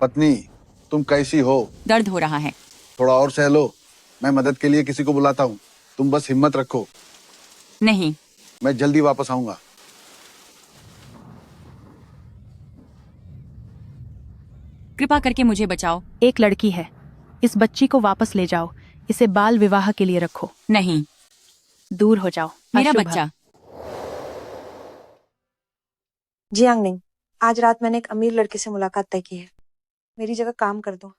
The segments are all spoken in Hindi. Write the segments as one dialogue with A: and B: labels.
A: पत्नी, तुम कैसी हो?
B: दर्द हो रहा है।
A: थोड़ा और सह लो, मैं मदद के लिए किसी को बुलाता हूँ। तुम बस हिम्मत रखो।
B: नहीं।
A: मैं जल्दी वापस आऊंगा।
B: कृपा करके मुझे बचाओ।
C: एक लड़की है, इस बच्ची को वापस ले जाओ। इसे बाल विवाह के लिए रखो।
B: नहीं।
C: दूर हो जाओ।
B: मेरा
C: अशुभ।
B: बच्चा।
D: जियांगनिंग, आज रात मैंने एक अमीर लड़के से मुलाकात तय की है। मेरी जगह काम कर दो।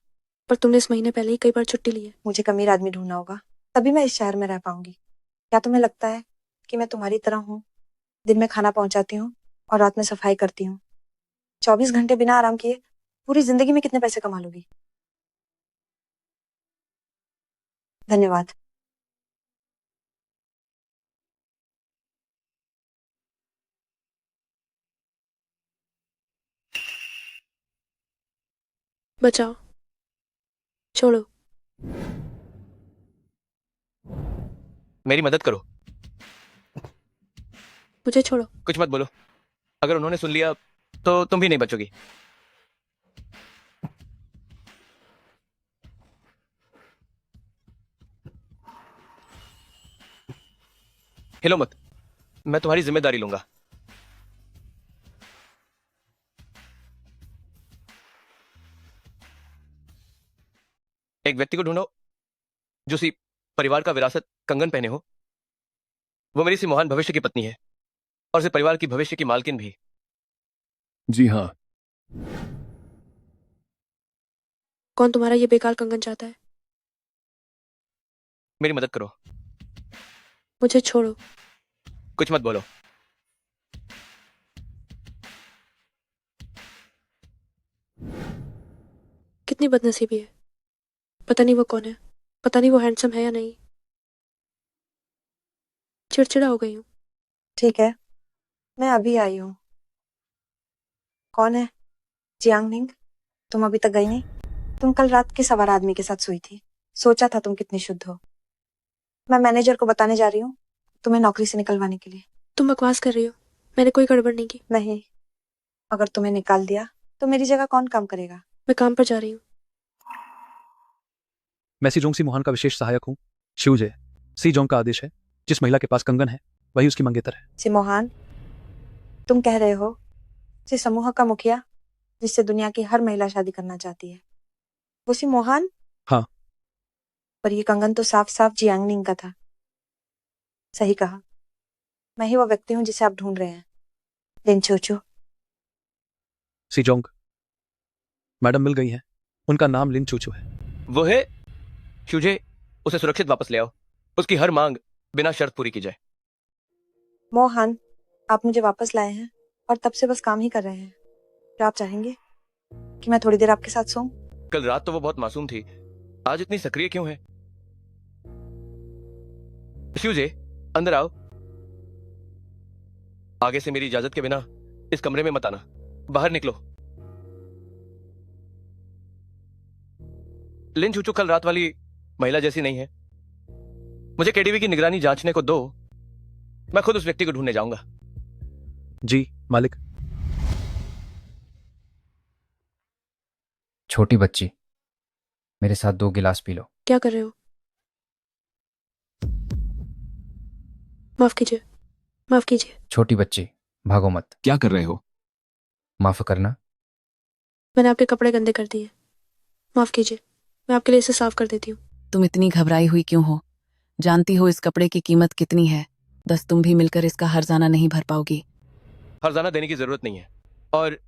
E: पर तुमने इस महीने पहले ही कई बार छुट्टी ली है।
D: मुझे एक अमीर आदमी ढूंढना होगा, तभी मैं इस शहर में रह पाऊंगी। क्या तुम्हें लगता है कि मैं तुम्हारी तरह हूँ? दिन में खाना पहुंचाती हूँ और रात में सफाई करती हूँ। 24 घंटे बिना आराम किए पूरी जिंदगी में कितने पैसे कमा लूंगी? धन्यवाद।
E: बचाओ, छोड़ो।
F: मेरी मदद करो।
E: मुझे छोड़ो।
F: कुछ मत बोलो। अगर उन्होंने सुन लिया तो तुम भी नहीं बचोगी। हिलो मत, मैं तुम्हारी जिम्मेदारी लूंगा। एक व्यक्ति को ढूंढो जो सी परिवार का विरासत कंगन पहने हो। वो मेरी सी महान भविष्य की पत्नी है और इस परिवार की भविष्य की मालकिन भी।
G: जी हाँ।
E: कौन तुम्हारा ये बेकार कंगन चाहता है?
F: मेरी मदद करो।
E: मुझे छोड़ो।
F: कुछ मत बोलो।
E: कितनी बदनसीबी है। पता नहीं वो कौन है, पता नहीं वो हैंडसम है या नहीं। चिड़चिड़ा हो गई हूँ।
D: ठीक है, मैं अभी आई हूँ। कौन है? जियांगनिंग, तुम अभी तक गई नहीं? तुम कल रात किस आवारा आदमी के साथ सोई थी? सोचा था तुम कितनी शुद्ध हो। मैं मैनेजर को बताने जा रही हूँ तुम्हें नौकरी से निकलवाने के लिए।
E: तुम बकवास कर रही हो, मैंने कोई गड़बड़ नहीं की।
D: नहीं, अगर तुम्हें निकाल दिया तो मेरी जगह कौन काम करेगा?
E: मैं काम पर जा रही हूँ।
G: मैं सीजोंग सी मोहन का विशेष सहायक हूँ। शिवजे, सीजोंग का आदेश है, जिस महिला के पास कंगन है वही उसकी मंगेतर है।
D: सिमोहान, तुम कह रहे हो जिस समूह का मुखिया जिससे दुनिया की हर महिला शादी करना चाहती है वो सिमोहान?
G: हाँ।
D: पर ये कंगन तो साफ साफ जियांगनिंग का था। सही कहा, मैं ही वो व्यक्ति हूँ जिसे आप ढूंढ रहे हैं। लिन चूचू।
G: सीजोंग, मैडम मिल गई हैं। उनका नाम लिन चूचू है।
F: वो है शुजे। उसे सुरक्षित वापस ले आओ। उसकी हर मांग बिना शर्त पूरी की जाए।
D: मोहन, आप मुझे वापस लाए हैं और तब से बस काम ही कर रहे हैं। क्या आप चाहेंगे कि मैं थोड़ी देर आपके साथ सोऊं?
F: कल रात तो वो बहुत मासूम थी, आज इतनी सक्रिय क्यों है? शुजे, अंदर आओ। आगे से मेरी इजाजत के बिना इस कमरे में मत आना। बाहर निकलो। लिन चूचू कल रात वाली महिला जैसी नहीं है। मुझे केडीवी की निगरानी जांचने को दो, मैं खुद उस व्यक्ति को ढूंढने जाऊंगा।
G: जी मालिक।
H: छोटी बच्ची, मेरे साथ 2 गिलास पी लो।
E: क्या कर रहे हो? माफ कीजिए, माफ कीजिए।
H: छोटी बच्ची, भागो मत।
G: क्या कर रहे हो?
H: माफ करना।
E: मैंने आपके कपड़े गंदे कर दिए, माफ कीजिए। मैं आपके लिए इसे साफ कर देती हूँ।
B: तुम इतनी घबराई हुई क्यों हो? जानती हो इस कपड़े की कीमत कितनी है? 10 तुम भी मिलकर इसका हर्जाना नहीं भर पाओगी।
F: हर्जाना देने की जरूरत नहीं है, और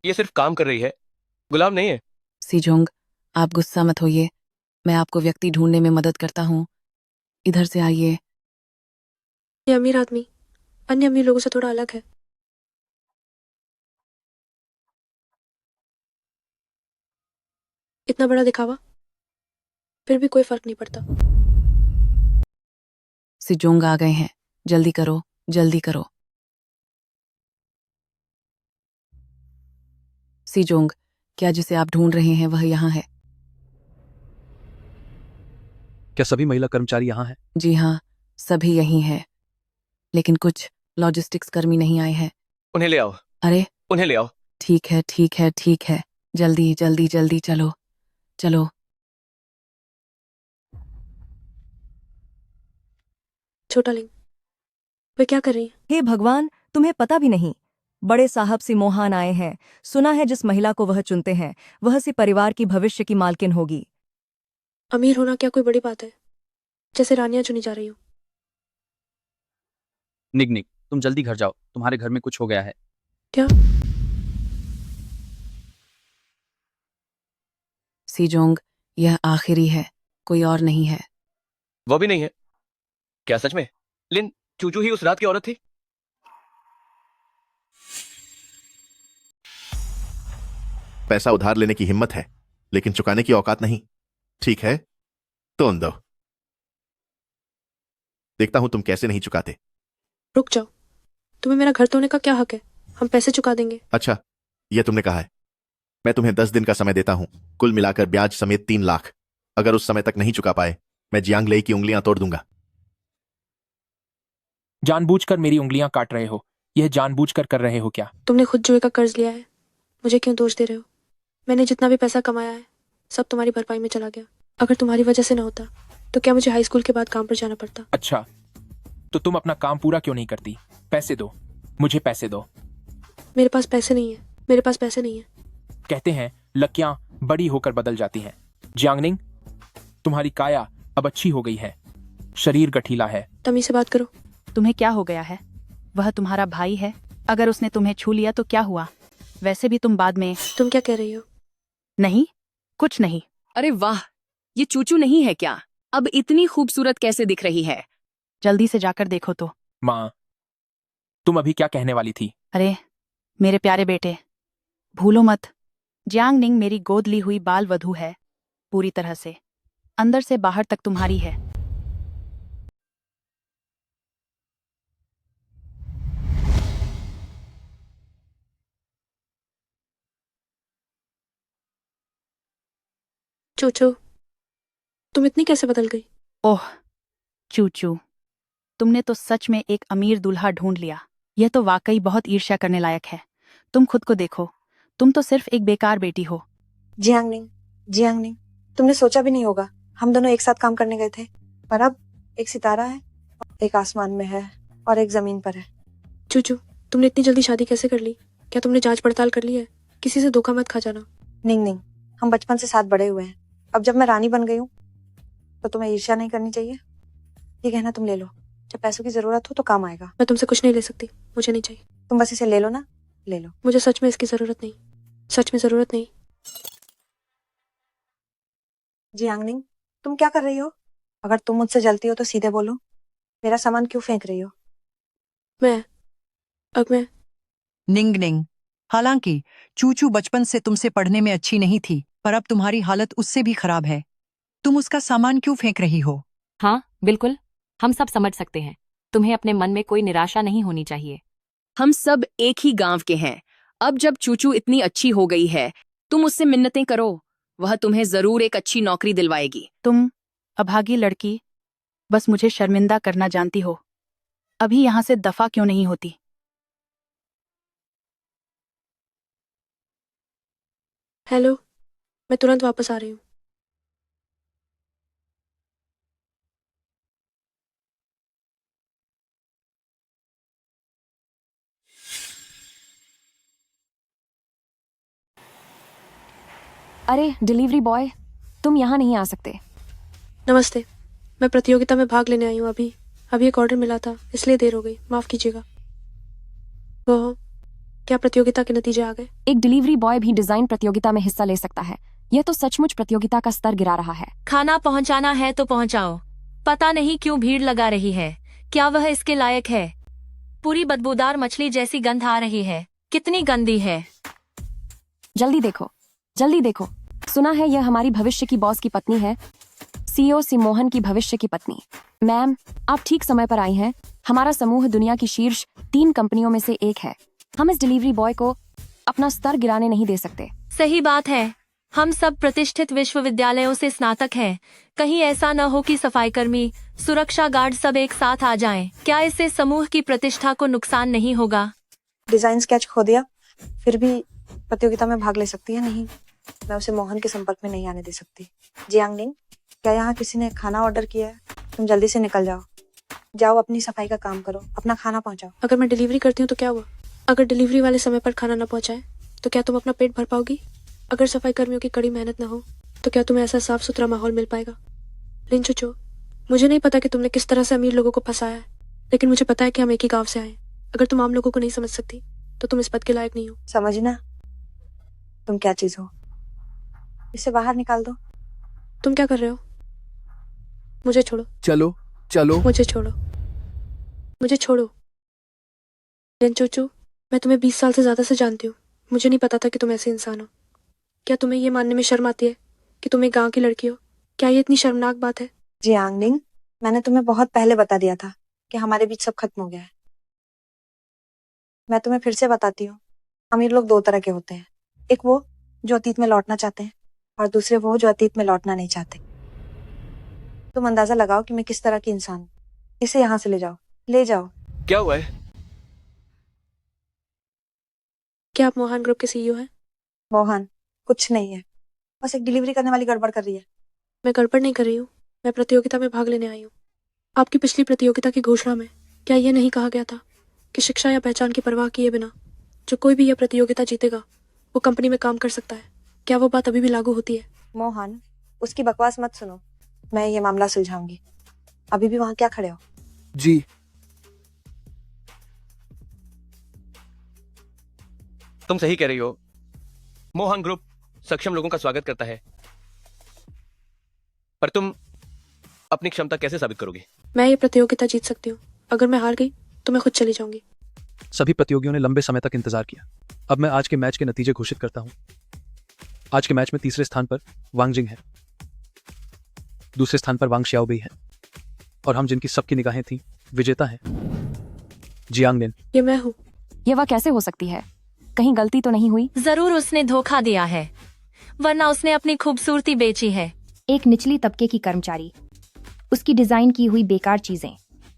F: ये सिर्फ काम कर रही है, गुलाम नहीं है।
B: सीजोंग, आप गुस्सा मत होइए। मैं आपको व्यक्ति ढूंढने में मदद करता हूँ। इधर से आइए।
E: ये अमीर आदमी अन्य अमीर लोगों से थोड़ा अलग है। इतना बड़ा दिखावा, फिर भी कोई फर्क नहीं पड़ता।
B: सीजोंग आ गए हैं, जल्दी करो, जल्दी करो। सीजोंग, क्या जिसे आप ढूंढ रहे हैं वह यहाँ है?
G: क्या सभी महिला कर्मचारी यहाँ हैं?
B: जी हाँ, सभी यहीं हैं, लेकिन कुछ लॉजिस्टिक्स कर्मी नहीं आए हैं।
F: उन्हें ले आओ,
B: अरे
F: उन्हें ले आओ।
B: ठीक है, ठीक है, ठीक है। जल्दी जल्दी जल्दी चलो चलो।
E: छोटा लिंग, वे क्या कर रही है?
I: हे भगवान, तुम्हें पता भी नहीं। बड़े साहब सिमोहान आए हैं। सुना है जिस महिला को वह चुनते हैं वह सी परिवार की भविष्य की मालकिन होगी।
E: अमीर होना क्या कोई बड़ी बात है? जैसे रानियां चुनी जा रही हो।
G: निग निग, तुम जल्दी घर जाओ, तुम्हारे घर में कुछ हो गया है।
E: क्या?
B: सीजोंग, यह आखिरी है, कोई और नहीं है।
F: वो भी नहीं है क्या सच में? लिन चूचू ही उस रात की औरत थी?
J: पैसा उधार लेने की हिम्मत है लेकिन चुकाने की औकात नहीं। ठीक है, तोड़ दो। देखता हूं तुम कैसे नहीं चुकाते।
E: रुक जाओ, तुम्हें मेरा घर तोड़ने का क्या हक है? हम पैसे चुका देंगे।
J: अच्छा, यह तुमने कहा है। मैं तुम्हें 10 दिन का समय देता हूं, कुल मिलाकर ब्याज समेत 3 लाख। अगर उस समय तक नहीं चुका पाए मैं जियांग लेई की उंगलियां तोड़ दूंगा।
K: जानबूझकर मेरी उंगलियां काट रहे हो? यह जानबूझकर कर रहे हो क्या?
E: तुमने खुद जुए का कर्ज लिया है, मुझे क्यों दोष दे रहे हो? मैंने जितना भी पैसा कमाया है सब तुम्हारी भरपाई में चला गया। अगर तुम्हारी वजह से न होता तो क्या मुझे हाई स्कूल के बाद काम पर जाना पड़ता?
K: अच्छा, तो तुम अपना काम पूरा क्यों नहीं करती? पैसे दो, मुझे पैसे दो।
E: मेरे पास पैसे नहीं है, मेरे पास पैसे नहीं है।
K: कहते हैं लकियां बड़ी होकर बदल जाती हैं। जियांगनिंग, तुम्हारी काया अब अच्छी हो गई है, शरीर गठीला है।
E: तमीज से बात करो।
C: तुम्हें क्या हो गया है? वह तुम्हारा भाई है, अगर उसने तुम्हें छू लिया तो क्या हुआ? वैसे भी तुम बाद में।
E: तुम क्या कह रही हो?
C: नहीं, कुछ नहीं।
B: अरे वाह, ये चूचू नहीं है क्या? अब इतनी खूबसूरत कैसे दिख रही है?
C: जल्दी से जाकर देखो तो।
K: माँ, तुम अभी क्या कहने वाली थी?
C: अरे मेरे प्यारे बेटे, भूलो मत, जियांग निंग मेरी गोद ली हुई बाल वधू है, पूरी तरह से अंदर से बाहर तक तुम्हारी है।
E: चूचू, तुम इतनी कैसे बदल गई?
C: ओह चूचू, तुमने तो सच में एक अमीर दूल्हा ढूंढ लिया। यह तो वाकई बहुत ईर्ष्या करने लायक है। तुम खुद को देखो, तुम तो सिर्फ एक बेकार बेटी हो।
D: जियांग निंग, तुमने सोचा भी नहीं होगा हम दोनों एक साथ काम करने गए थे, पर अब एक सितारा है, एक आसमान में है और एक जमीन पर है।
E: चूचू, तुमने इतनी जल्दी शादी कैसे कर ली? क्या तुमने जांच पड़ताल कर ली है? किसी से धोखा मत खा जाना।
D: निंग, हम बचपन से साथ बड़े हुए हैं। अब जब मैं रानी बन गई हूँ तो तुम्हें ईर्ष्या नहीं करनी चाहिए। ये कहना तुम ले लो, जब पैसों की जरूरत हो तो काम आएगा।
E: मैं तुमसे कुछ नहीं ले सकती, मुझे नहीं चाहिए।
D: तुम बस इसे ले लो ना, ले लो।
E: मुझे सच में इसकी जरूरत नहीं, सच में जरूरत नहीं।
D: जियांग निंग, तुम क्या कर रही हो? अगर तुम मुझसे जलती हो तो सीधे बोलो, मेरा सामान क्यों फेंक रही हो?
E: मैं
I: निंग निंग, हालांकि चूचू बचपन से तुमसे पढ़ने में अच्छी नहीं थी, पर अब तुम्हारी हालत उससे भी खराब है। तुम उसका सामान क्यों फेंक रही हो?
L: हाँ बिल्कुल, हम सब समझ सकते हैं। तुम्हें अपने मन में कोई निराशा नहीं होनी चाहिए।
B: हम सब एक ही गांव के हैं। अब जब चूचू इतनी अच्छी हो गई है, तुम उससे मिन्नतें करो, वह तुम्हें जरूर एक अच्छी नौकरी दिलवाएगी।
C: तुम अभागी लड़की, बस मुझे शर्मिंदा करना जानती हो। अभी यहाँ से दफा क्यों नहीं होती?
E: हेलो, मैं तुरंत वापस आ रही हूँ।
L: अरे डिलीवरी बॉय, तुम यहाँ नहीं आ सकते।
E: नमस्ते, मैं प्रतियोगिता में भाग लेने आई हूँ। अभी एक ऑर्डर मिला था, इसलिए देर हो गई, माफ कीजिएगा। वो क्या प्रतियोगिता के नतीजे आ गए?
L: एक डिलीवरी बॉय भी डिजाइन प्रतियोगिता में हिस्सा ले सकता है? यह तो सचमुच प्रतियोगिता का स्तर गिरा रहा है।
M: खाना पहुंचाना है तो पहुंचाओ। पता नहीं क्यों भीड़ लगा रही है, क्या वह इसके लायक है? पूरी बदबूदार मछली जैसी गंध आ रही है, कितनी गंदी है।
L: जल्दी देखो, जल्दी देखो। सुना है यह हमारी भविष्य की बॉस की पत्नी है, सीईओ सिमोहन की भविष्य की पत्नी। मैम, आप ठीक समय पर आई हैं। हमारा समूह दुनिया की शीर्ष 3 कंपनियों में से एक है। हम इस डिलीवरी बॉय को अपना स्तर गिराने नहीं दे सकते।
M: सही बात है, हम सब प्रतिष्ठित विश्वविद्यालयों से स्नातक हैं। कहीं ऐसा न हो कि सफाईकर्मी, सुरक्षा गार्ड सब एक साथ आ जाएं। क्या इससे समूह की प्रतिष्ठा को नुकसान नहीं होगा?
D: डिजाइन स्केच खो दिया, फिर भी प्रतियोगिता में भाग ले सकती है नहीं? मैं उसे मोहन के संपर्क में नहीं आने दे सकती। जियांगनिंग, क्या यहाँ किसी ने खाना ऑर्डर किया है? तुम जल्दी से निकल जाओ। जाओ अपनी सफाई का काम करो, अपना खाना पहुंचाओ।
E: अगर मैं डिलीवरी करती हूँ तो क्या हुआ? अगर डिलीवरी वाले समय पर खाना न पहुंचाए तो क्या तुम अपना पेट भर पाओगी? अगर सफाई कर्मियों की कड़ी मेहनत न हो तो क्या तुम्हें ऐसा साफ सुथरा माहौल मिल पाएगा? लिन चुचो, मुझे नहीं पता कि तुमने किस तरह से अमीर लोगों को फंसाया है, लेकिन मुझे पता है कि हम एक ही गांव से आए। अगर तुम आम लोगों को नहीं समझ सकती तो तुम इस पद के लायक नहीं हो।
D: समझना तुम क्या चीज हो। इसे बाहर निकाल दो।
E: तुम क्या कर रहे हो? मुझे छोड़ो।
K: चलो चलो।
E: मुझे छोड़ो। मुझे छोड़ो। लिन चूचू, मैं तुम्हें 20 साल से ज्यादा से जानती हूँ। मुझे नहीं पता था कि तुम ऐसे इंसान हो। क्या तुम्हें ये मानने में शर्म आती है कि तुम एक गांव की लड़की हो? क्या ये इतनी शर्मनाक बात है?
D: जियांगनिंग, मैंने तुम्हें बहुत पहले बता दिया था कि हमारे बीच सब खत्म हो गया है। मैं तुम्हें फिर से बताती हूँ, अमीर लोग दो तरह के होते हैं। एक वो जो अतीत में लौटना चाहते हैं और दूसरे वो जो अतीत में लौटना नहीं चाहते। तुम अंदाजा लगाओ कि मैं किस तरह की इंसान हूँ। इसे यहाँ से ले जाओ, ले जाओ।
F: क्या हुआ है?
E: क्या आप मोहन ग्रुप के सीईओ हैं?
D: मोहन कुछ नहीं है, बस एक डिलीवरी करने वाली गड़बड़ कर रही है।
E: मैं गड़बड़ नहीं कर रही हूँ, मैं प्रतियोगिता में भाग लेने आई हूँ। आपकी पिछली प्रतियोगिता की घोषणा में क्या ये नहीं कहा गया था कि शिक्षा या पहचान की परवाह किए बिना जो कोई भी यह प्रतियोगिता जीतेगा वो कंपनी में काम कर सकता है? क्या वो बात अभी भी लागू होती है?
D: मोहन, उसकी बकवास मत सुनो, मैं ये मामला सुलझाऊंगी। अभी भी वहां क्या खड़े हो?
K: जी।
F: तुम सही कह रही हो। मोहन ग्रुप सक्षम लोगों का स्वागत करता है, पर तुम अपनी क्षमता कैसे साबित करोगे?
E: मैं ये प्रतियोगिता जीत सकती हूँ। अगर मैं हार गई तो मैं खुद चली जाऊंगी।
G: सभी प्रतियोगियों ने लंबे समय तक इंतजार किया। अब मैं आज के मैच के नतीजे घोषित करता हूं। आज के मैच में तीसरे स्थान पर वांग जिंग है, दूसरे स्थान पर वांग श्याओबेई है, और हम जिनकी सबकी निगाहें थी विजेता हैं जियांगनिन।
E: ये मैं हूँ।
L: ये वह कैसे हो सकती है? कहीं गलती तो नहीं हुई?
M: जरूर उसने धोखा दिया है, वरना उसने अपनी खूबसूरती बेची है।
L: एक निचली तबके की कर्मचारी, उसकी डिजाइन की हुई बेकार चीजें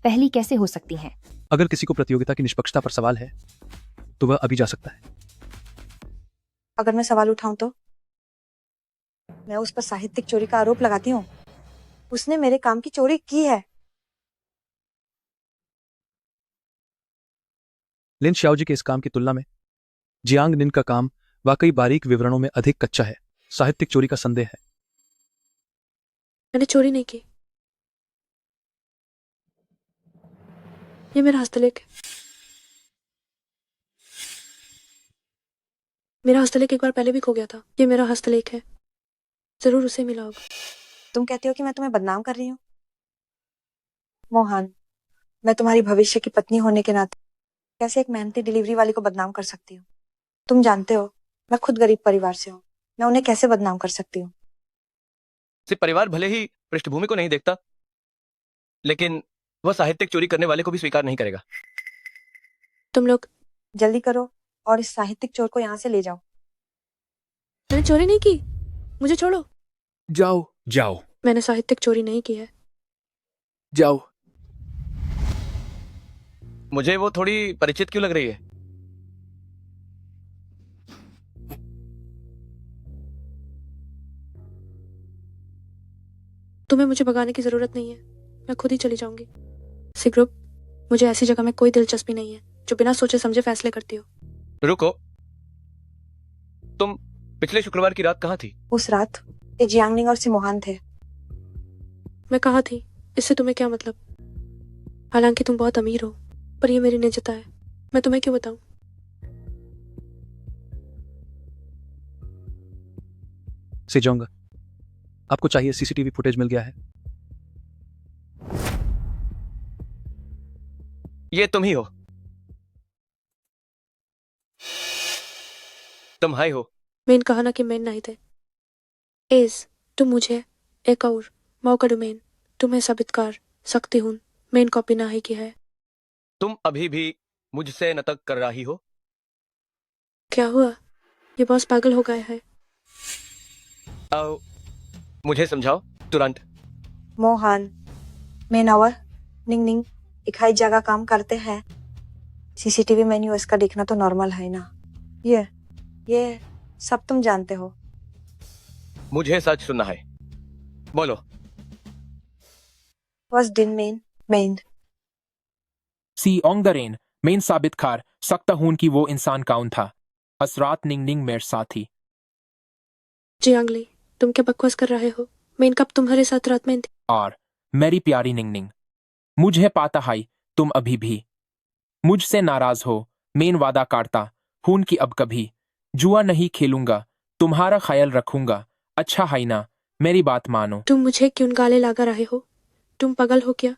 L: पहली कैसे हो सकती हैं?
G: अगर किसी को प्रतियोगिता की निष्पक्षता पर सवाल है तो वह अभी जा सकता है।
D: अगर मैं सवाल उठाऊं तो मैं उस पर साहित्यिक चोरी का आरोप लगाती हूँ। उसने मेरे काम की चोरी की है।
G: लिन श्याओजी के इस काम की तुलना में जियांगनिन का काम वाकई बारीक विवरणों में अधिक कच्चा है। साहित्यिक चोरी का संदेह है।
E: मैंने चोरी नहीं की। ये मेरा हस्तलेख है। मेरा हस्तलेख एक बार पहले भी खो गया था। ये मेरा हस्तलेख है, जरूर उसे मिला होगा।
D: तुम कहती हो कि मैं तुम्हें बदनाम कर रही हूँ? मोहन, मैं तुम्हारी भविष्य की पत्नी होने के नाते कैसे एक मेहनती डिलीवरी वाली को बदनाम कर सकती हूँ? तुम जानते हो मैं खुद गरीब परिवार से हूँ, मैं उन्हें कैसे बदनाम कर सकती हूँ?
F: सिर्फ परिवार भले ही पृष्ठभूमि को नहीं देखता, लेकिन वह साहित्यिक चोरी करने वाले को भी स्वीकार नहीं करेगा।
E: तुम लोग
D: जल्दी करो और इस साहित्यिक चोर को यहाँ से ले जाओ।
E: मैंने चोरी नहीं की, मुझे छोड़ो।
K: जाओ जाओ
E: मैंने साहित्यिक चोरी नहीं की है।
K: जाओ।
F: मुझे वो थोड़ी परिचित क्यों लग रही है?
E: तुम्हें मुझे भगाने की जरूरत नहीं है, मैं खुद ही चली जाऊंगी। सी ग्रुप, मुझे ऐसी जगह में कोई दिलचस्पी नहीं है जो बिना सोचे समझे फैसले करती हो।
F: रुको, तुम पिछले शुक्रवार की रात कहाँ थी?
D: उस रात ये जियांगनिंग और सिमोहान थे।
E: मैं कहाँ थी इससे तुम्हें क्या मतलब? हालांकि तुम बहुत अमीर हो, पर ये मेरी निजता है, मैं तुम्हें क्यों बताऊं?
G: सेजोंग, आपको चाहिए सीसीटीवी फुटेज मिल गया है।
F: ये तुम ही हो। तुम हाई हो।
E: मेन कहा ना कि मेन नहीं थे। एज तुम मुझे एक और मौका दो मेन, तुम्हें साबितकार सकती हूं मेन कॉपी ना ही की है।
F: तुम अभी भी मुझसे नतक कर रही हो?
E: क्या हुआ? ये बॉस पागल हो गया है।
F: आओ, मुझे समझाओ तुरंत।
D: मोहन, मेन और निंग निंग एक ही जगह काम करते हैं। सीसीटीवी मेन्यू इसका देखना तो नॉर्मल है ना। ये सब तुम जानते हो।
F: मुझे सच सुनना है। बोलो।
D: Was din main.
K: सी ओंग द रेन मेन साबित खार सकता हूं कि वो इंसान कौन था। असरात निंग निंग मेरे साथ थी।
E: जियांग ली, तुम क्या बकवास कर रहे हो? मैं कब तुम्हारे साथ रात में थी?
K: और मेरी प्यारी निंग निंग, मुझे पाता है तुम अभी भी मुझसे नाराज हो। मेन वादा काटता हूं कि अब कभी जुआ नहीं खेलूंगा, तुम्हारा ख्याल रखूंगा। अच्छा है ना? मेरी बात मानो।
E: तुम मुझे क्यों गाले लगा रहे हो? तुम पागल हो क्या?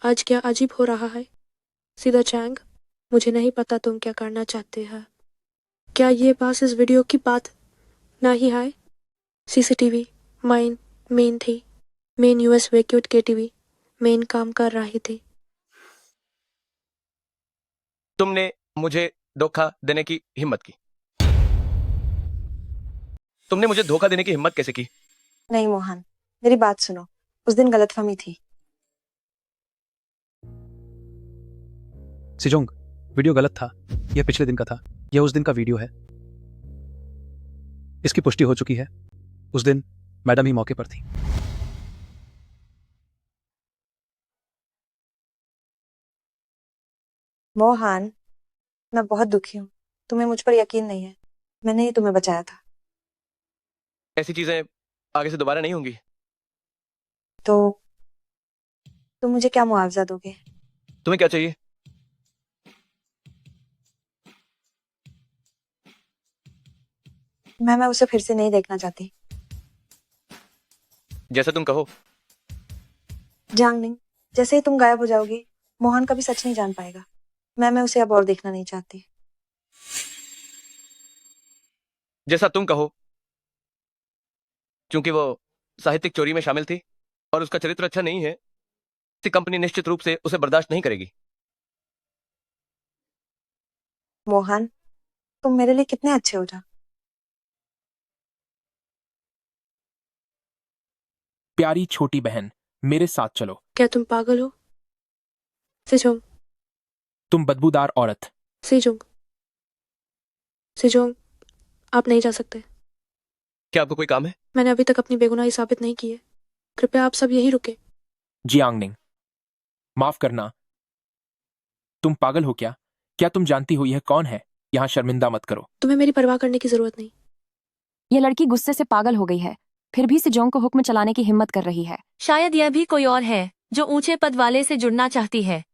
E: आज क्या अजीब हो रहा है? सीधा चैंग, मुझे नहीं पता तुम क्या करना चाहते हैं। क्या ये बस इस वीडियो की बात नहीं है? सीसीटीवी मेन थी। मेन यूएस वैक्यूट के टीवी मेन काम कर रही थी।
F: तुमने मुझे धोखा देने की हिम्मत की। तुमने मुझे धोखा देने की हिम्मत कैसे की?
D: नहीं मोहन, मेरी बात सुनो। उस दिन गलतफहमी थी।
G: सिजोंग, वीडियो गलत था। यह पिछले दिन का था। यह उस दिन का वीडियो है। इसकी पुष्टि हो चुकी है। उस दिन मैडम ही मौके पर थी।
D: मोहन, मैं बहुत दुखी हूँ। तुम्हें मुझ पर यकीन नहीं है। मैंने ही तुम्हें बचाया था।
F: ऐसी चीजें आगे से दोबारा नहीं होंगी।
D: तो तुम मुझे क्या मुआवजा दोगे?
F: तुम्हें क्या चाहिए?
D: मैं उसे फिर से नहीं देखना चाहती।
F: जैसा तुम कहो।
D: जांगनिंग, जैसे ही तुम गायब हो जाओगी, मोहन कभी सच नहीं जान पाएगा। मैं उसे अब और देखना नहीं चाहती।
F: जैसा तुम कहो। क्योंकि वो साहित्यिक चोरी में शामिल थी और उसका चरित्र अच्छा नहीं है, तो कंपनी निश्चित रूप से उसे बर्दाश्त नहीं करेगी।
D: मोहन, तुम मेरे लिए कितने अच्छे हो जा।
K: प्यारी छोटी बहन, मेरे साथ चलो।
E: क्या तुम पागल हो? सिजोंग,
K: तुम बदबूदार औरत।
E: सिजोंग, आप नहीं जा सकते।
F: क्या आपको कोई काम है?
E: मैंने अभी तक अपनी बेगुनाही साबित नहीं की है। कृपया आप सब यही रुके।
K: जियांगनिंग, माफ करना। तुम पागल हो क्या? क्या तुम जानती हो यह कौन है? यहाँ शर्मिंदा मत करो।
E: तुम्हें मेरी परवाह करने की जरूरत नहीं।
L: ये लड़की गुस्से से पागल हो गई है, फिर भी सिजोंग को हुक्म चलाने की हिम्मत कर रही है।
M: शायद यह भी कोई और है जो ऊंचे पद वाले से जुड़ना चाहती है।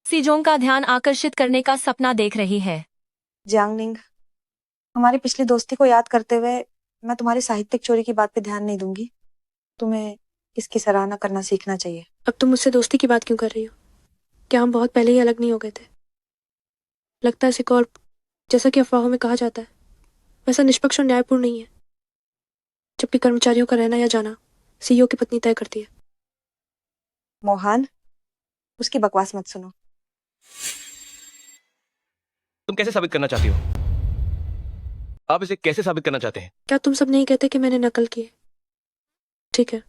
M: सिजोंग का ध्यान आकर्षित करने का सपना देख रही है।
D: जांगनिंग, हमारी पिछली दोस्ती को याद करते हुए मैं तुम्हारी साहित्यिक चोरी की बात पे ध्यान नहीं दूंगी। तुम्हें इसकी सराहना करना सीखना चाहिए।
E: अब तुम मुझसे दोस्ती की बात क्यों कर रही हो? क्या हम बहुत पहले ही अलग नहीं हो गए थे? लगता है सिकॉर्प, जैसा कि अफवाहों में कहा जाता है, वैसा निष्पक्ष और न्यायपूर्ण नहीं है। जबकि कर्मचारियों का रहना या जाना सीईओ की पत्नी तय करती है।
D: मोहन, उसकी बकवास मत सुनो।
F: तुम कैसे साबित करना चाहती हो? आप इसे कैसे साबित करना चाहते हैं?
E: क्या तुम सब नहीं कहते कि मैंने नकल की है? ठीक है,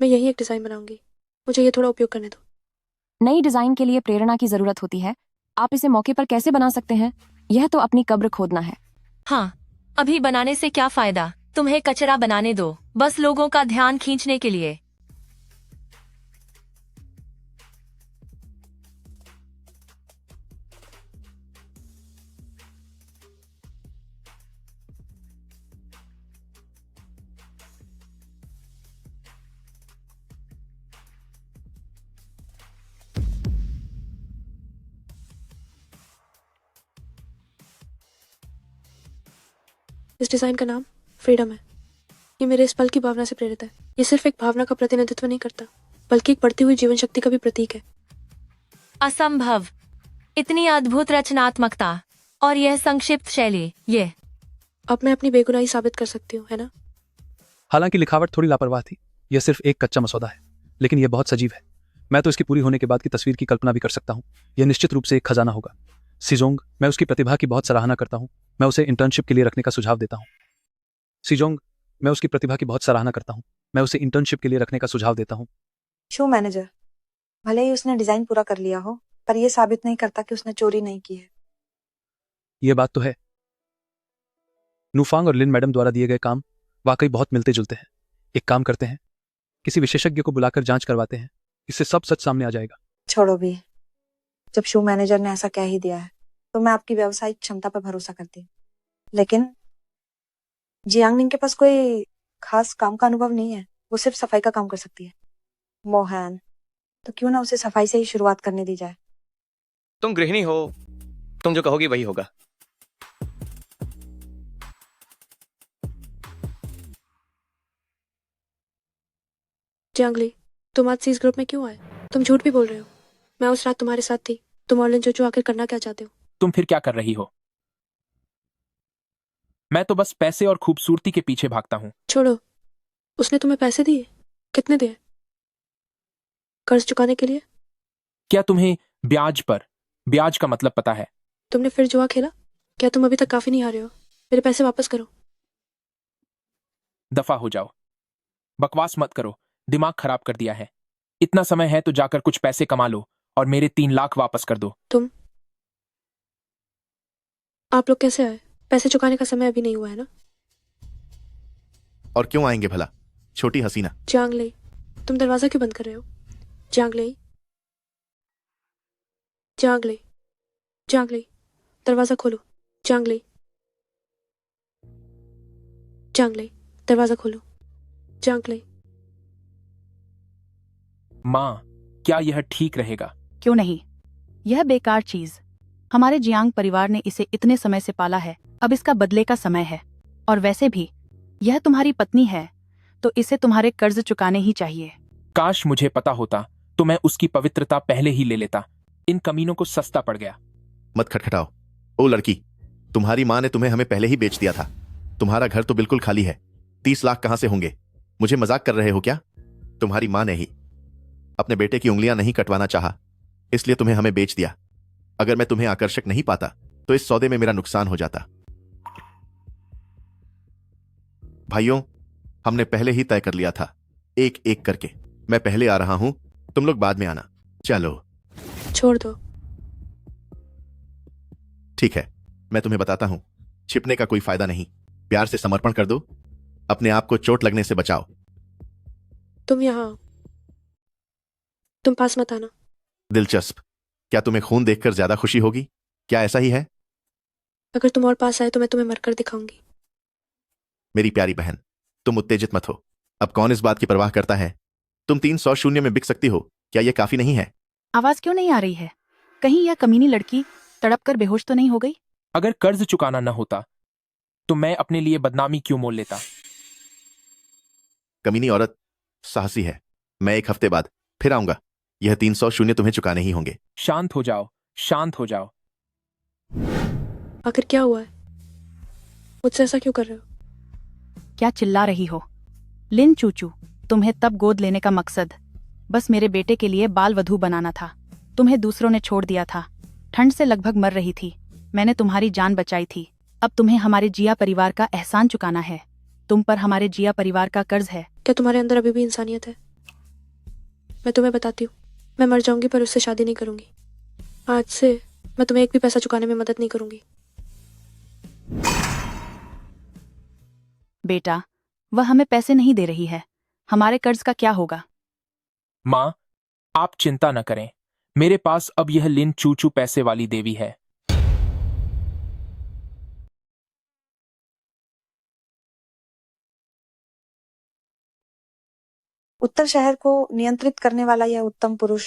E: मैं यही एक डिजाइन बनाऊंगी। मुझे ये थोड़ा उपयोग करने दो।
L: नई डिजाइन के लिए प्रेरणा की जरूरत होती है। आप इसे मौके पर कैसे बना सकते हैं? यह तो अपनी कब्र खोदना है।
M: हाँ, अभी बनाने से क्या फायदा? तुम्हें कचरा बनाने दो, बस लोगों का ध्यान खींचने के लिए।
E: इस डिजाइन का नाम फ्रीडम है। ये मेरे इस पल की भावना से प्रेरित है। ये सिर्फ एक भावना का प्रतिनिधित्व नहीं करता, बल्कि एक बढ़ती हुई जीवन शक्ति का भी प्रतीक है।
M: असंभव, इतनी अद्भुत रचनात्मकता और यह संक्षिप्त शैली। ये
E: अब मैं अपनी बेगुनाही साबित कर सकती हूँ, है ना?
G: हालांकि लिखावट थोड़ी लापरवाह थी। यह सिर्फ एक कच्चा मसौदा है, लेकिन यह बहुत सजीव है। मैं तो इसकी पूरी होने के बाद की तस्वीर की कल्पना भी कर सकता हूँ। यह निश्चित रूप से एक खजाना होगा। सिजोंग, मैं उसकी प्रतिभा की बहुत सराहना करता हूँ। मैं उसे इंटर्नशिप के लिए रखने का सुझाव देता हूँ। सिजोंग, मैं उसकी प्रतिभा की बहुत सराहना करता हूँ। मैं उसे इंटर्नशिप के लिए रखने का सुझाव देता हूँ।
D: शो मैनेजर, भले ही उसने डिजाइन पूरा कर लिया हो, पर यह साबित नहीं करता कि उसने चोरी नहीं की है।
G: यह बात तो है। नूफांग और लिन मैडम द्वारा दिए गए काम वाकई बहुत मिलते जुलते हैं। एक काम करते हैं, किसी विशेषज्ञ को बुलाकर जांच करवाते हैं, इससे सब सच सामने आ जाएगा।
D: छोड़ो भी, जब शो मैनेजर ने ऐसा कह ही दिया है तो मैं आपकी व्यावसायिक क्षमता पर भरोसा करती हूँ। लेकिन जियांगनिंग के पास कोई खास काम का अनुभव नहीं है, वो सिर्फ सफाई का काम कर सकती है। मोहन, तो क्यों ना उसे सफाई से ही शुरुआत करने दी जाए।
F: तुम गृहिणी हो, तुम जो कहोगी वही होगा।
E: जियांगली, तुम आज सीज ग्रुप में क्यों आए? तुम झूठ भी बोल रहे हो। मैं उस रात तुम्हारे साथ थी। तुम और लिन चूचू आखिर करना क्या चाहते हो?
K: तुम फिर क्या कर रही हो? मैं तो बस पैसे और खूबसूरती के पीछे भागता हूँ।
E: छोड़ो, उसने तुम्हें पैसे दिए? कितने दिए? कर्ज चुकाने के लिए?
K: क्या तुम्हें ब्याज का मतलब पता है?
E: तुमने फिर जुआ खेला? क्या तुम अभी तक काफी नहीं हारे हो? मेरे पैसे वापस करो।
K: दफा हो जाओ, बकवास मत करो, दिमाग खराब कर दिया है। इतना समय है तो जाकर कुछ पैसे कमा लो और मेरे 3 लाख वापस कर दो।
E: आप लोग कैसे आए? पैसे चुकाने का समय अभी नहीं हुआ है ना?
J: और क्यों आएंगे भला, छोटी हसीना?
E: जियांगली, तुम दरवाजा क्यों बंद कर रहे हो? जियांगली, जियांगली, जियांगली, दरवाजा खोलो। जियांगली, जियांगली, दरवाजा खोलो। जियांगली।
K: माँ, क्या यह ठीक रहेगा?
C: क्यों नहीं? यह बेकार चीज। हमारे जियांग परिवार ने इसे इतने समय से पाला है, अब इसका बदले का समय है। और वैसे भी यह तुम्हारी पत्नी है, तो इसे तुम्हारे कर्ज चुकाने ही चाहिए।
K: काश मुझे पता होता तो मैं उसकी पवित्रता पहले ही ले लेता। इन कमीनों को सस्ता पड़ गया।
J: मत खटखटाओ। ओ लड़की, तुम्हारी माँ ने तुम्हें हमें पहले ही बेच दिया था। तुम्हारा घर तो बिल्कुल खाली है। 30 लाख कहां से होंगे? मुझे मजाक कर रहे हो क्या? तुम्हारी माँ ने ही अपने बेटे की उंगलियां नहीं कटवाना चाहा, इसलिए तुम्हें हमें बेच दिया। अगर मैं तुम्हें आकर्षक नहीं पाता तो इस सौदे में मेरा नुकसान हो जाता। भाइयों, हमने पहले ही तय कर लिया था, एक एक करके। मैं पहले आ रहा हूं, तुम लोग बाद में आना। चलो।
E: छोड़ दो।
J: ठीक है, मैं तुम्हें बताता हूं, छिपने का कोई फायदा नहीं। प्यार से समर्पण कर दो, अपने आप को चोट लगने से बचाओ।
E: तुम यहाँ आओ। तुम पास मत आना।
J: दिलचस्प। क्या तुम्हें खून देखकर ज्यादा खुशी होगी? क्या ऐसा ही है?
E: अगर तुम और पास आए तो मैं तुम्हें मरकर दिखाऊंगी।
J: मेरी प्यारी बहन, तुम उत्तेजित मत हो। अब कौन इस बात की परवाह करता है? तुम 300 शून्य में बिक सकती हो, क्या यह काफी नहीं है?
C: आवाज क्यों नहीं आ रही है? कहीं यह कमीनी लड़की तड़प कर बेहोश तो नहीं हो गई?
K: अगर कर्ज चुकाना न होता तो मैं अपने लिए बदनामी क्यों मोल लेता?
J: कमीनी औरत साहसी है। मैं 1 हफ्ते बाद फिर आऊंगा। यह 300 शून्य तुम्हें चुकाने ही होंगे।
K: शांत हो जाओ, शांत हो जाओ।
E: आखिर क्या हुआ है? मुझसे ऐसा क्यों कर रहे हो?
C: क्या चिल्ला रही हो? लिन चूचू, तुम्हें तब गोद लेने का मकसद बस मेरे बेटे के लिए बाल वधू बनाना था। तुम्हें दूसरों ने छोड़ दिया था। ठंड से लगभग मर रही थी, मैंने तुम्हारी जान बचाई थी। अब तुम्हें हमारे जिया परिवार का एहसान चुकाना है। तुम पर हमारे जिया परिवार का कर्ज है।
E: क्या तुम्हारे अंदर अभी भी इंसानियत है? मैं तुम्हें बताती हूँ, मैं मर जाऊंगी पर उससे शादी नहीं करूंगी। आज से मैं तुम्हें एक भी पैसा चुकाने में मदद नहीं करूंगी।
C: बेटा, वह हमें पैसे नहीं दे रही है, हमारे कर्ज का क्या होगा?
K: माँ, आप चिंता न करें, मेरे पास अब यह लिन चूचू पैसे वाली देवी है।
D: उत्तर शहर को नियंत्रित करने वाला यह उत्तम पुरुष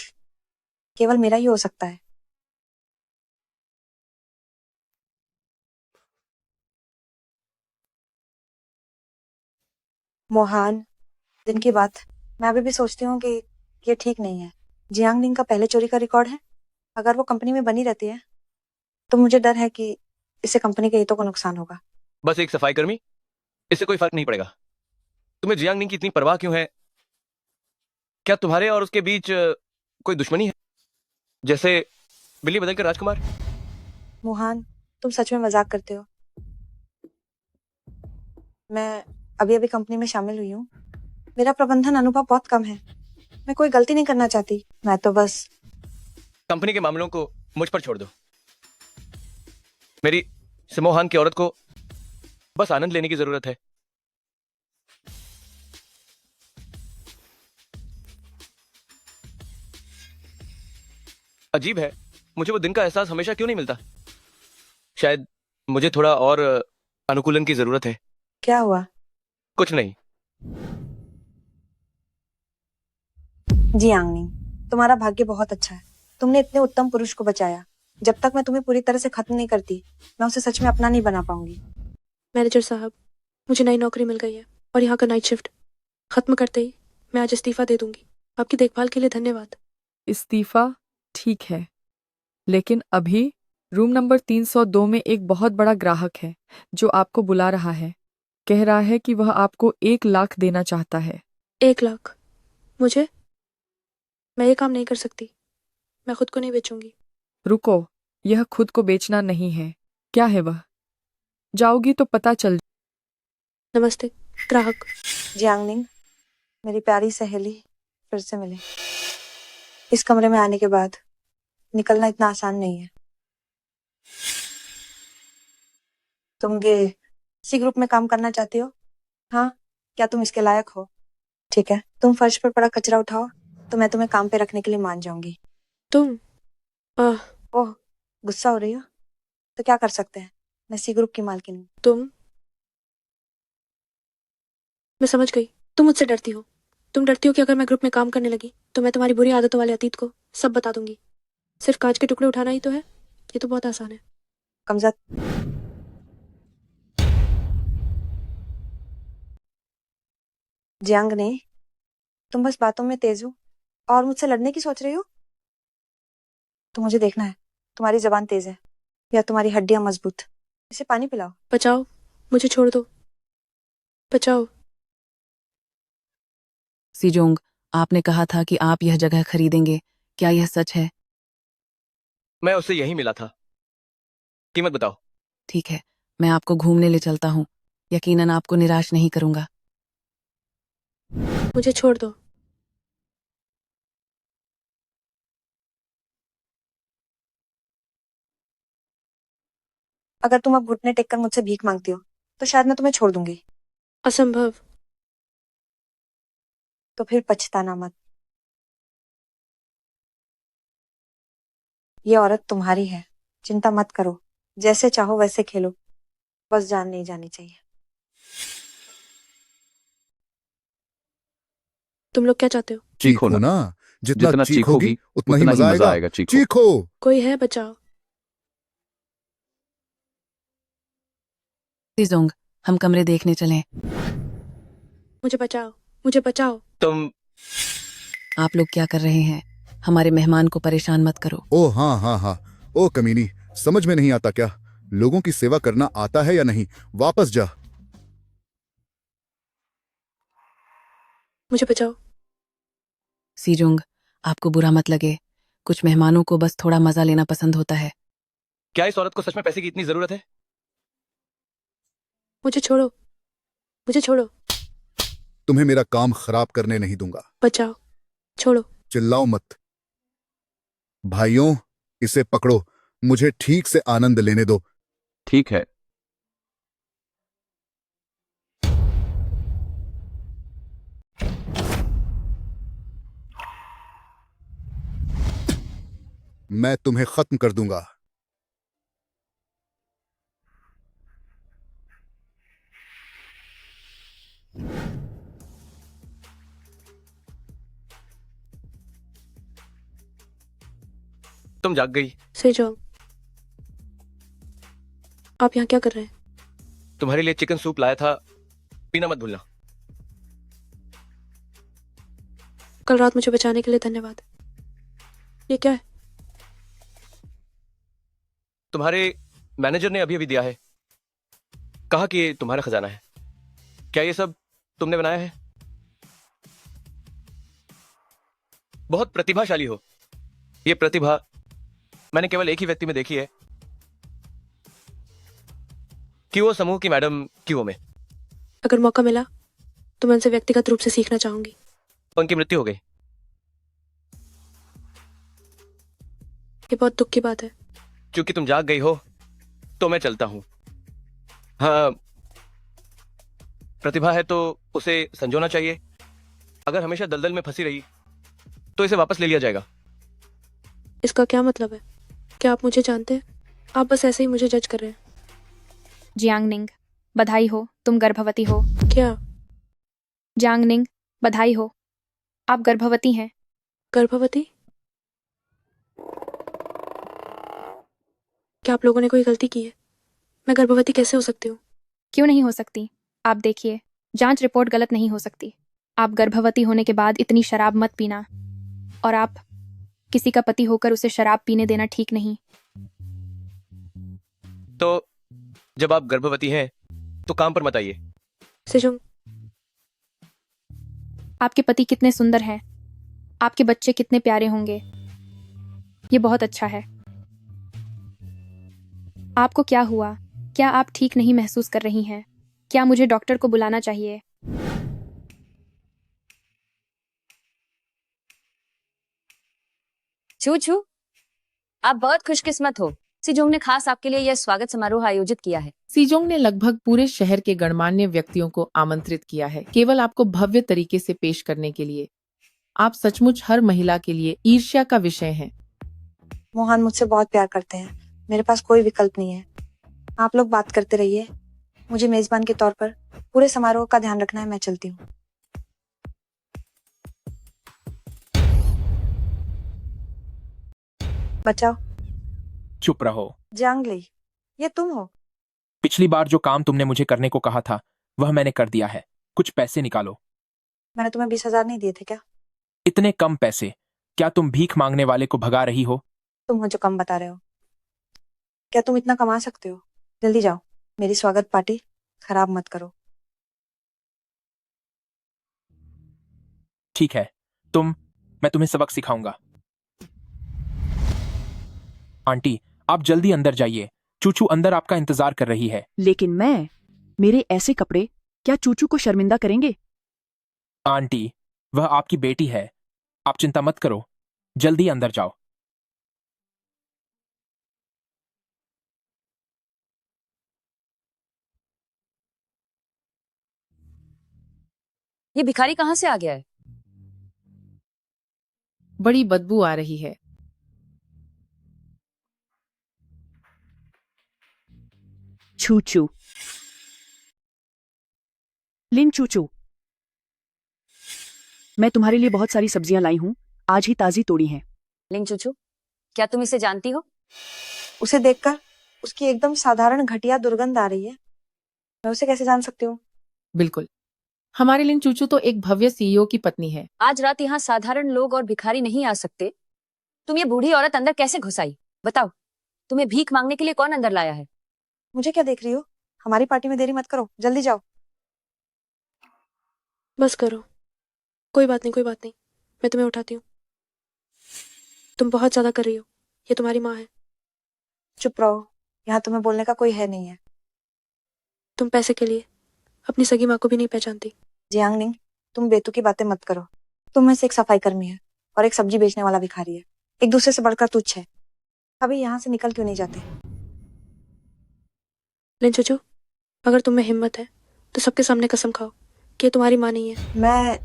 D: केवल मेरा ही हो सकता है। मोहान, दिन की बात, मैं अभी भी सोचती हूँ कि ये ठीक नहीं है। जियांगनिंग का पहले चोरी का रिकॉर्ड है। अगर वो कंपनी में बनी रहती है तो मुझे डर है कि इससे कंपनी के हितों को नुकसान होगा।
F: बस एक सफाई कर्मी, इससे कोई फर्क नहीं पड़ेगा। तुम्हें जियांगनिंग की इतनी परवाह क्यों है? क्या तुम्हारे और उसके बीच कोई दुश्मनी है, जैसे बिल्ली बदलकर राजकुमार?
D: मोहन, तुम सच में मजाक करते हो। मैं अभी अभी कंपनी में शामिल हुई हूँ। मेरा प्रबंधन अनुभव बहुत कम है। मैं कोई गलती नहीं करना चाहती। मैं तो बस
F: कंपनी के मामलों को मुझ पर छोड़ दो। मेरी सिमोहान की औरत को बस आनंद लेने की जरूरत है। अजीब है, मुझे वो दिन का एहसास हमेशा क्यों नहीं मिलता। शायद मुझे थोड़ा और अनुकूलन की जरूरत है।
D: क्या हुआ?
F: कुछ नहीं।
D: जी आंगनी, तुम्हारा भाग्य बहुत अच्छा है। तुमने इतने उत्तम पुरुष को बचाया। जब तक मैं तुम्हें पूरी तरह से खत्म नहीं करती, मैं उसे सच में अपना नहीं बना पाऊंगी।
E: मैनेजर साहब, मुझे नई नौकरी मिल गई है और यहाँ का नाइट शिफ्ट खत्म करते ही मैं आज इस्तीफा दे दूंगी। आपकी देखभाल के लिए धन्यवाद।
N: इस्तीफा ठीक है, लेकिन अभी रूम नंबर 302 में एक बहुत बड़ा ग्राहक है जो आपको बुला रहा है। कह रहा है कि वह आपको 1 लाख देना चाहता है।
E: 1 लाख? मुझे? मैं ये काम नहीं कर सकती। मैं खुद को नहीं बेचूंगी।
N: रुको, यह खुद को बेचना नहीं है। क्या है वह? जाओगी तो पता चल।
E: नमस्ते ग्राहक।
D: जियांगनिंग, मेरी प्यारी सहेली, फिर से मिले। इस कमरे में आने के बाद निकलना इतना आसान नहीं है। तुम सी ग्रुप में काम करना चाहती हो? हाँ, क्या तुम इसके लायक हो? ठीक है, तुम फर्श पर पड़ा कचरा उठाओ तो मैं तुम्हें काम पे रखने के लिए मान जाऊंगी।
E: तुम
D: ओह, गुस्सा हो रही हो? तो क्या कर सकते हैं, मैं सी ग्रुप की मालकिन हूँ।
E: तुम? मैं समझ गई, तुम मुझसे डरती हो। तुम डरती हो कि अगर मैं ग्रुप में काम करने लगी तो मैं तुम्हारी बुरी आदतों वाले अतीत को सब बता दूंगी। सिर्फ कांच के टुकड़े उठाना ही तो है, ये तो बहुत आसान है।
D: कमजत, जियांग ने, तुम बस बातों में तेज हो और मुझसे लड़ने की सोच रही हो। तो मुझे देखना है तुम्हारी जबान तेज है या तुम्हारी हड्डियां मजबूत। इसे पानी पिलाओ।
E: बचाओ, मुझे छोड़ दो, बचाओ।
B: सीजोंग, आपने कहा था कि आप यह जगह खरीदेंगे, क्या यह सच है?
F: मैं उससे यही मिला था। कीमत बताओ।
B: ठीक है, मैं आपको घूमने ले चलता हूँ। यकीनन आपको निराश नहीं करूंगा।
E: मुझे छोड़ दो।
D: अगर तुम अब घुटने टेककर मुझसे भीख मांगती हो तो शायद मैं तुम्हें छोड़ दूंगी।
E: असंभव।
D: तो फिर पछताना मत। ये औरत तुम्हारी है, चिंता मत करो। जैसे चाहो वैसे खेलो, बस जान नहीं जानी चाहिए।
E: तुम लोग क्या चाहते हो?
A: चीखो ना, जितना चीखोगी उतना ही मजा आएगा। चीखो।
E: कोई है? बचाओ।
B: सीजोंग, हम कमरे देखने चलें।
E: मुझे बचाओ, मुझे बचाओ।
F: तुम
B: आप लोग क्या कर रहे हैं? हमारे मेहमान को परेशान मत करो।
A: ओ हाँ हाँ हाँ, ओ कमीनी, समझ में नहीं आता क्या? लोगों की सेवा करना आता है या नहीं? वापस जा।
E: मुझे बचाओ।
B: सीजोंग, आपको बुरा मत लगे, कुछ मेहमानों को बस थोड़ा मजा लेना पसंद होता है।
F: क्या इस औरत को सच में पैसे की इतनी जरूरत है?
E: मुझे छोड़ो, मुझे छोड़ो।
A: तुम्हें मेरा काम खराब करने नहीं दूंगा।
E: बचाओ, छोड़ो।
A: चिल्लाओ मत। भाइयों, इसे पकड़ो, मुझे ठीक से आनंद लेने दो।
F: ठीक है।
A: मैं तुम्हें खत्म कर दूंगा।
F: तुम जाग गई।
E: सेजोंग, आप यहाँ क्या कर रहे हैं?
F: तुम्हारे लिए चिकन सूप लाया था, पीना मत भूलना।
E: कल रात मुझे बचाने के लिए धन्यवाद। ये क्या है?
F: तुम्हारे मैनेजर ने अभी अभी दिया है, कहा कि ये तुम्हारा खजाना है। क्या ये सब तुमने बनाया है? बहुत प्रतिभाशाली हो। ये प्रतिभा मैंने केवल एक ही व्यक्ति में देखी है, कि वो समूह की मैडम क्यूओ में।
E: अगर मौका मिला तो मैं उनसे व्यक्तिगत रूप से सीखना चाहूंगी।
F: उनकी मृत्यु हो गई।
E: ये बहुत दुख की बात है।
F: क्योंकि तुम जाग गई हो तो मैं चलता हूं। हाँ, प्रतिभा है तो उसे संजोना चाहिए। अगर हमेशा दलदल में फंसी रही तो इसे वापस ले लिया जाएगा।
E: इसका क्या मतलब है? क्या आप मुझे जानते हैं? आप बस ऐसे ही मुझे जज कर रहे हैं।
L: जियांगनिंग, बधाई हो, तुम गर्भवती हो।
E: क्या?
L: जियांगनिंग, बधाई हो, आप गर्भवती हैं।
E: गर्भवती? क्या आप लोगों ने कोई गलती की है? मैं गर्भवती कैसे हो सकती हूँ?
L: क्यों नहीं हो सकती? आप देखिए, जांच रिपोर्ट गलत नहीं हो सकती। आप गर्भवती होने के बाद इतनी शराब मत पीना, और आप किसी का पति होकर उसे शराब पीने देना ठीक नहीं।
F: तो जब आप गर्भवती हैं तो काम पर मत आइए।
E: सेजोंग,
L: आपके पति कितने सुंदर हैं, आपके बच्चे कितने प्यारे होंगे। ये बहुत अच्छा है। आपको क्या हुआ? क्या आप ठीक नहीं महसूस कर रही हैं? क्या मुझे डॉक्टर को बुलाना चाहिए?
B: छू छू, आप बहुत खुशकिस्मत हो। सिजोंग ने खास आपके लिए यह स्वागत समारोह आयोजित किया है।
O: सीजोंग ने लगभग पूरे शहर के गणमान्य व्यक्तियों को आमंत्रित किया है, केवल आपको भव्य तरीके से पेश करने के लिए। आप सचमुच हर महिला के लिए ईर्ष्या का विषय हैं।
D: मोहन मुझसे बहुत प्यार करते हैं, मेरे पास कोई विकल्प नहीं है। आप लोग बात करते रहिए, मुझे मेजबान के तौर पर पूरे समारोह का ध्यान रखना है। मैं चलती हूँ। बचाओ।
K: चुप रहो।
D: जियांगली, ये तुम हो?
K: पिछली बार जो काम तुमने मुझे करने को कहा था वह मैंने कर दिया है। कुछ पैसे निकालो।
D: मैंने तुम्हें 20,000 नहीं दिए थे क्या?
K: इतने कम पैसे? क्या तुम भीख मांगने वाले को भगा रही हो?
D: तुम हो जो कम बता रहे हो। क्या तुम इतना कमा सकते हो? जल्दी जाओ, मेरी स्वागत पार्टी खराब मत करो।
K: ठीक है, मैं तुम्हें सबक सिखाऊंगा। आंटी, आप जल्दी अंदर जाइए। चूचू अंदर आपका इंतजार कर रही है।
P: लेकिन मेरे ऐसे कपड़े क्या चूचू को शर्मिंदा करेंगे?
K: आंटी, वह आपकी बेटी है, आप चिंता मत करो। जल्दी अंदर जाओ।
B: ये भिखारी कहाँ से आ गया है?
O: बड़ी बदबू आ रही है।
P: चूचू, लिन चूचू, मैं तुम्हारे लिए बहुत सारी सब्जियां लाई हूं, आज ही ताजी तोड़ी हैं।
B: लिंग चूचू, क्या तुम इसे जानती हो?
D: उसे देखकर उसकी एकदम साधारण घटिया दुर्गंध आ रही है। मैं उसे कैसे जान सकती हूँ?
O: बिल्कुल, हमारे लिन चूचू तो एक भव्य सीईओ की पत्नी है।
B: आज रात यहाँ साधारण लोग और भिखारी नहीं आ सकते। तुम ये बूढ़ी औरत अंदर कैसे घुस आई? बताओ, तुम्हें भीख मांगने के लिए कौन अंदर लाया है?
D: मुझे क्या देख रही हो? हमारी पार्टी में देरी मत करो, जल्दी जाओ।
E: बस करो। कोई बात नहीं, कोई बात नहीं, मैं तुम्हें उठाती हूँ। तुम बहुत ज्यादा कर रही हो, ये तुम्हारी माँ है।
D: चुप रहो, यहाँ तुम्हें बोलने का कोई है नहीं है।
E: तुम पैसे के लिए अपनी सगी माँ को भी नहीं पहचानती।
D: जियांगनिंग, तुम बेतुकी बातें मत करो। तुम में से एक सफाई कर्मी है और एक सब्जी बेचने वाला भिखारी है, एक दूसरे से बढ़कर तुच्छ है। अभी यहाँ से निकल क्यों नहीं जाते?
E: लिन चूचू, अगर तुम में हिम्मत है तो सबके सामने कसम खाओ कि ये तुम्हारी माँ नहीं है।
D: मैं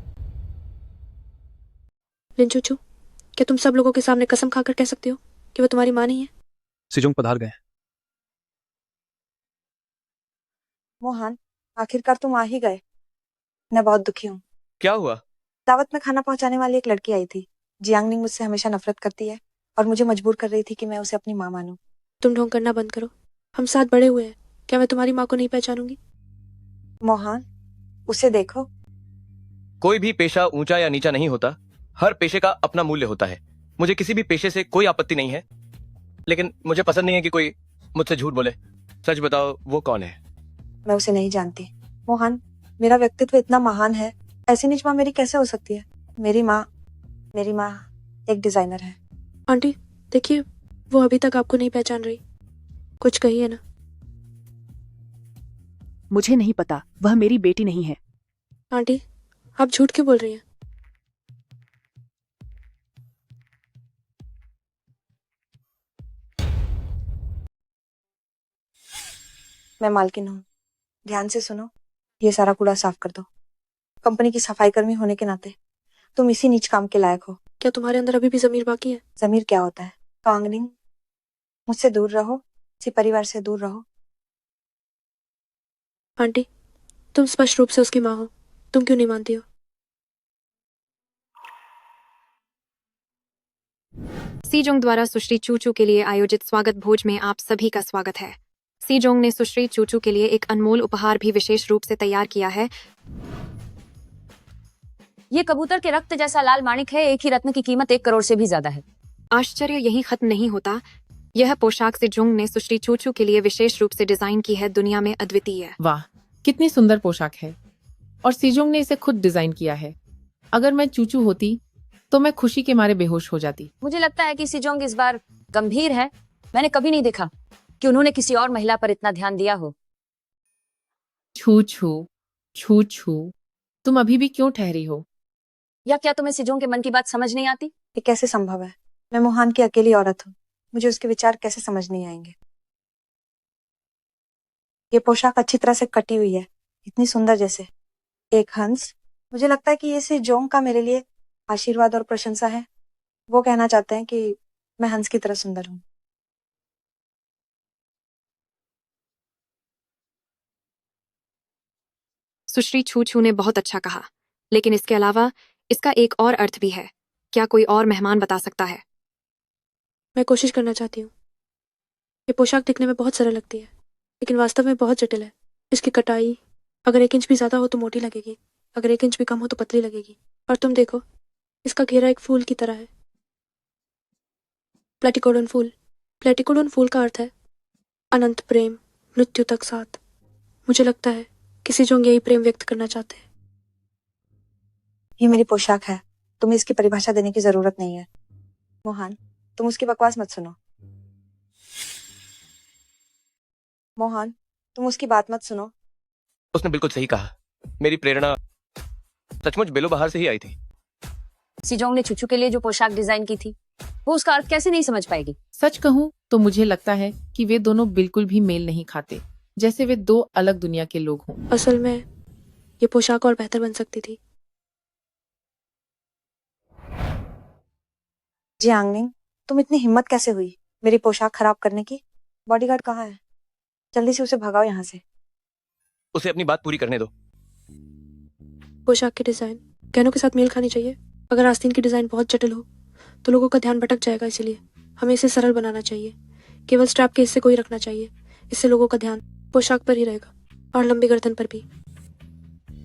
E: लिन चूचू, क्या तुम सब लोगों के सामने कसम खाकर कह सकती हो कि वो तुम्हारी माँ नहीं है?
G: सिजोंग पधार गए।
D: मोहन, आखिरकार तुम आ ही गए। मैं बहुत दुखी हूँ।
F: क्या हुआ?
D: दावत में खाना पहुंचाने वाली एक लड़की आई थी। जियांगनिंग मुझसे हमेशा नफरत करती है और मुझे मजबूर कर रही थी कि मैं उसे अपनी माँ मानूं।
E: तुम ढोंग करना बंद करो। हम साथ बड़े हुए हैं, क्या मैं तुम्हारी माँ को नहीं पहचानूंगी?
D: मोहन, उसे देखो।
F: कोई भी पेशा ऊंचा या नीचा नहीं होता, हर पेशे का अपना मूल्य होता है। मुझे किसी भी पेशे से कोई आपत्ति नहीं है, लेकिन मुझे पसंद नहीं है कि कोई मुझसे झूठ बोले। सच बताओ, वो कौन है?
D: मैं उसे नहीं जानती। मोहन, मेरा व्यक्तित्व इतना महान है, ऐसी नीच माँ मेरी कैसे हो सकती है? मेरी माँ एक डिजाइनर है।
E: आंटी देखिए, वो अभी तक आपको नहीं पहचान रही। कुछ कहिए ना।
P: मुझे नहीं पता, वह मेरी बेटी नहीं है।
E: आंटी, आप झूठ क्यों बोल रही हैं?
D: मैं मालकिन हूँ, ध्यान से सुनो। ये सारा कूड़ा साफ कर दो। कंपनी की सफाई कर्मी होने के नाते तुम इसी नीच काम के लायक हो।
E: क्या तुम्हारे अंदर अभी भी जमीर बाकी है?
D: जमीर क्या होता है? कांगनिंग, मुझसे दूर रहो, इसी परिवार से दूर रहो।
E: आंटी, तुम स्पष्ट रूप से उसकी माँ हो, तुम क्यों नहीं मानती हो?
L: सीजोंग द्वारा सुश्री चूचू के लिए आयोजित स्वागत भोज में आप सभी का स्वागत है। सीजोंग ने सुश्री चूचू के लिए एक अनमोल उपहार भी विशेष रूप से तैयार किया है।
B: ये कबूतर के रक्त जैसा लाल माणिक है। एक ही रत्न की कीमत 1 करोड़ से भी ज्यादा है।
L: आश्चर्य यही खत्म नहीं होता। यह पोशाक सीजोंग ने सुश्री चूचू के लिए विशेष रूप से डिजाइन की है, दुनिया में अद्वितीय।
O: वाह, कितनी सुंदर पोशाक है और सीजोंग ने इसे खुद डिजाइन किया है। अगर मैं चूचू होती तो मैं खुशी के मारे बेहोश हो जाती।
B: मुझे लगता है कि सीजोंग इस बार गंभीर है। मैंने कभी नहीं देखा कि उन्होंने किसी और महिला पर इतना ध्यान दिया हो।
O: छू छू छू छू, तुम अभी भी क्यों ठहरी हो?
B: या क्या तुम्हें सीजोंग के मन की बात समझ नहीं आती?
D: ये कैसे संभव है? मैं मोहन की अकेली औरत हूँ, मुझे उसके विचार कैसे समझ नहीं आएंगे? ये पोशाक अच्छी तरह से कटी हुई है, इतनी सुंदर जैसे एक हंस। मुझे लगता है कि ये सिर्फ जोंग का मेरे लिए आशीर्वाद और प्रशंसा है। वो कहना चाहते हैं कि मैं हंस की तरह सुंदर हूँ।
L: सुश्री छू ने बहुत अच्छा कहा, लेकिन इसके अलावा इसका एक और अर्थ भी है। क्या कोई और मेहमान बता सकता है?
E: मैं कोशिश करना चाहती हूँ। ये पोशाक दिखने में बहुत सरल लगती है, लेकिन वास्तव में बहुत जटिल है। इसकी कटाई अगर 1 इंच भी ज्यादा हो तो मोटी लगेगी, अगर 1 इंच भी कम हो तो पतली लगेगी। और तुम देखो, इसका घेरा एक फूल की तरह है। प्लेटिकोडोन फूल। प्लेटिकोडोन फूल का अर्थ है अनंत प्रेम, मृत्यु तक साथ। मुझे लगता है किसी जो यही प्रेम व्यक्त करना चाहते हैं।
D: ये मेरी पोशाक है, तुम्हें इसकी परिभाषा देने की जरूरत नहीं है। मोहन, तुम उसकी बकवास मत सुनो। मोहन, तुम उसकी बात मत सुनो।
F: उसने बिल्कुल सही कहा। मेरी प्रेरणा सचमुच बेलो बहार से ही आई थी।
B: सीजोंग ने चूचू के लिए जो पोशाक डिजाइन की थी, वो उसका अर्थ कैसे नहीं समझ पाएगी?
O: सच कहूँ तो मुझे लगता है कि वे दोनों बिल्कुल भी मेल नहीं खाते, जैसे वे 2 अलग दुनिया के लोग हों।
E: असल में ये पोशाक और बेहतर बन सकती थी।
D: जी आंगनिंग, तुम इतनी हिम्मत कैसे हुई मेरी पोशाक खराब करने की? बॉडीगार्ड कहाँ है? जल्दी से उसे भगाओ यहाँ से।
F: उसे अपनी बात पूरी करने दो।
E: पोशाक की डिजाइन गहनों के साथ मेल खानी चाहिए। अगर आस्तीन की डिजाइन बहुत जटिल हो तो लोगों का ध्यान भटक जाएगा, इसलिए हमें इसे सरल बनाना चाहिए। केवल स्ट्रैप के हिस्से को ही रखना चाहिए, इससे लोगों का ध्यान पोशाक पर ही रहेगा और लंबी गर्दन पर भी।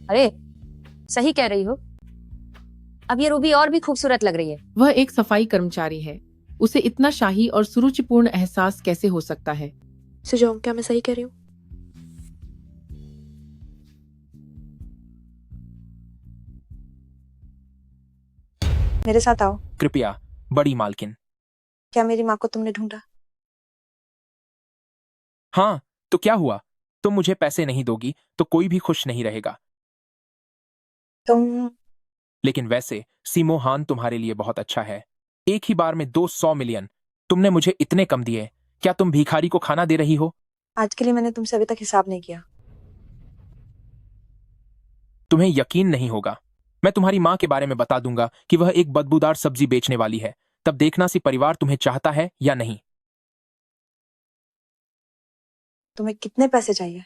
B: अरे, सही कह रही हो। अब ये रूबी और भी खूबसूरत लग रही है।
O: वह एक सफाई कर्मचारी है, उसे इतना शाही और सुरुचिपूर्ण एहसास कैसे हो सकता है?
E: सीजोंग, क्या मैं सही कह रही हूँ?
D: मेरे साथ आओ।
K: कृपया बड़ी मालकिन।
D: क्या मेरी माँ को तुमने ढूंढा?
K: हाँ, तो क्या हुआ? तुम मुझे पैसे नहीं दोगी तो कोई भी खुश नहीं रहेगा।
D: तुम
K: लेकिन वैसे सिमोहान तुम्हारे लिए बहुत अच्छा है। एक ही बार में 200 मिलियन। तुमने मुझे इतने कम दिए। क्या तुम भिखारी को खाना दे रही हो?
D: आज के लिए मैंने तुमसे अभी तक हिसाब नहीं किया।
K: तुम्हें यकीन नहीं होगा। मैं तुम्हारी माँ के बारे में बता दूंगा कि वह एक बदबूदार सब्जी बेचने वाली है। तब देखना सी परिवार तुम्हें चाहता है या नहीं।
D: तुम्हें कितने पैसे चाहिए?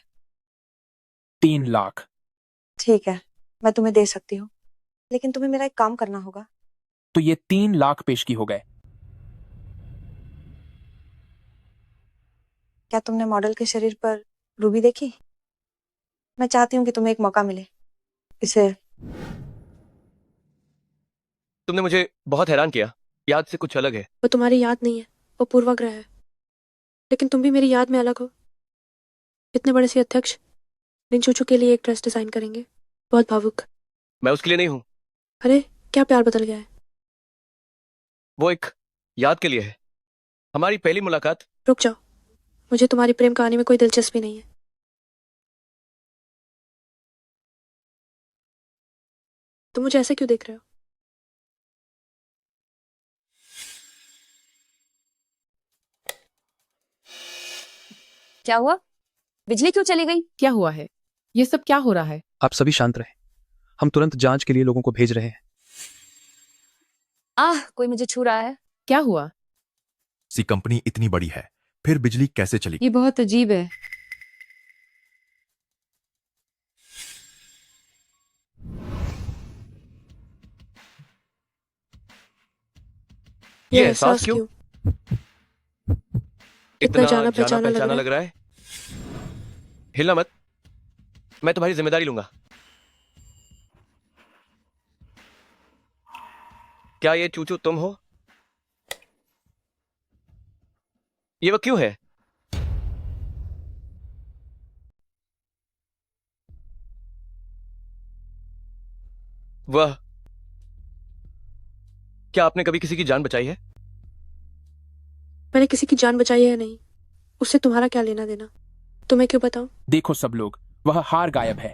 K: 3 लाख।
D: ठीक है, मैं तुम्हें दे सकती हूँ, लेकिन तुम्हें मेरा एक काम करना होगा।
K: तो ये 3 लाख पेशगी हो गए।
D: क्या तुमने मॉडल के शरीर पर रूबी देखी? मैं चाहती हूँ कि तुम्हें एक मौका मिले। इसे
F: तुमने मुझे बहुत हैरान किया। याद से कुछ अलग है।
E: वो तुम्हारी याद नहीं है, वो पूर्वाग्रह है। लेकिन तुम भी मेरी याद में अलग हो। इतने बड़े से अध्यक्ष लिन चूचू के लिए एक ड्रेस डिजाइन करेंगे, बहुत भावुक।
F: मैं उसके लिए नहीं हूँ।
E: अरे, क्या प्यार बदल गया है?
F: वो एक याद के लिए है। हमारी पहली मुलाकात।
E: रुक जाओ, मुझे तुम्हारी प्रेम कहानी में कोई दिलचस्पी नहीं है। तुम मुझे ऐसे क्यों देख रहे हो?
B: क्या हुआ? बिजली क्यों चली गई?
O: क्या हुआ है? ये सब क्या हो रहा है?
G: आप सभी शांत रहें। हम तुरंत जांच के लिए लोगों को भेज रहे हैं।
L: कोई मुझे छू रहा है।
O: क्या हुआ?
J: सी कंपनी इतनी बड़ी है, फिर बिजली कैसे चली?
L: ये बहुत अजीब है।
F: ये एहसास क्यों?
E: इतना जाना
F: जाना
E: पहचाना
F: पहचाना
E: लग
F: लग रहा है। हिलना मत, मैं तुम्हारी जिम्मेदारी लूंगा। क्या ये चूचू तुम हो? ये वो क्यों है? वह क्या आपने कभी किसी की जान बचाई है?
E: मैंने किसी की जान बचाई है या नहीं, उससे तुम्हारा क्या लेना देना? तुम्हें क्यों बताऊं?
K: देखो सब लोग, वह हार गायब है।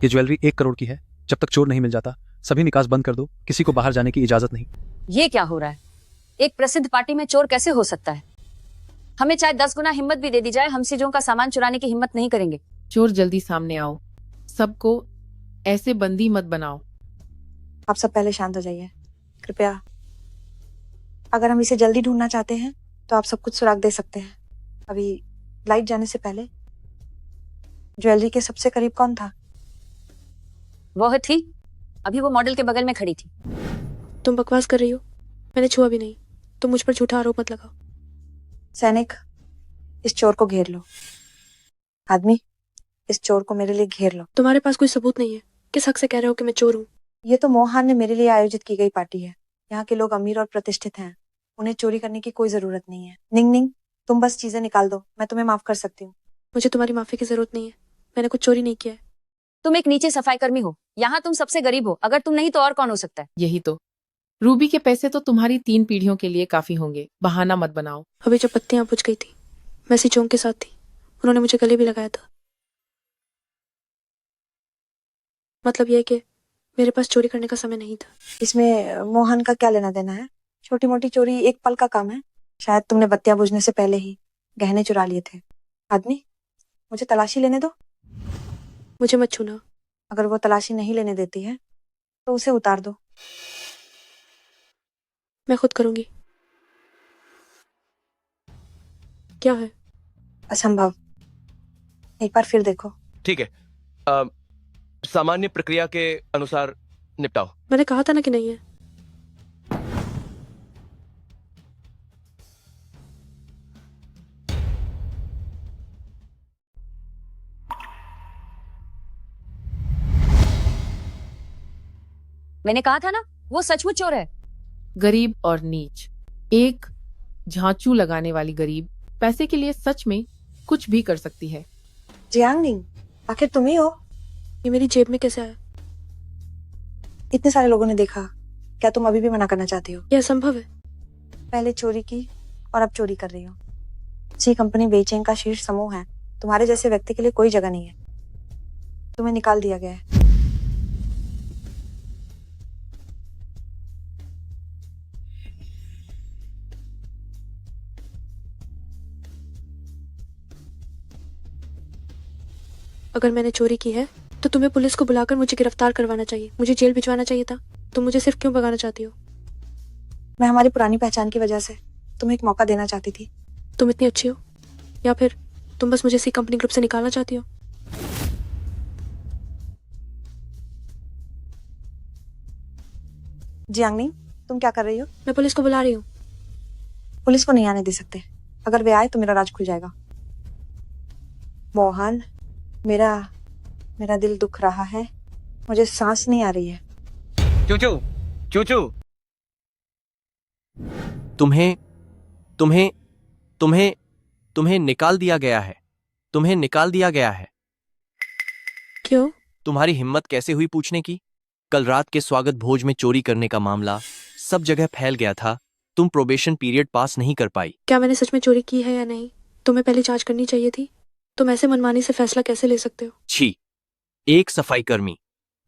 G: ये ज्वेलरी 1 करोड़ की है। जब तक चोर नहीं मिल जाता सभी निकास बंद कर दो। किसी को बाहर जाने की इजाजत नहीं।
L: ये क्या हो रहा है? एक प्रसिद्ध पार्टी में चोर कैसे हो सकता है? हमें चाहे 10 गुना हिम्मत भी दे दी जाए, हम चीजों का सामान चुराने की हिम्मत नहीं करेंगे।
O: चोर जल्दी सामने आओ। सबको ऐसे बंदी मत बनाओ।
D: आप सब पहले शांत हो जाइए कृपया। अगर हम इसे जल्दी ढूंढना चाहते हैं तो आप सब कुछ सुराग दे सकते हैं। अभी लाइट जाने से पहले ज्वेलरी के सबसे करीब कौन था?
L: वह थी, अभी वो मॉडल के बगल में खड़ी थी।
E: तुम बकवास कर रही हो, मैंने छुआ भी नहीं। तुम मुझ पर झूठा आरोप मत लगाओ।
D: सैनिक, इस चोर को घेर लो। आदमी, इस चोर को मेरे लिए घेर लो।
E: तुम्हारे पास कोई सबूत नहीं है, किस हक से कह रहे हो कि मैं चोर हूँ?
D: ये तो मोहन ने मेरे लिए आयोजित की गई पार्टी है। यहाँ के लोग अमीर और प्रतिष्ठित हैं, उन्हें चोरी करने की कोई जरूरत नहीं है। निंग निंग, तुम बस चीजें निकाल दो, मैं तुम्हें माफ कर सकती हूँ।
E: मुझे तुम्हारी माफी की जरूरत नहीं है, मैंने कुछ चोरी नहीं किया है।
L: तुम एक नीचे सफाई कर्मी हो, यहाँ तुम सबसे गरीब हो। अगर तुम नहीं तो और कौन हो सकता है?
O: यही तो। रूबी के पैसे तो तुम्हारी 3 पीढ़ियों के लिए काफी होंगे। बहाना मत बनाओ।
E: अभी जब बत्तियां बुझ गई थी, मैं सी चोंग के साथ थी, उन्होंने मुझे गले भी लगाया था। मतलब यह कि मेरे पास चोरी करने का समय नहीं था।
D: इसमें मोहन का क्या लेना देना है? छोटी मोटी चोरी एक पल का काम है। शायद तुमने बत्तियां बुझने से पहले ही गहने चुरा लिए थे। आदमी, मुझे तलाशी लेने दो।
E: मुझे मत छूना।
D: अगर वो तलाशी नहीं लेने देती है तो उसे उतार दो।
E: मैं खुद करूंगी। क्या है?
D: असंभव। एक बार फिर देखो।
F: ठीक है, सामान्य प्रक्रिया के अनुसार निपटाओ।
E: मैंने कहा था ना कि नहीं है।
L: मैंने कहा था ना, वो सचमुच चोर है।
O: गरीब और नीच। एक झांचू लगाने वाली गरीब पैसे के लिए सच में कुछ भी कर सकती है।
D: जियांगनिंग, आखिर तुम ही हो?
E: ये मेरी जेब में कैसे आया?
D: इतने सारे लोगों ने देखा, क्या तुम अभी भी मना करना चाहती हो?
E: यह असंभव है।
D: पहले चोरी की और अब चोरी कर रही हो। सी कंपनी बेचैन का शीर्ष समूह है। तुम्हारे जैसे व्यक्ति के लिए कोई जगह नहीं है। तुम्हें निकाल दिया गया है।
E: अगर मैंने चोरी की है तो तुम्हें पुलिस को बुलाकर मुझे गिरफ्तार करवाना चाहिए, मुझे जेल भिजवाना चाहिए था। तुम मुझे सिर्फ क्यों भगाना चाहती हो?
D: मैं हमारी पुरानी पहचान की वजह से तुम्हें एक मौका देना चाहती थी।
E: तुम इतनी अच्छी हो, या फिर तुम बस मुझे सी कंपनी ग्रुप से निकालना चाहती हो?
D: जियांगनिंग, तुम क्या कर रही हो?
E: मैं पुलिस को बुला रही हूँ।
D: पुलिस को नहीं आने दे सकते। अगर वे आए तो मेरा राज खुल जाएगा। मोहन, मेरा दिल दुख रहा है, मुझे सांस नहीं आ रही है।
F: चूचू, चूचू, तुम्हें तुम्हें तुम्हें तुम्हें निकाल दिया गया है। तुम्हें निकाल दिया गया है।
E: क्यों?
F: तुम्हारी हिम्मत कैसे हुई पूछने की? कल रात के स्वागत भोज में चोरी करने का मामला सब जगह फैल गया था। तुम प्रोबेशन पीरियड पास नहीं कर पाई।
E: क्या मैंने सच में चोरी की है या नहीं? तुम्हें पहले जांच करनी चाहिए थी। तुम ऐसे मनमानी से फैसला कैसे ले सकते हो?
F: छी, एक सफाई कर्मी,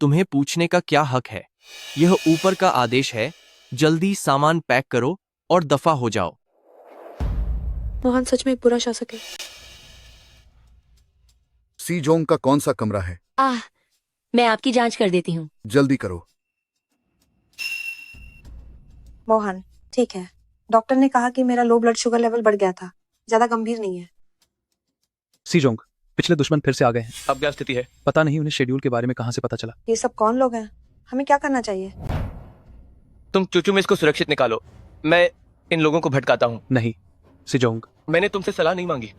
F: तुम्हें पूछने का क्या हक है? यह ऊपर का आदेश है। जल्दी सामान पैक करो और दफा हो जाओ।
E: मोहन सच में एक बुरा शासक है।
A: सीजोंग का कौन सा कमरा है?
M: मैं आपकी जांच कर देती हूँ।
A: जल्दी करो।
D: मोहन, ठीक है। डॉक्टर ने कहा कि मेरा लो ब्लड शुगर लेवल बढ़ गया था, ज्यादा गंभीर नहीं है।
G: सीजोंग, पिछले दुश्मन फिर से आ गए हैं।
F: अब क्या स्थिति है?
G: पता नहीं उन्हें शेड्यूल के बारे में कहाँ से पता चला।
D: ये सब कौन लोग हैं? हमें क्या करना चाहिए?
F: तुम चूचू में इसको सुरक्षित निकालो, मैं इन लोगों को भटकाता हूँ।
G: नहीं सीजोंग,
F: मैंने तुमसे सलाह नहीं मांगी।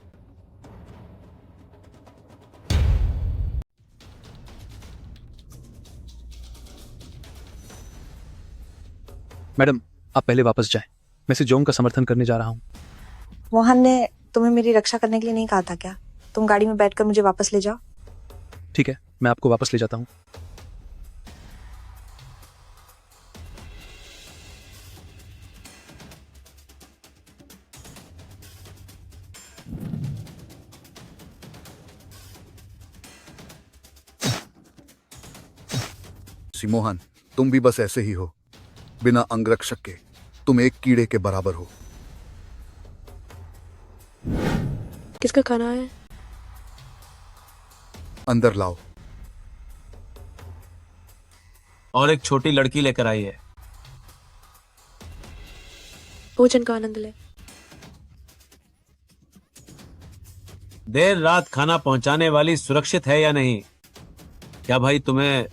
G: मैडम आप पहले वापस जाएं। मैं सीजोंग का समर्थन करने जा रहा हूँ।
D: मोहन ने तुम्हें मेरी रक्षा करने के लिए नहीं कहा था क्या? तुम गाड़ी में बैठकर मुझे वापस ले जाओ।
G: ठीक है, मैं आपको वापस ले जाता हूँ।
A: सिमोहन, तुम भी बस ऐसे ही हो, बिना अंगरक्षक के। तुम एक कीड़े के बराबर हो।
E: किसका खाना है?
A: अंदर लाओ।
Q: और एक छोटी लड़की लेकर आई है।
E: भोजन का आनंद ले।
Q: देर रात खाना पहुंचाने वाली सुरक्षित है या नहीं? क्या भाई तुम्हें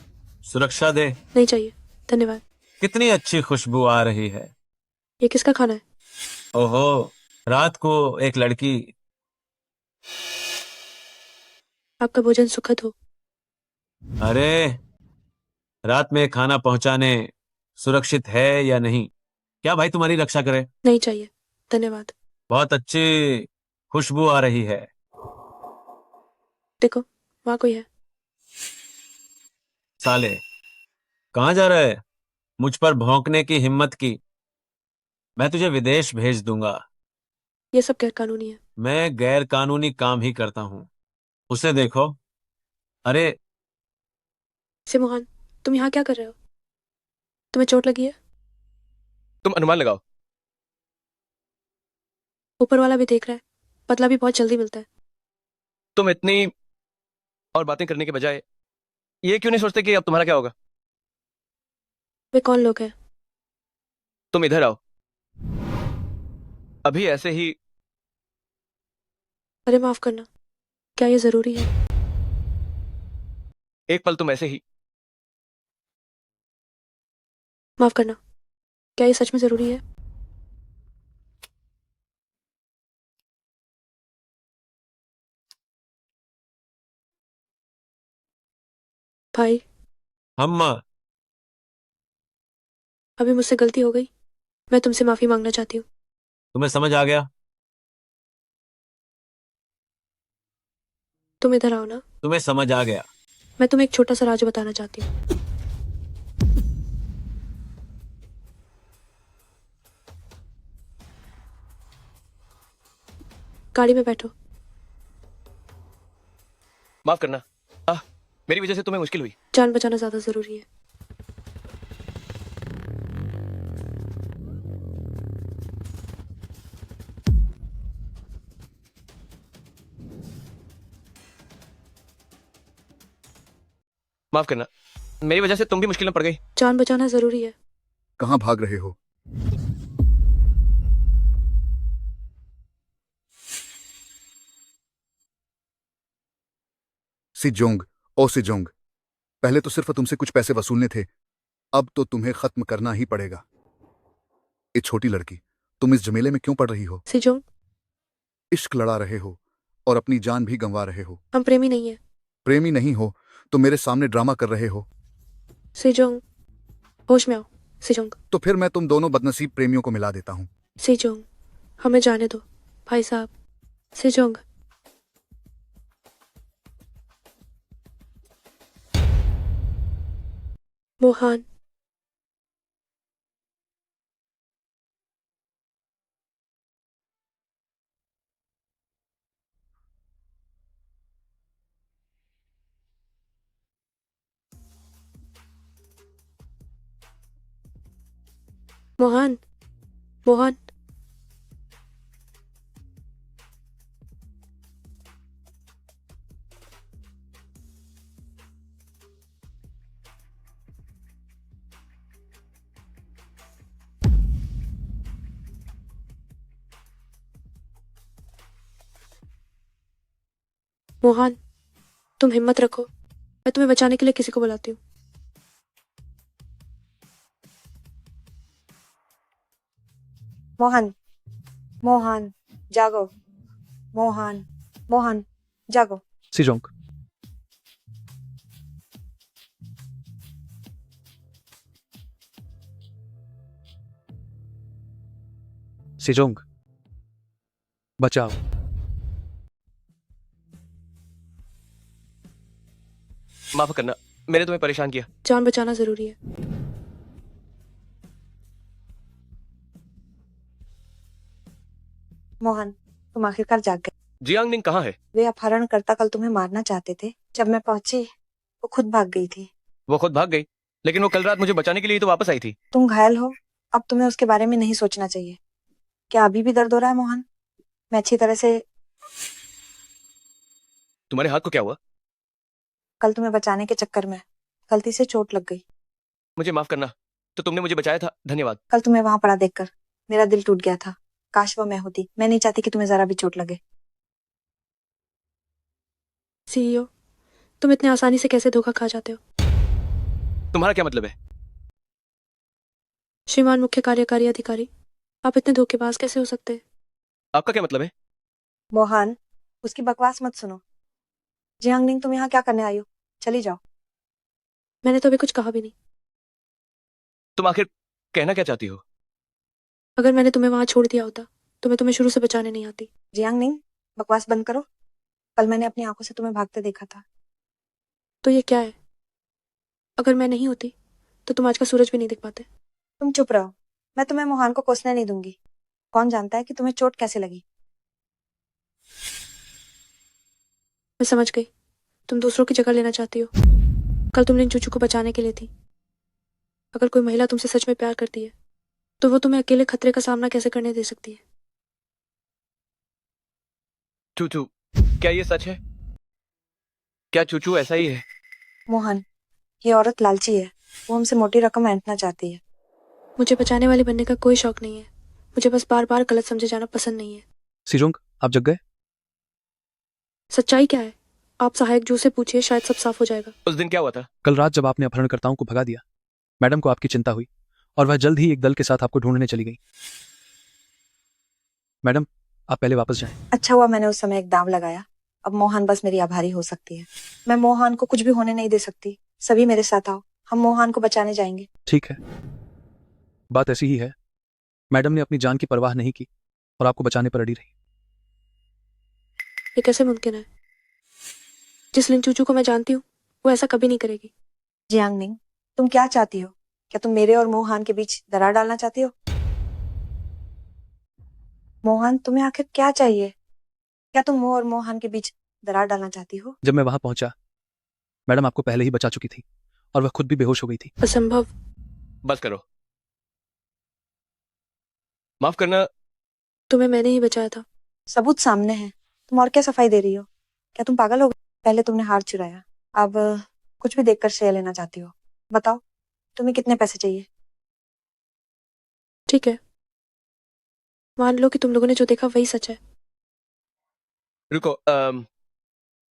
Q: सुरक्षा दे?
E: नहीं चाहिए, धन्यवाद।
Q: कितनी अच्छी खुशबू आ रही है।
E: ये किसका खाना है?
Q: ओहो, रात को एक लड़की।
E: आपका भोजन सुखद हो।
Q: अरे, रात में खाना पहुंचाने सुरक्षित है या नहीं? क्या भाई तुम्हारी रक्षा करे?
E: नहीं चाहिए, धन्यवाद।
Q: बहुत अच्छी खुशबू आ रही है।
E: देखो, वहां कोई है।
Q: साले, कहाँ जा रहा है? मुझ पर भौंकने की हिम्मत की, मैं तुझे विदेश भेज दूंगा।
E: ये सब गैर कानूनी है।
Q: मैं गैर कानूनी काम ही करता हूँ, उसे देखो। अरे
E: सिमोहन, तुम यहाँ क्या कर रहे हो? तुम्हें चोट लगी है?
F: तुम अनुमान लगाओ।
E: ऊपर वाला भी देख रहा है, बदला भी बहुत जल्दी मिलता है।
F: तुम इतनी और बातें करने के बजाय ये क्यों नहीं सोचते कि अब तुम्हारा क्या होगा?
E: वे कौन लोग हैं?
F: तुम इधर आओ। अभी ऐसे ही।
E: अरे माफ करना, क्या ये जरूरी है?
F: एक पल तुम ऐसे ही।
E: माफ करना, क्या ये सच में जरूरी है? भाई,
Q: अम्मा,
E: अभी मुझसे गलती हो गई, मैं तुमसे माफी मांगना चाहती हूँ।
Q: तुम्हें समझ आ गया?
E: तुम इधर आओ ना।
Q: तुम्हें समझ आ गया?
E: मैं तुम्हें एक छोटा सा राज बताना चाहती हूँ। गाड़ी में बैठो।
F: माफ करना, मेरी वजह से तुम्हें मुश्किल हुई।
E: जान बचाना ज्यादा जरूरी है।
F: माफ करना, मेरी वजह से तुम भी मुश्किल में पड़ गई।
E: जान बचाना जरूरी है।
A: कहाँ भाग रहे हो? सिजोंग, ओ सिजोंग, पहले तो सिर्फ तुमसे कुछ पैसे वसूलने थे, अब तो तुम्हें खत्म करना ही पड़ेगा। ये छोटी लड़की, तुम इस झमेले में क्यों पड़ रही हो?
E: सिजोंग,
A: इश्क लड़ा रहे हो और अपनी जान भी गंवा रहे हो।
E: हम प्रेमी नहीं है।
A: प्रेमी नहीं हो तो मेरे सामने ड्रामा कर रहे हो।
E: सिजोंग, होश में आओ। सिजोंग,
A: तो फिर मैं तुम दोनों बदनसीब प्रेमियों को मिला देता हूँ।
E: सिजोंग, हमें जाने दो भाई साहब। सिजोंग, मोहन, मोहन, मोहन, मोहन, तुम हिम्मत रखो, मैं तुम्हें बचाने के लिए किसी को बुलाती हूँ।
D: मोहन, मोहन, जागो। मोहन, मोहन, जागो।
G: सीजोंग, सीजोंग, बचाओ।
F: माफ करना, मैंने तुम्हें परेशान किया।
E: जान बचाना जरूरी है।
D: मोहन, तुम आखिरकार जाग गए।
F: जियांग निंग कहाँ है?
D: वे अपहरणकर्ता कल तुम्हें मारना चाहते थे। जब मैं पहुंची वो खुद भाग गई थी।
F: वो खुद भाग गई, लेकिन वो कल रात मुझे बचाने के लिए ही तो वापस आई थी।
D: तुम घायल हो, अब तुम्हें उसके बारे में नहीं सोचना चाहिए। क्या अभी भी दर्द हो रहा है मोहन? मैं अच्छी तरह से
F: तुम्हारे हाथ को क्या हुआ?
D: कल तुम्हें बचाने के चक्कर में गलती से चोट लग गई।
F: मुझे माफ करना, तो तुमने मुझे बचाया था, धन्यवाद।
D: कल तुम्हें वहां पड़ा देखकर मेरा दिल टूट गया था। काश वो मैं होती। मैं नहीं चाहती कि तुम्हें जरा भी चोट लगे।
E: सीईओ, तुम इतने आसानी से कैसे धोखा खा जाते हो?
F: तुम्हारा क्या मतलब है?
E: श्रीमान मुख्य कार्यकारी अधिकारी, आप इतने धोखेबाज कैसे हो सकते हैं?
F: आपका क्या मतलब है?
D: मोहन, उसकी बकवास मत सुनो। जियांग निंग, तुम यहाँ क्या करने आई हो? चली जाओ।
E: मैंने तो अभी कुछ कहा भी नहीं।
F: तुम आखिर कहना क्या चाहती हो?
E: अगर मैंने तुम्हें वहां छोड़ दिया होता तो मैं तुम्हें शुरू से बचाने नहीं आती।
D: जियांग निंग, बकवास बंद करो। कल मैंने अपनी आंखों से तुम्हें भागते देखा था।
E: तो ये क्या है? अगर मैं नहीं होती तो तुम आज का सूरज भी नहीं दिख पाते।
D: तुम चुप रहो। मैं तुम्हें मोहन को कोसने नहीं दूंगी। कौन जानता है कि तुम्हें चोट कैसे लगी।
E: मैं समझ गई, तुम दूसरों की जगह लेना चाहती हो। कल तुम लिन चूचू को बचाने के लिए थी। अगर कोई महिला तुमसे सच में प्यार करती है तो वो तुम्हें अकेले खतरे का सामना कैसे करने दे सकती है?
F: चूचू, क्या ये सच है? क्या चूचू ऐसा ही है?
D: मोहन, ये औरत लालची है। वो हमसे मोटी रकम ऐंठना चाहती है।
E: मुझे बचाने वाली बनने का कोई शौक नहीं है। मुझे बस बार बार गलत समझे जाना पसंद नहीं है।
G: सीजोंग, आप जग गए?
E: सच्चाई क्या है? आप सहायक जू से पूछिए, शायद सब साफ हो जाएगा।
F: उस दिन क्या हुआ था?
G: कल रात जब आपने अपहरणकर्ताओं को भगा दिया, मैडम को आपकी चिंता हुई और वह जल्द ही एक दल के साथ आपको ढूंढने चली गई। मैडम, आप पहले वापस जाएं।
D: अच्छा हुआ मैंने उस समय एक दांव लगाया। अब मोहन बस मेरी आभारी हो सकती है। मैं मोहन को कुछ भी होने नहीं दे सकती। सभी मेरे साथ आओ, हम मोहन को बचाने जाएंगे।
G: ठीक है, बात ऐसी ही है। मैडम ने अपनी जान की परवाह नहीं की और आपको बचाने पर अड़ी रही।
E: ये कैसे मुमकिन है? जिस लिन चूचू को मैं जानती हूँ वो ऐसा कभी नहीं करेगी।
D: जियांग निंग, तुम क्या चाहती हो? क्या तुम मेरे और मोहन के बीच दरार डालना चाहती हो? मोहन, तुम्हें आखिर क्या चाहिए? क्या तुम और मोहन के बीच दरार डालना चाहती हो?
G: जब मैं वहां पहुंचा, मैडम आपको पहले ही बचा चुकी थी और वह खुद भी बेहोश हो गई थी।
E: असंभव।
F: बस करो। माफ करना,
E: तुम्हें मैंने ही बचाया था।
D: सबूत सामने है। तुम और क्या सफाई दे रही हो? क्या तुम पागल हो गए? पहले तुमने हार चुराया, अब कुछ भी देखकर श्रेय लेना चाहती हो। बताओ, तुम्हें कितने पैसे चाहिए?
E: ठीक है, मान लो कि तुम लोगों ने जो देखा वही सच है।
F: रुको,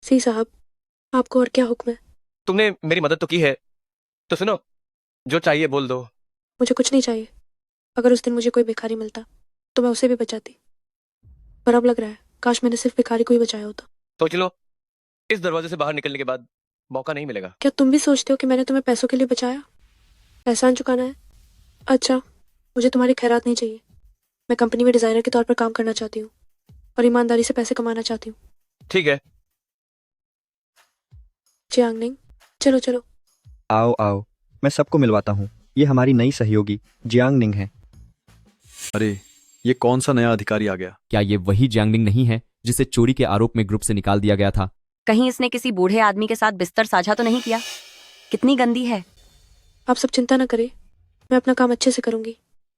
E: सी साहब, आपको और क्या हुक्म है?
F: तुमने मेरी मदद तो की है, तो सुनो, जो चाहिए बोल दो।
E: मुझे कुछ नहीं चाहिए। अगर उस दिन मुझे कोई भिखारी मिलता तो मैं उसे भी बचाती, पर अब लग रहा है काश मैंने सिर्फ भिखारी को ही बचाया होता।
F: सोच लो, इस दरवाजे से बाहर निकलने के बाद मौका नहीं मिलेगा।
E: क्या तुम भी सोचते हो कि मैंने तुम्हें पैसों के लिए बचाया? एहसान चुकाना है? अच्छा, मुझे तुम्हारी खैरात नहीं चाहिए। मैं कंपनी में डिजाइनर के तौर पर काम करना चाहती हूँ और ईमानदारी से पैसे कमाना चाहती हूँ।
F: ठीक है।
E: जियांग निंग, चलो चलो।
R: आओ आओ, मैं सबको मिलवाता हूँ। ये हमारी नई सहयोगी जियांग निंग है।
S: अरे, ये कौन सा नया अधिकारी आ गया?
T: क्या ये वही जियांगनिंग नहीं है जिसे चोरी के आरोप में ग्रुप से निकाल दिया गया था?
L: कहीं इसने किसी बूढ़े आदमी के साथ बिस्तर साझा तो नहीं किया? कितनी गंदी है।
E: आप सब चिंता न करें, मैं अपना काम अच्छे से करूंगी।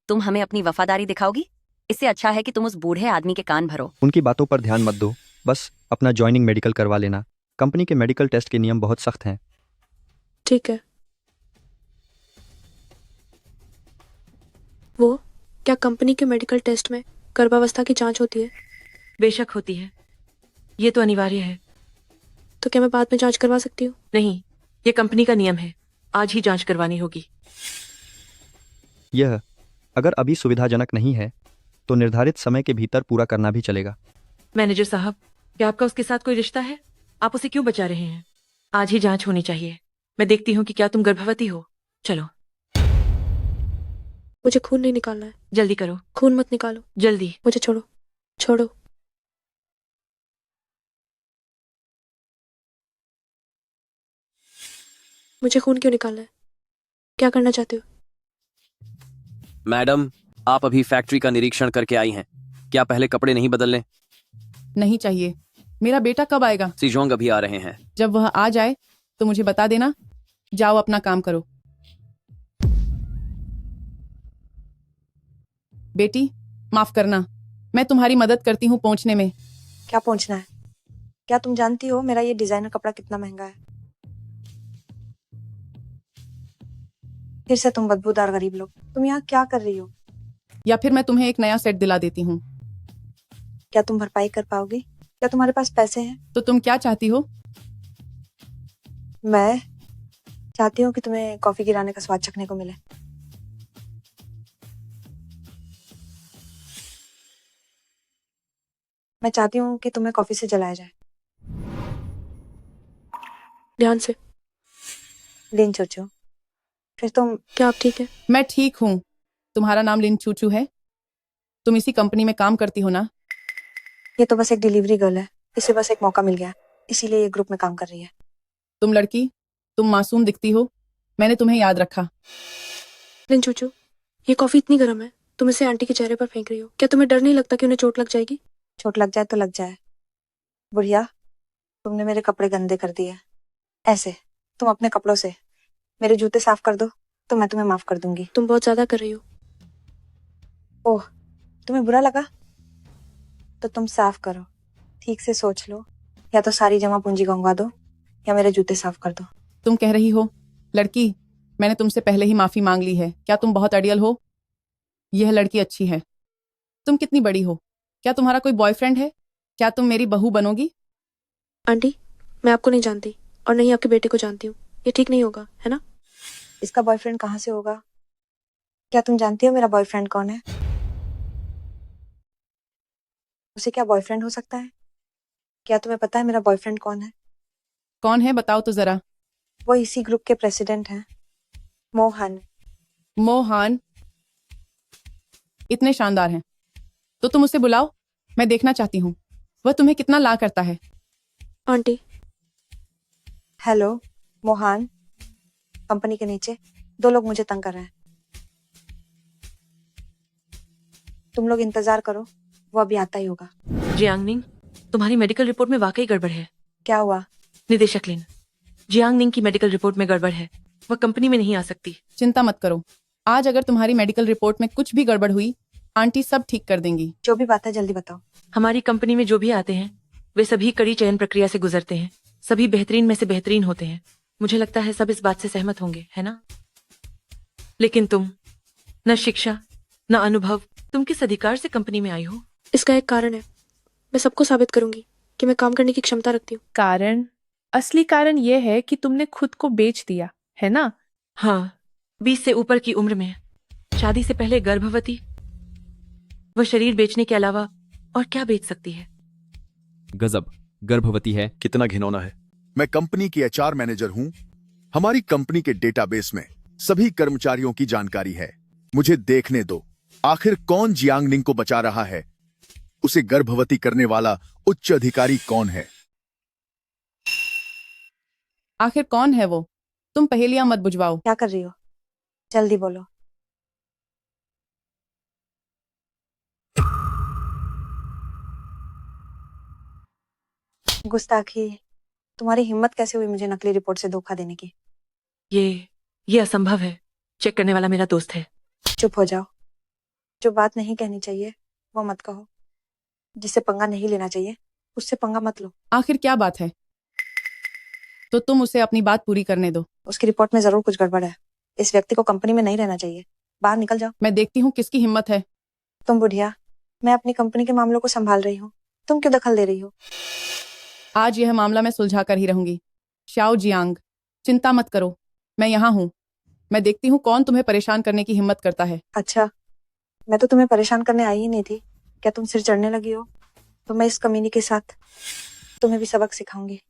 L: तुम हमें अपनी वफादारी दिखाओगी? इससे अच्छा है कि तुम उस बूढ़े आदमी के कान भरो।
R: उनकी बातों पर ध्यान मत दो, बस अपना ज्वाइनिंग मेडिकल करवा लेना। कंपनी के मेडिकल टेस्ट के नियम बहुत सख्त हैं।
E: ठीक है। वो क्या कंपनी के मेडिकल टेस्ट में गर्भावस्था की जांच होती है?
U: बेशक होती है, ये तो अनिवार्य है।
E: तो क्या मैं बाद में जांच करवा सकती हूँ?
P: नहीं, ये कंपनी का नियम है, आज ही जांच करवानी होगी।
R: यह अगर अभी सुविधाजनक नहीं है तो निर्धारित समय के भीतर पूरा करना भी चलेगा।
P: मैनेजर साहब, क्या आपका उसके साथ कोई रिश्ता है? आप उसे क्यों बचा रहे हैं? आज ही जांच होनी चाहिए। मैं देखती हूँ कि क्या तुम गर्भवती हो। चलो
E: मुझे खून नहीं निकालना है।
P: जल्दी करो।
E: खून मत निकालो।
P: जल्दी।
E: मुझे छोड़ो, छोड़ो। मुझे खून क्यों निकालना है? क्या करना चाहते हो?
T: मैडम, आप अभी फैक्ट्री का निरीक्षण करके आई हैं, क्या पहले कपड़े नहीं बदल लें?
C: नहीं चाहिए। मेरा बेटा कब आएगा?
T: सीजोंग अभी आ रहे हैं।
C: जब वह आ जाए तो मुझे बता देना। जाओ अपना काम करो। बेटी, माफ करना, मैं तुम्हारी मदद करती हूँ पहुंचने में।
D: क्या पहुंचना है? क्या तुम जानती हो मेरा ये डिजाइनर कपड़ा कितना महंगा है? फिर से तुम बदबूदार गरीब लोग, तुम यहाँ क्या कर रही हो?
C: या फिर मैं तुम्हें एक नया सेट दिला देती हूँ।
D: क्या तुम भरपाई कर पाओगी? क्या तुम्हारे पास पैसे हैं?
C: तो तुम क्या चाहती हो?
D: मैं चाहती हूँ कि तुम्हें कॉफी गिराने का स्वाद चखने को मिले। मैं चाहती हूँ कि तुम्हें कॉफी से जलाया जाए।
E: ध्यान से।
D: लिन चूचू, फिर तुम।
E: क्या आप ठीक है?
C: मैं ठीक हूँ। तुम्हारा नाम लिन चूचू है? तुम इसी कंपनी में काम करती हो ना?
D: ये तो बस एक डिलीवरी गर्ल है, इसे बस एक मौका मिल गया, इसीलिए ये ग्रुप में काम कर रही है।
C: तुम लड़की, तुम मासूम दिखती हो, मैंने तुम्हें याद रखा।
E: लिन चूचू, ये कॉफी इतनी गर्म है, तुम इसे आंटी के चेहरे पर फेंक रही हो। क्या तुम्हें डर नहीं लगता कि उन्हें चोट लग जाएगी?
D: चोट लग जाए तो लग जाए। बुढ़िया, तुमने मेरे कपड़े गंदे कर दिए। ऐसे तुम अपने कपड़ों से मेरे जूते साफ कर दो तो मैं तुम्हें माफ कर दूंगी।
E: तुम बहुत ज्यादा कर रही हो।
D: ओह, तुम्हें बुरा लगा? तो तुम साफ करो। ठीक से सोच लो, या तो सारी जमा पूंजी गंवा दो या मेरे जूते साफ कर दो।
C: तुम कह रही हो, लड़की, मैंने तुमसे पहले ही माफी मांग ली है, क्या तुम बहुत अड़ियल हो? यह लड़की अच्छी है। तुम कितनी बड़ी हो? क्या तुम्हारा कोई बॉयफ्रेंड है? क्या तुम मेरी बहू बनोगी?
E: आंटी, मैं आपको नहीं जानती और नहीं आपके बेटे को जानती हूँ। ये ठीक नहीं होगा, है ना?
D: इसका बॉयफ्रेंड कहाँ से होगा? क्या तुम जानती हो मेरा बॉयफ्रेंड कौन है? उसे क्या बॉयफ्रेंड हो सकता है? क्या तुम्हें पता है मेरा बॉयफ्रेंड कौन है?
C: कौन है, बताओ तो जरा।
D: वो इसी ग्रुप के प्रेसिडेंट हैं, मोहन।
C: मोहन इतने शानदार हैं तो तुम उसे बुलाओ, मैं देखना चाहती हूँ वह तुम्हें कितना ला करता है।
E: आंटी।
D: हेलो मोहन, कंपनी के नीचे 2 लोग मुझे तंग कर रहे हैं। तुम लोग इंतजार करो, वो अभी आता ही होगा।
P: जियांगनिंग, तुम्हारी मेडिकल रिपोर्ट में वाकई गड़बड़ है।
D: क्या हुआ?
P: निदेशक लिन, जियांगनिंग की मेडिकल रिपोर्ट में गड़बड़ है, वह कंपनी में नहीं आ सकती।
C: चिंता मत करो, आज अगर तुम्हारी मेडिकल रिपोर्ट में कुछ भी गड़बड़ हुई, आंटी सब ठीक कर देंगी।
D: जो भी बात है जल्दी बताओ।
P: हमारी कंपनी में जो भी आते हैं वे सभी कड़ी चयन प्रक्रिया से गुजरते हैं, सभी बेहतरीन में से बेहतरीन होते हैं। मुझे लगता है सब इस बात से सहमत होंगे, है ना? लेकिन तुम, न शिक्षा न अनुभव, तुम किस अधिकार से कंपनी में आई हो?
E: इसका एक कारण है, मैं सबको साबित करूंगी कि मैं काम करने की क्षमता रखती हूँ।
U: कारण? असली कारण यह है कि तुमने खुद को बेच दिया, है ना?
P: हाँ, 20 से ऊपर की उम्र में, शादी से पहले गर्भवती। वह शरीर बेचने के अलावा और क्या बेच सकती है?
T: गजब, गर्भवती है।
S: कितना घिनौना है।
A: मैं कंपनी की एचआर मैनेजर हूं। हमारी कंपनी के डेटाबेस में सभी कर्मचारियों की जानकारी है। मुझे देखने दो, आखिर कौन जियांगनिंग को बचा रहा है? उसे गर्भवती करने वाला उच्च अधिकारी कौन है?
C: आखिर कौन है वो? तुम पहेलियां मत बुझवाओ।
D: क्या कर रही हो? जल्दी बोलो। गुस्ताखी, तुम्हारी हिम्मत कैसे हुई मुझे नकली रिपोर्ट से धोखा देने की?
P: ये असंभव है। चेक करने वाला मेरा दोस्त है।
D: चुप हो जाओ। जो बात नहीं कहनी चाहिए वो मत कहो। जिससे पंगा नहीं लेना चाहिए उससे पंगा मत लो।
C: आखिर क्या बात है? तो तुम उसे अपनी बात पूरी करने दो।
D: उसकी रिपोर्ट में जरूर कुछ गड़बड़ है। इस व्यक्ति को कंपनी में नहीं रहना चाहिए। बाहर निकल जाओ।
C: मैं देखती हूँ किसकी हिम्मत है।
D: तुम बुढ़िया, मैं अपनी कंपनी के मामलों को संभाल रही हूँ, तुम क्यों दखल दे रही हो?
H: आज यह मामला मैं सुलझा कर ही रहूंगी। श्याओ जियांग, चिंता मत करो, मैं यहाँ हूँ। मैं देखती हूँ कौन तुम्हें परेशान करने की हिम्मत करता है।
D: अच्छा, मैं तो तुम्हें परेशान करने आई ही नहीं थी। क्या तुम सिर चढ़ने लगी हो? तो मैं इस कमीनी के साथ तुम्हें भी सबक सिखाऊंगी।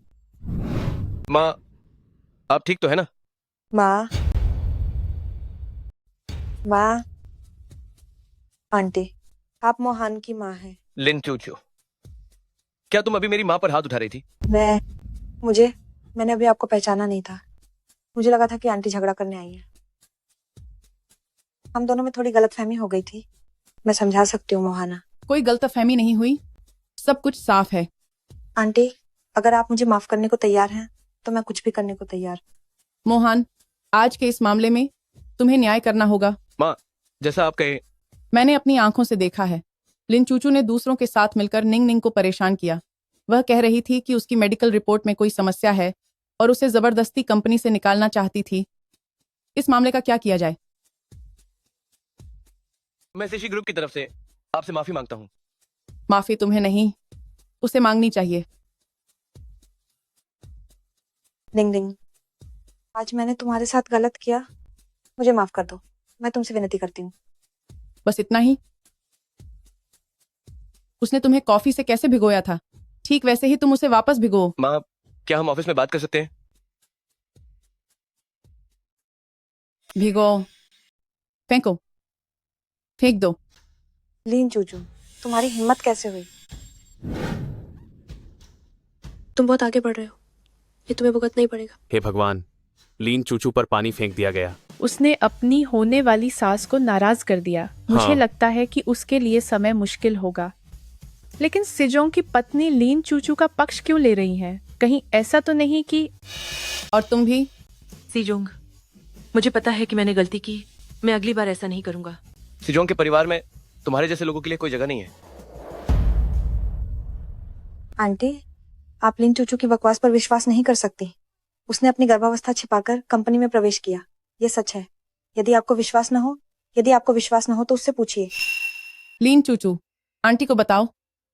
F: माँ, आप ठीक तो है ना?
D: माँ, माँ, आंटी, आप मोहन की माँ हैं।
F: लिन चूचू, क्या तुम अभी मेरी माँ पर हाथ उठा रही थी?
D: मैंने अभी आपको पहचाना नहीं था। मुझे लगा था कि आंटी झगड़ा करने आई है। हम दोनों में थोड़ी गलतफहमी हो गई थी। मैं समझा सकती हूँ मोहना।
H: कोई गलतफहमी नहीं हुई, सब कुछ साफ है।
D: आंटी, अगर आप मुझे माफ करने को तैयार हैं तो मैं कुछ भी करने को तैयार।
H: मोहन, आज के इस मामले में तुम्हें न्याय करना होगा।
F: माँ, जैसा आप कहे।
H: मैंने अपनी आंखों से देखा है, लिन चूचू ने दूसरों के साथ मिलकर निंग निंग को परेशान किया। वह कह रही थी कि उसकी मेडिकल रिपोर्ट में कोई समस्या है और उसे जबरदस्ती कंपनी से निकालना चाहती थी। इस मामले का क्या किया जाए?
F: मैं सीशी ग्रुप की तरफ से आपसे माफी मांगता हूँ।
H: माफी तुम्हें नहीं, उसे मांगनी चाहिए।
D: निंग निंग, आज मैंने तुम्हारे साथ गलत किया, मुझे माफ कर दो। मैं तुमसे विनती करती हूँ।
H: बस इतना ही? उसने तुम्हें कॉफी से कैसे भिगोया था, ठीक वैसे ही तुम उसे वापस भिगो।
F: माँ, क्या हम ऑफिस में बात कर सकते हैं?
H: भिगो, फेंको, फेंक दो।
D: लीन चूचू, तुम्हारी हिम्मत कैसे हुई?
E: तुम बहुत आगे बढ़ रहे हो, ये तुम्हें भुगतना ही पड़ेगा।
V: हे भगवान, लीन चूचू पर पानी फेंक दिया गया।
U: उसने अपनी होने वाली सास को नाराज कर दिया। मुझे
V: हाँ।
U: लगता है कि उसके लिए समय मुश्किल होगा। लेकिन सिजोंग की पत्नी लीन चूचू का पक्ष क्यों ले रही हैं? कहीं ऐसा तो नहीं कि...
H: और तुम भी?
P: सीजोंग, मुझे पता है कि मैंने गलती की। मैं अगली बार ऐसा नहीं करूंगा।
F: सिजोंग के परिवार में तुम्हारे जैसे लोगों के लिए कोई जगह नहीं है।
D: आंटी, आप लीन चूचू की बकवास पर विश्वास नहीं कर सकती। उसने अपनी गर्भावस्था छिपाकर कंपनी में प्रवेश किया, ये सच है। यदि आपको विश्वास न हो तो उससे पूछिए।
H: लीन चूचू, आंटी को बताओ,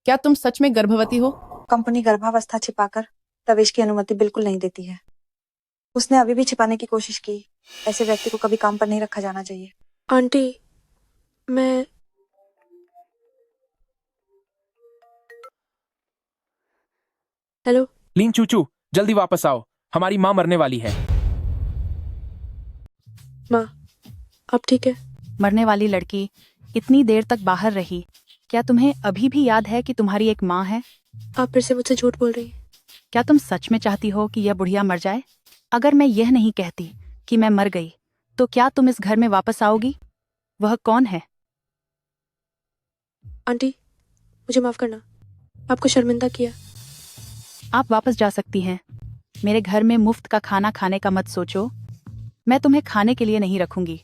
H: क्या तुम सच में गर्भवती हो?
D: कंपनी गर्भावस्था छिपाकर प्रवेश की अनुमति बिल्कुल नहीं देती है। उसने अभी भी छिपाने की कोशिश की। ऐसे व्यक्ति को कभी काम पर नहीं रखा जाना चाहिए।
E: आंटी, मैं... हेलो
K: लीन चूचू, जल्दी वापस आओ, हमारी माँ मरने वाली है।
E: माँ, आप ठीक है?
C: मरने वाली लड़की इतनी देर तक बाहर रही, क्या तुम्हें अभी भी याद है कि तुम्हारी एक माँ है?
E: आप फिर से मुझसे झूठ बोल रही हैं।
C: क्या तुम सच में चाहती हो कि यह बुढ़िया मर जाए? अगर मैं यह नहीं कहती कि मैं मर गई, तो क्या तुम इस घर में वापस आओगी? वह कौन है?
E: आंटी, मुझे माफ करना, आपको शर्मिंदा किया।
C: आप वापस जा सकती हैं। मेरे घर में मुफ्त का खाना खाने का मत सोचो। मैं तुम्हें खाने के लिए नहीं रखूंगी।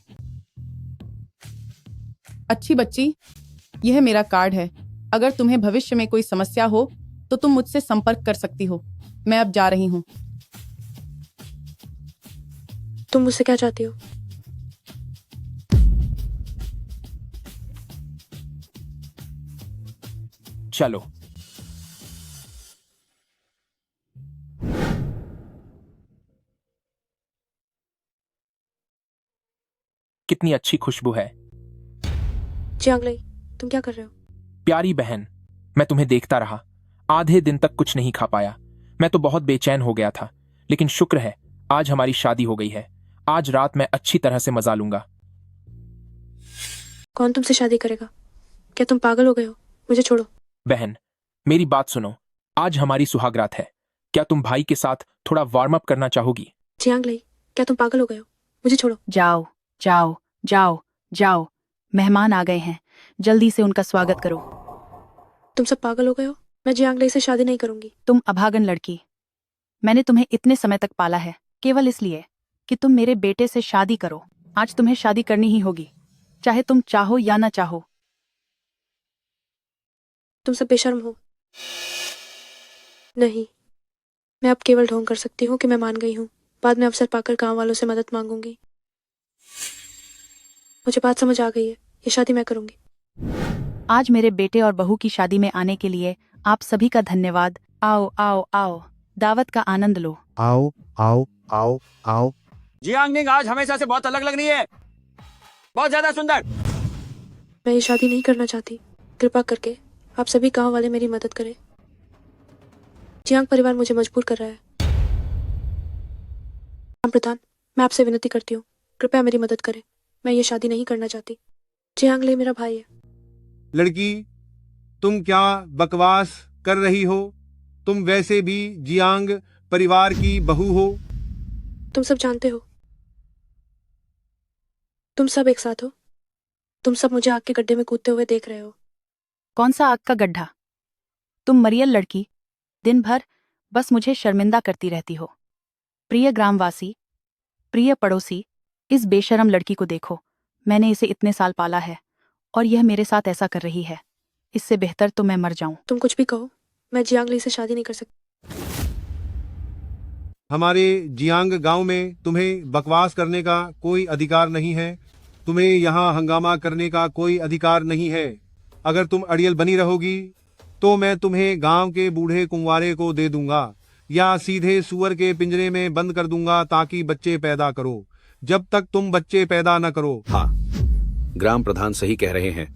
H: अच्छी बच्ची, यह मेरा कार्ड है। अगर तुम्हें भविष्य में कोई समस्या हो तो तुम मुझसे संपर्क कर सकती हो। मैं अब जा रही हूँ।
E: तुम मुझसे क्या चाहती हो?
K: चलो। कितनी अच्छी खुशबू है।
E: जियांगलई, तुम क्या कर रहे हो?
K: प्यारी बहन, मैं तुम्हें देखता रहा, आधे दिन तक कुछ नहीं खा पाया। मैं तो बहुत बेचैन हो गया था, लेकिन शुक्र है आज हमारी शादी हो गई है। आज रात मैं अच्छी तरह से मजा लूंगा।
E: कौन तुमसे शादी करेगा? क्या तुम पागल हो गए हो? मुझे छोड़ो।
K: बहन, मेरी बात सुनो, आज हमारी सुहागरात है। क्या तुम भाई के साथ थोड़ा वार्म अप करना चाहोगी?
E: जियांगलई, क्या तुम पागल हो गए हो? मुझे छोड़ो।
C: जाओ जाओ जाओ जाओ, मेहमान आ गए हैं, जल्दी से उनका स्वागत करो।
E: तुम सब पागल हो गए हो? मैं जियांगलई से शादी नहीं करूंगी।
C: तुम अभागन लड़की, मैंने तुम्हें इतने समय तक पाला है केवल इसलिए कि तुम मेरे बेटे से शादी करो। आज तुम्हें शादी करनी ही होगी, चाहे तुम चाहो या ना चाहो।
E: तुम सब बेशर्म हो। नहीं, मैं अब केवल ढोंग कर सकती हूँ कि मैं मान गई हूँ। बाद में अवसर पाकर गांव वालों से मदद मांगूंगी। मुझे बात समझ आ गई है, ये शादी मैं करूंगी।
C: आज मेरे बेटे और बहू की शादी में आने के लिए आप सभी का धन्यवाद। आओ आओ आओ, दावत का आनंद लो।
J: आओ आओ आओ आओ।
Q: जियांग निंग आज हमेशा से बहुत अलग लग रही है, बहुत ज्यादा सुंदर।
E: मैं ये शादी नहीं करना चाहती। कृपा करके आप सभी गांव वाले मेरी मदद करें। जियांग परिवार मुझे मजबूर कर रहा है। राम प्रधान, मैं आपसे विनती करती हूँ, कृपया मेरी मदद करें। मैं ये शादी नहीं करना चाहती। जियांग ले मेरा भाई है।
I: लड़की, तुम क्या बकवास कर रही हो? तुम वैसे भी जियांग परिवार की बहू हो।
E: तुम सब जानते हो, तुम सब एक साथ हो। तुम सब मुझे आग के गड्ढे में कूदते हुए देख रहे हो।
C: कौन सा आग का गड्ढा? तुम मरियल लड़की, दिन भर बस मुझे शर्मिंदा करती रहती हो। प्रिय ग्रामवासी, प्रिय पड़ोसी, इस बेशरम लड़की को देखो। मैंने इसे इतने साल पाला है और यह मेरे साथ ऐसा कर रही है। इससे बेहतर तो मैं मर जाऊं।
E: तुम कुछ भी कहो, मैं जियांग ली से शादी नहीं कर सकती।
I: हमारे जियांग गांव में तुम्हें बकवास करने का कोई अधिकार नहीं है। तुम्हें यहाँ हंगामा करने का कोई अधिकार नहीं है। अगर तुम अड़ियल बनी रहोगी तो मैं तुम्हें गांव के बूढ़े कुंवारे को दे दूंगा या सीधे सुअर के पिंजरे में बंद कर दूंगा ताकि बच्चे पैदा करो। जब तक तुम बच्चे पैदा न करो।
V: हाँ, ग्राम प्रधान सही कह रहे हैं,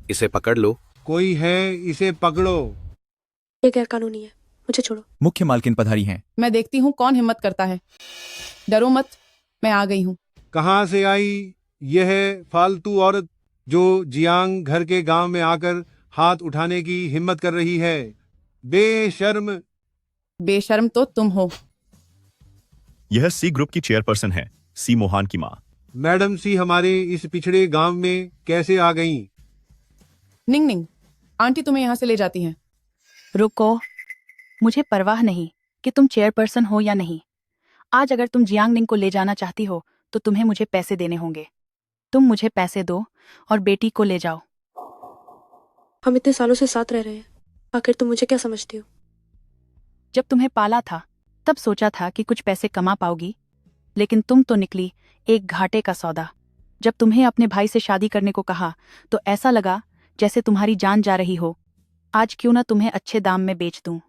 V: इसे पकड़ लो।
I: कोई है, इसे पकड़ो।
E: ये गैर कानूनी है, मुझे छोड़ो।
N: मुख्य मालकिन पधारी हैं।
H: मैं देखती हूँ कौन हिम्मत करता है। डरो मत, मैं आ गई हूँ।
I: कहाँ से आई यह फालतू औरत जो जियांग घर के गांव में आकर हाथ उठाने की हिम्मत कर रही है? बेशर्म।
H: बेशर्म तो तुम हो।
W: यह सी ग्रुप की चेयरपर्सन है, सी मोहन की माँ।
I: मैडम सी हमारे इस पिछड़े गांव में कैसे आ गईं?
H: निंग निंग, आंटी तुम्हें यहाँ से ले जाती हैं।
C: रुको, मुझे परवाह नहीं कि तुम चेयरपर्सन हो या नहीं। आज अगर तुम जियांग निंग को ले जाना चाहती हो तो तुम्हें मुझे पैसे देने होंगे। तुम मुझे पैसे दो और बेटी को ले जाओ।
E: हम इतने सालों से साथ रह रहे हैं, आखिर तुम मुझे क्या समझती हो?
C: जब तुम्हें पाला था तब सोचा था कि कुछ पैसे कमा पाओगी, लेकिन तुम तो निकली एक घाटे का सौदा। जब तुम्हें अपने भाई से शादी करने को कहा तो ऐसा लगा जैसे तुम्हारी जान जा रही हो। आज क्यों ना तुम्हें अच्छे दाम में बेच दूं।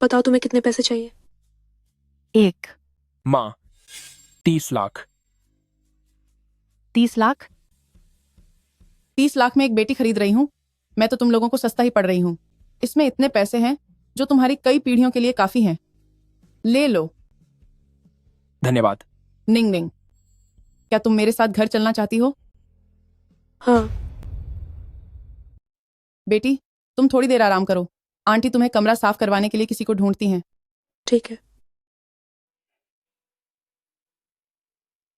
E: बताओ तुम्हें कितने पैसे चाहिए?
C: एक।
K: माँ, 30 लाख।
C: 30 लाख?
H: 30 लाख में एक बेटी खरीद रही हूँ। मैं तो तुम लोगों को सस्ता ही पड़ रही हूँ। इसमें इतने पैसे हैं जो तुम्हारी कई पीढ़ियों के लिए काफी हैं। ले लो।
K: धन्यवाद।
H: निंग निंग, क्या तुम मेरे साथ घर चलना चाहती हो?
E: हाँ।
H: बेटी, तुम थोड़ी देर आराम करो। आंटी तुम्हें कमरा साफ करवाने के लिए किसी को ढूंढती हैं।
E: ठीक है।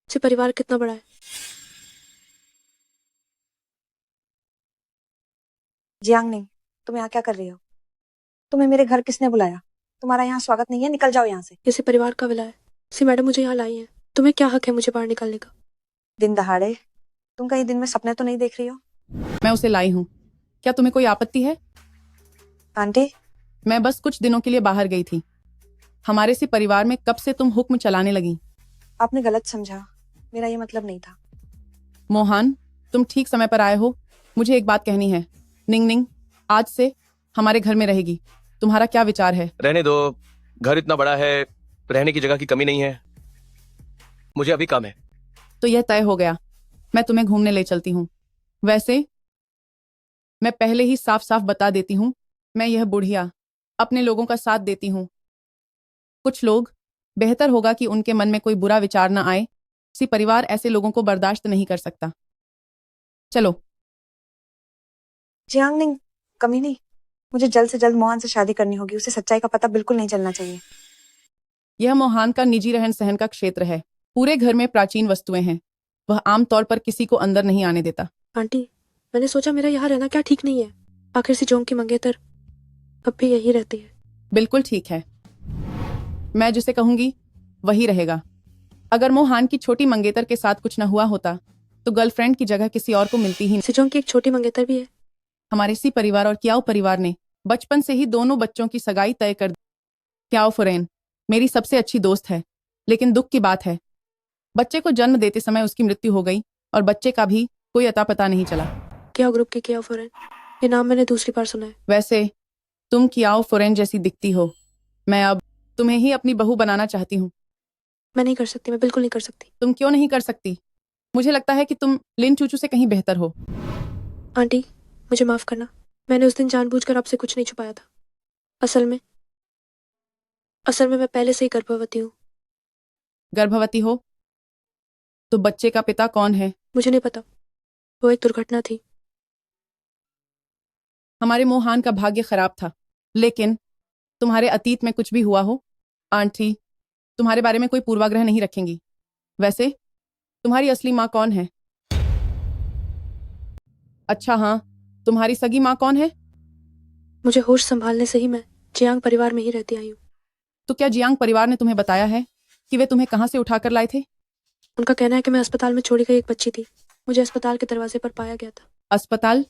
E: ये परिवार कितना बड़ा है?
D: जियांग निंग, तुम यहाँ क्या कर रही हो? तुम्हें मेरे घर किसने बुलाया? तुम्हारा यहाँ स्वागत नहीं है, निकल जाओ यहाँ से।
E: इसी परिवार का विला है। सी मैडम मुझे यहाँ लाई है। तुम्हें क्या हक है मुझे बाहर निकालने का?
D: दिन दहाड़े तुम कहीं दिन में सपने तो नहीं देख रही हो?
H: मैं उसे लाई हूँ, क्या तुम्हें कोई आपत्ति है?
D: आंटी,
H: मैं बस कुछ दिनों के लिए बाहर गई थी। हमारे सी परिवार में कब से तुम हुक्म चलाने लगी?
D: आपने गलत समझा, मेरा ये मतलब नहीं था।
H: मोहन, तुम ठीक समय पर आए हो। मुझे एक बात कहनी है। निंग निंग आज से हमारे घर में रहेगी। तुम्हारा क्या विचार है?
F: रहने दो, घर इतना बड़ा है, रहने की जगह की कमी नहीं है। मुझे अभी काम है।
H: तो यह तय हो गया, मैं तुम्हें घूमने ले चलती हूँ। वैसे मैं पहले ही साफ साफ बता देती हूँ, मैं यह बुढ़िया अपने लोगों का साथ देती हूँ। कुछ लोग, बेहतर होगा कि उनके मन में कोई बुरा विचार न आए। सी परिवार ऐसे लोगों को बर्दाश्त नहीं कर सकता। चलो।
D: जियांग निंग, कमीनी, मुझे जल्द से जल्द मोहन से शादी करनी होगी। उसे सच्चाई का पता बिल्कुल नहीं चलना चाहिए।
H: यह मोहन का निजी रहन सहन का क्षेत्र है। पूरे घर में प्राचीन वस्तुएं हैं। वह आमतौर पर किसी को अंदर नहीं आने देता।
E: आंटी, मैंने सोचा मेरा यहाँ रहना क्या ठीक नहीं है। आखिर से जोंग की मंगेतर अब भी यही रहती है।
H: बिल्कुल ठीक है, मैं जिसे कहूंगी वही रहेगा। अगर मोहन की छोटी मंगेतर के साथ कुछ न हुआ होता तो गर्लफ्रेंड की जगह किसी और को मिलती ही।
E: सिजोंग की एक छोटी मंगेतर भी है।
H: हमारे सी परिवार और क्याओ परिवार ने बचपन से ही दोनों बच्चों की सगाई तय कर दी। क्याओ फुरेन मेरी सबसे अच्छी दोस्त है, लेकिन दुख की बात है बच्चे को जन्म देते समय उसकी मृत्यु हो गई और बच्चे का भी कोई अता पता नहीं चला।
E: क्या ग्रुप के क्याओ फुरेन, ये नाम मैंने दूसरी बार सुना है।
H: वैसे तुम कियाओ फोरेन जैसी दिखती हो। मैं अब तुम्हें ही अपनी बहू बनाना चाहती हूँ।
E: मैं नहीं कर सकती, मैं बिल्कुल नहीं कर सकती।
H: तुम क्यों नहीं कर सकती? मुझे लगता है कि तुम लिन चूचू से कहीं बेहतर हो।
E: आंटी, मुझे माफ करना। मैंने उस दिन जानबूझकर आपसे कुछ नहीं छुपाया था। असल में मैं पहले से ही गर्भवती हूँ।
H: गर्भवती हो तो बच्चे का पिता कौन है?
E: मुझे नहीं पता, वो एक दुर्घटना थी।
H: हमारे मोहान का भाग्य खराब था, लेकिन तुम्हारे अतीत में कुछ भी हुआ हो, आंटी तुम्हारे बारे में कोई पूर्वाग्रह नहीं रखेंगी। वैसे तुम्हारी असली माँ कौन है? अच्छा हाँ, तुम्हारी सगी माँ कौन है?
E: मुझे होश संभालने से ही मैं जियांग परिवार में ही रहती आई हूँ।
H: तो क्या जियांग परिवार ने तुम्हें बताया है कि वे तुम्हें कहाँ से उठाकर लाए थे?
E: उनका कहना है कि मैं अस्पताल में छोड़ी गई एक बच्ची थी। मुझे अस्पताल के दरवाजे पर पाया गया था।
H: अस्पताल?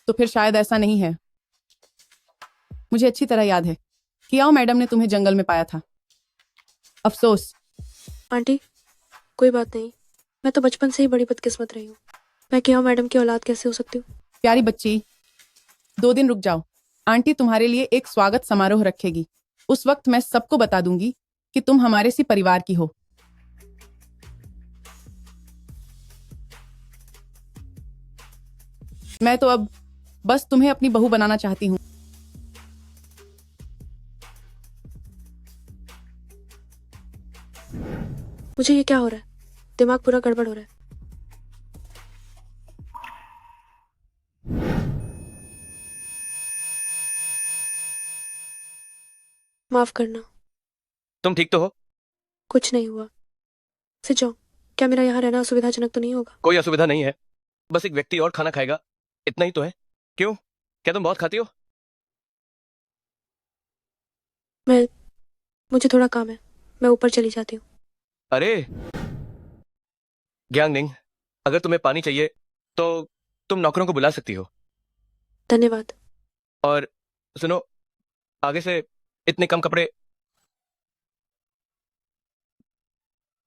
H: तो फिर शायद ऐसा नहीं है। मुझे अच्छी तरह याद है कि आओ मैडम ने तुम्हें जंगल में पाया था। अफसोस।
E: आंटी, कोई बात नहीं। मैं तो बचपन से ही बड़ी बदकिस्मत रही हूँ। मैं कियाओ मैडम की औलाद कैसे हो सकती हूँ?
H: प्यारी बच्ची, 2 दिन रुक जाओ। आंटी तुम्हारे लिए एक स्वागत समारोह रखेगी। उस वक्त मैं सबको बता दूंगी कि तुम हमारे सी परिवार की हो। मैं तो अब बस तुम्हें अपनी बहू बनाना चाहती हूँ।
E: मुझे ये क्या हो रहा है? दिमाग पूरा गड़बड़ हो रहा है। माफ करना।
F: तुम ठीक तो हो?
E: कुछ नहीं हुआ। सिजो, क्या मेरा यहाँ रहना असुविधाजनक तो नहीं होगा?
F: कोई असुविधा नहीं है, बस एक व्यक्ति और खाना खाएगा, इतना ही तो है। क्यों, क्या तुम बहुत खाती हो?
E: मुझे थोड़ा काम है, मैं ऊपर चली जाती हूँ।
F: अरे ग्यांगनिंग, अगर तुम्हें पानी चाहिए तो तुम नौकरों को बुला सकती हो।
E: धन्यवाद।
F: और सुनो, आगे से इतने कम कपड़े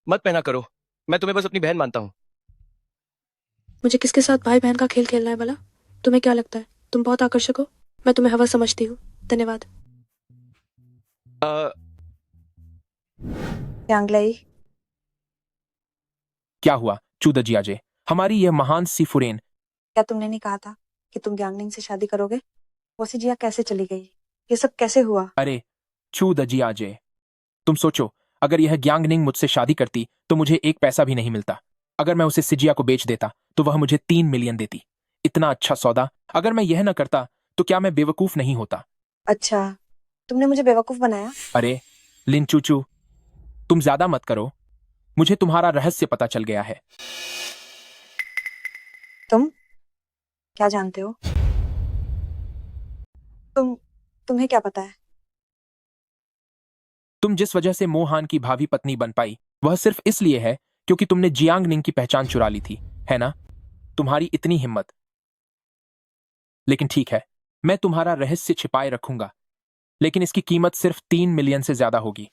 F: मत पहना करो। मैं तुम्हें बस अपनी बहन मानता हूँ।
E: मुझे किसके साथ भाई बहन का खेल खेलना है भला? तुम्हें क्या लगता है तुम बहुत आकर्षक हो? मैं तुम्हें हवा समझती हूँ। धन्यवाद।
D: यांगलई,
K: क्या हुआ चूदजियाजे? हमारी यह महान सी फुरेन।
D: क्या तुमने नहीं कहा था कि तुम ग्यांगनिंग से शादी करोगे? वैसे जिया कैसे चली गई? ये सब कैसे हुआ?
K: अरे चूदजियाजे, तुम सोचो, अगर यह ग्यांगनिंग मुझसे शादी करती तो मुझे 1 पैसा भी नहीं मिलता। अगर मैं उसे सिजिया को बेच देता तो वह मुझे 3 मिलियन देती। इतना अच्छा सौदा। अगर मैं यह न करता तो क्या मैं बेवकूफ नहीं होता?
D: अच्छा, तुमने मुझे बेवकूफ बनाया?
K: अरे लिन चूचू, तुम ज्यादा मत करो। मुझे तुम्हारा रहस्य पता चल गया है।
D: तुम क्या जानते हो? तुम्हें क्या पता है?
K: तुम जिस वजह से मोहान की भावी पत्नी बन पाई, वह सिर्फ इसलिए है क्योंकि तुमने जियांगनिंग की पहचान चुरा ली थी, है ना? तुम्हारी इतनी हिम्मत। लेकिन ठीक है, मैं तुम्हारा रहस्य छिपाए रखूंगा, लेकिन इसकी कीमत सिर्फ 3 मिलियन से ज्यादा होगी।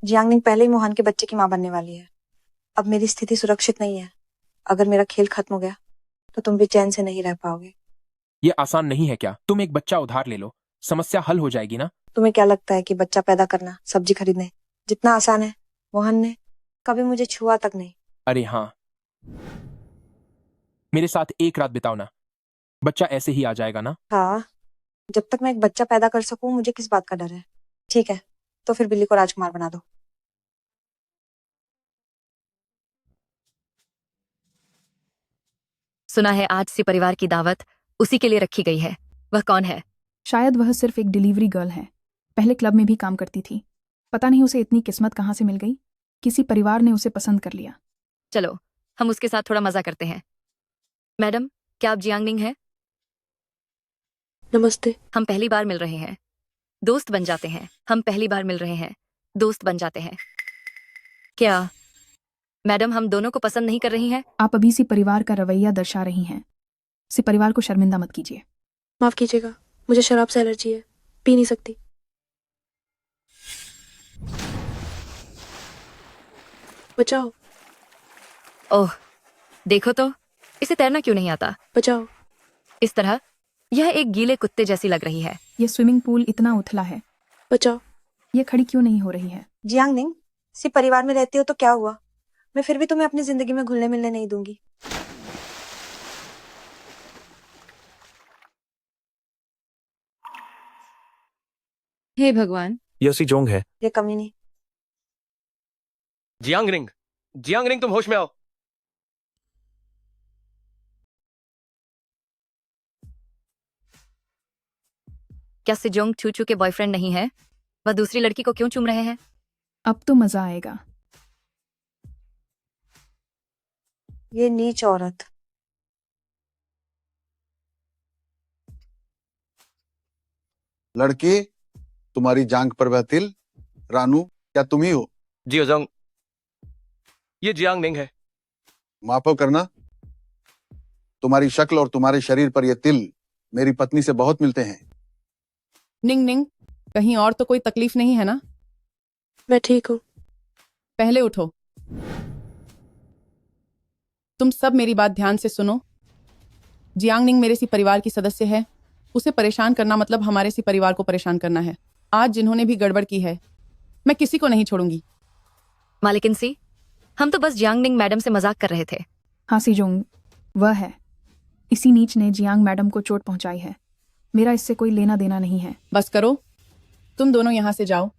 D: जियांगनिंग पहले ही मोहन के बच्चे की मां बनने वाली है। अब मेरी स्थिति सुरक्षित नहीं है। अगर मेरा खेल खत्म हो गया तो तुम भी चैन से नहीं रह पाओगे।
K: यह आसान नहीं है क्या? तुम एक बच्चा उधार ले लो, समस्या हल हो जाएगी ना?
D: तुम्हें क्या लगता है कि बच्चा पैदा करना, सब्जी खरीदने जितना आसान है? मोहन ने कभी मुझे छुआ तक नहीं।
K: अरे हाँ, मेरे साथ एक रात बिताओ ना, बच्चा ऐसे ही आ जाएगा ना?
D: हाँ, जब तक मैं एक बच्चा पैदा कर सकूं मुझे किस बात का डर है? ठीक है, तो फिर बिल्ली को राजकुमार बना दो।
B: सुना है आज सी परिवार की दावत उसी के लिए रखी गई है। वह कौन है?
C: शायद वह सिर्फ एक डिलीवरी गर्ल है। पहले क्लब में भी काम करती थी। पता नहीं उसे इतनी किस्मत कहाँ से मिल गई। किसी परिवार ने उसे पसंद कर लिया।
B: चलो हम उसके साथ थोड़ा मजा करते हैं। मैडम, क्या आप जियांगनिंग हैं?
E: नमस्ते।
B: हम पहली बार मिल रहे हैं, दोस्त बन जाते हैं। हम पहली बार मिल रहे हैं, दोस्त बन जाते हैं। क्या मैडम हम दोनों को पसंद नहीं कर रही हैं?
C: आप अभी सी परिवार का रवैया दर्शा रही हैं। सी परिवार को शर्मिंदा मत कीजिए।
E: माफ कीजिएगा, मुझे शराब से एलर्जी है, पी नहीं सकती। बचाओ।
B: ओह, देखो तो, इसे तैरना क्यों नहीं आता?
E: बचाओ।
B: इस तरह यह एक गीले कुत्ते जैसी लग रही है।
C: ये स्विमिंग पूल इतना उथला है,
E: बचाओ।
C: ये खड़ी क्यों नहीं हो रही है?
D: जियांग निंग, सी परिवार में रहती हो तो क्या हुआ, मैं फिर भी तुम्हें अपनी जिंदगी में घुलने मिलने नहीं दूंगी।
B: हे भगवान,
F: यह सी जोंग है।
D: ये कमीनी।
F: जियांग रिंग तुम होश में आओ।
B: क्या सिजोंग चूचू के बॉयफ्रेंड नहीं है? वह दूसरी लड़की को क्यों चूम रहे हैं?
C: अब तो मजा आएगा।
D: ये नीच औरत।
M: लड़की, तुम्हारी जांग पर वह तिल, रानू क्या तुम ही हो?
F: जी अजोंग, ये जियांग निंग है।
M: माफो करना, तुम्हारी शक्ल और तुम्हारे शरीर पर ये तिल मेरी पत्नी से बहुत मिलते हैं।
H: निंग निंग, कहीं और तो कोई तकलीफ नहीं है ना?
E: मैं ठीक हूँ।
H: पहले उठो। तुम सब मेरी बात ध्यान से सुनो। जियांग निंग मेरे सी परिवार की सदस्य है। उसे परेशान करना मतलब हमारे सी परिवार को परेशान करना है। आज जिन्होंने भी गड़बड़ की है, मैं किसी को नहीं छोड़ूंगी।
B: मालिकिन सी, हम तो बस जियांग निंग मैडम से मजाक कर रहे थे।
C: हाँ सिजोंग, वह है। इसी नीच ने जियांग मैडम को चोट पहुंचाई है। मेरा इससे कोई लेना देना नहीं है।
H: बस करो, तुम दोनों यहां से जाओ।